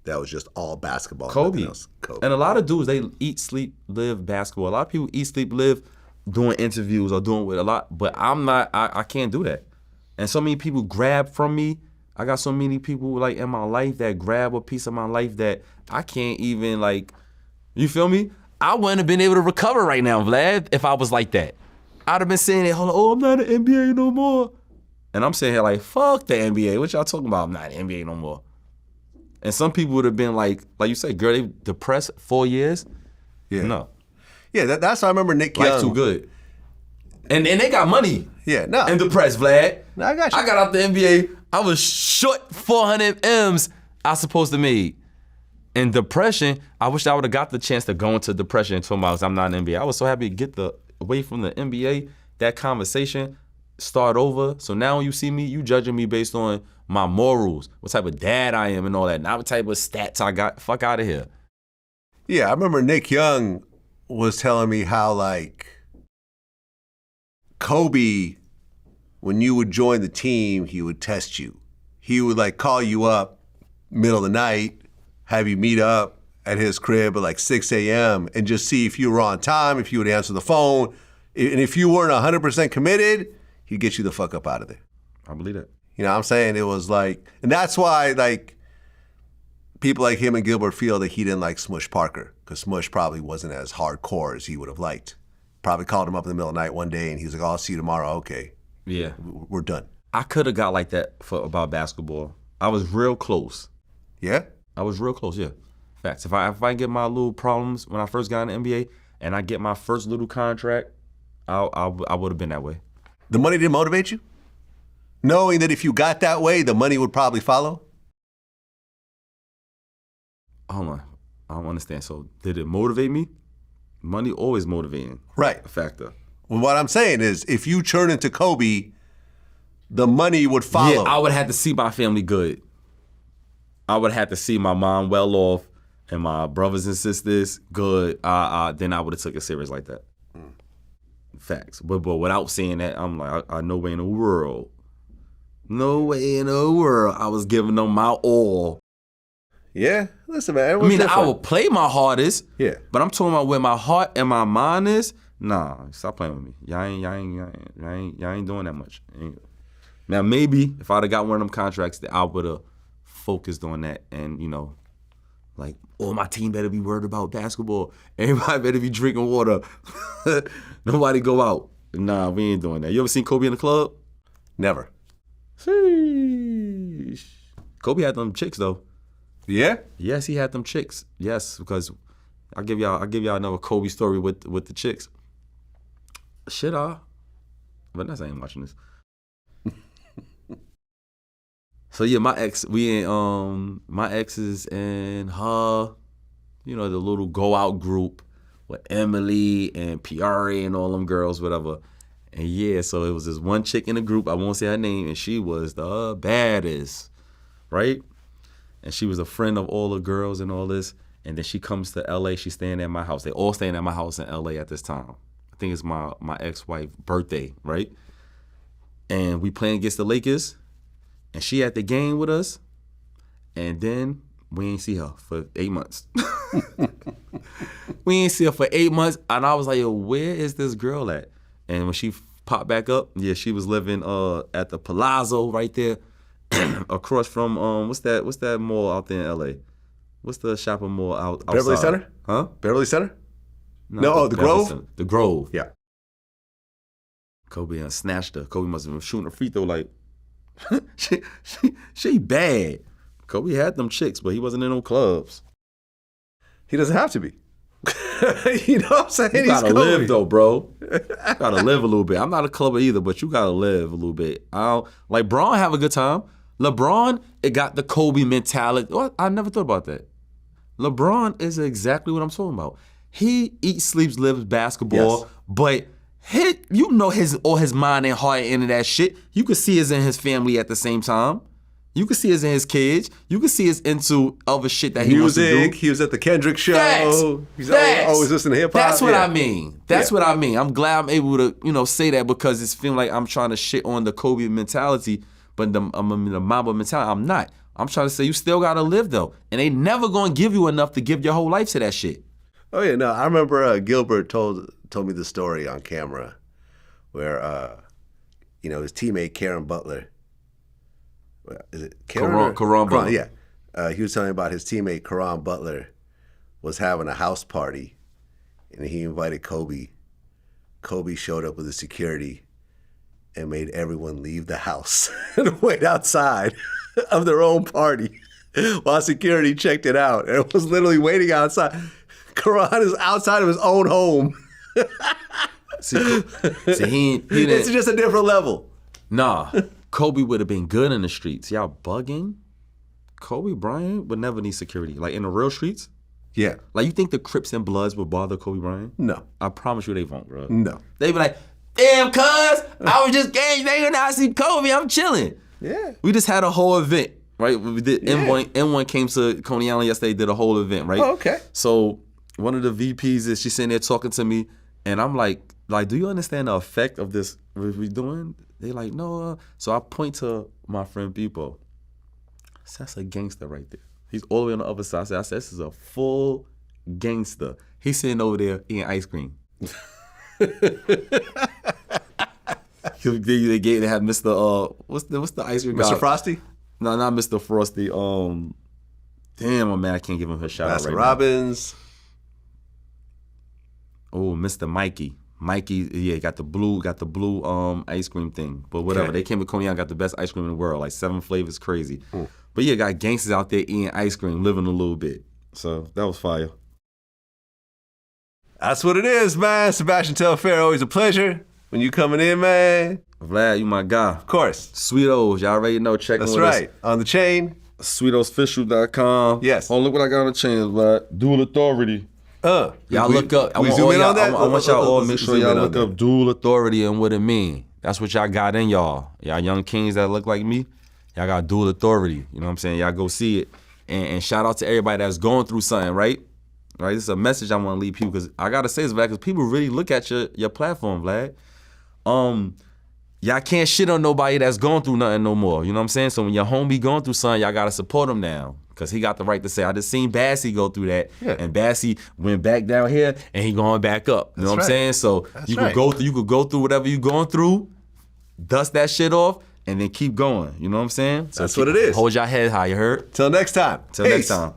That was just all basketball. Kobe. Kobe. And a lot of dudes, they eat, sleep, live basketball. A lot of people eat, sleep, live doing interviews or doing with a lot, but I'm not, I can't do that. And so many people grab from me. I got so many people like in my life that grab a piece of my life that I can't even like, you feel me? I wouldn't have been able to recover right now, Vlad, if I was like that. I'd have been saying that, I'm not an NBA no more. And I'm sitting here like, fuck the NBA. What y'all talking about? I'm not an NBA no more. And some people would have been like you said, girl, they depressed 4 years? Yeah. No. Yeah, that's why I remember Nick Young. Life too good. And they got money. Yeah, no. And depressed, Vlad. No, I got you. I got out the NBA. I was short 400 M's I supposed to make. In depression, I wish I would have got the chance to go into depression and told me I'm not an NBA. I was so happy to get away from the NBA, that conversation, start over. So now when you see me, you judging me based on my morals, what type of dad I am and all that, not what type of stats I got. Fuck out of here. Yeah, I remember Nick Young was telling me how like Kobe, when you would join the team, he would test you. He would like call you up middle of the night, have you meet up at his crib at like 6 a.m. and just see if you were on time, if you would answer the phone. And if you weren't 100% committed, he'd get you the fuck up out of there. I believe that. You know what I'm saying? It was like, and that's why like people like him and Gilbert feel that he didn't like Smush Parker, because Smush probably wasn't as hardcore as he would have liked. Probably called him up in the middle of the night one day and he was like, I'll see you tomorrow. Okay. Yeah. We're done. I could have got like that about basketball. I was real close. Yeah? I was real close, yeah. Facts. If I get my little problems when I first got in the NBA and I get my first little contract, I would have been that way. The money didn't motivate you? Knowing that if you got that way, the money would probably follow? Hold on. I don't understand. So did it motivate me? Money always motivating. Right. A factor. Well, what I'm saying is if you turn into Kobe, the money would follow. Yeah, I would have to see my family good. I would have to see my mom well off and my brothers and sisters good. Then I would have took it serious like that. Facts. But without saying that, I'm like, I no way in the world. No way in the world I was giving them my all. Yeah, listen, man. I mean, different. I will play my hardest. Yeah. But I'm talking about where my heart and my mind is. Nah, stop playing with me. Y'all ain't doing that much. Now maybe if I'd have got one of them contracts, that I would have focused on that, and like, my team better be worried about basketball. Everybody better be drinking water. Nobody go out. Nah, we ain't doing that. You ever seen Kobe in the club? Never. Sheesh. Kobe had them chicks though. Yeah? Yes, he had them chicks. Yes, because I'll give y'all another Kobe story with the chicks. Shit, Vanessa ain't watching this. So yeah, my ex is in her, the little go out group with Emily and Piari and all them girls, whatever. And yeah, so it was this one chick in the group, I won't say her name, and she was the baddest, right? And she was a friend of all the girls and all this. And then she comes to LA, she's staying at my house. They all staying at my house in LA at this time. I think it's my ex-wife's birthday, right? And we playing against the Lakers. And she at the game with us, and then we ain't see her for 8 months. We ain't see her for 8 months. And I was like, yo, where is this girl at? And when she popped back up, yeah, she was living at the Palazzo right there, across from what's that mall out there in LA? What's the shopping mall outside? Beverly Center? Huh? Beverly Center? No, the Grove? Center. The Grove. Yeah. Kobe snatched her. Kobe must have been shooting a free throw like, she bad. Kobe had them chicks, but he wasn't in no clubs. He doesn't have to be. You know what I'm saying? You gotta live though, bro. You gotta live a little bit. I'm not a clubber either, but you gotta live a little bit. Like Bron have a good time. LeBron, it got the Kobe mentality. Well, I never thought about that. LeBron is exactly what I'm talking about. He eats, sleeps, lives basketball, but his mind and heart into that shit. You could see it's in his family at the same time. You could see it's in his kids. You could see it's into other shit that he wants to do. He was at the Kendrick show. Facts. He's always listening to hip hop. That's what I mean. That's what I mean. I'm glad I'm able to, say that because it's feeling like I'm trying to shit on the Kobe mentality, but the Mamba mentality, I'm not. I'm trying to say you still gotta live though, and they never gonna give you enough to give your whole life to that shit. Oh yeah, no, I remember Gilbert told me the story on camera, where his teammate Karen Butler. Is it Karan Butler? Yeah. He was telling me about his teammate Karan Butler was having a house party, and he invited Kobe. Kobe showed up with his security and made everyone leave the house and wait outside of their own party while security checked it out. And it was literally waiting outside. Karan is outside of his own home. See, he didn't. It's just a different level. Nah. Kobe would have been good in the streets. Y'all bugging? Kobe Bryant would never need security. Like in the real streets? Yeah. Like you think the Crips and Bloods would bother Kobe Bryant? No. I promise you they won't, bro. No. They be like, damn, cuz, I was just gang banging, I see Kobe, I'm chilling. Yeah. We just had a whole event, right? We did M1 came to Coney Island yesterday, did a whole event, right? Oh, okay. So one of the VPs she's sitting there talking to me, and I'm like, do you understand the effect of this what we doing? They like, no. So I point to my friend Beepo. That's a gangster right there. He's all the way on the other side. I said, this is a full gangster. He's sitting over there eating ice cream. They had Mr. What's the ice cream guy? Mr. Frosty? No, not Mr. Frosty. Damn, man, I can't give him a shout out right Robbins. Now. Oh, Mr. Mikey. Mikey, yeah, got the blue ice cream thing. But whatever, They came to Coney Island, got the best ice cream in the world, like 7 flavors, crazy. But yeah, got gangsters out there eating ice cream, living a little bit. So that was fire. That's what it is, man. Sebastian Telfair, always a pleasure when you coming in, man. Vlad, you my guy. Of course. Sweetos, y'all already know. Check That's right. On the chain. SweetosOfficial.com. Yes. Oh, look what I got on the chain, Vlad. Dual Authority. Y'all look up. I want y'all all make sure y'all look up dual authority and what it mean. That's what y'all got in y'all. Y'all young kings that look like me, y'all got dual authority. You know what I'm saying? Y'all go see it. And shout out to everybody that's going through something, right? Right. This is a message I want to leave people because I gotta say this, Vlad, because people really look at your platform, Vlad. Y'all can't shit on nobody that's going through nothing no more. You know what I'm saying? So when your homie going through something, y'all gotta support him now. Because he got the right to say, I just seen Bassy go through that. Yeah. And Bassy went back down here and he going back up. You know what I'm saying? So you could go through whatever you going through, dust that shit off, and then keep going. You know what I'm saying? So that's what it is. Hold your head high, you heard? Till next time. Till next time.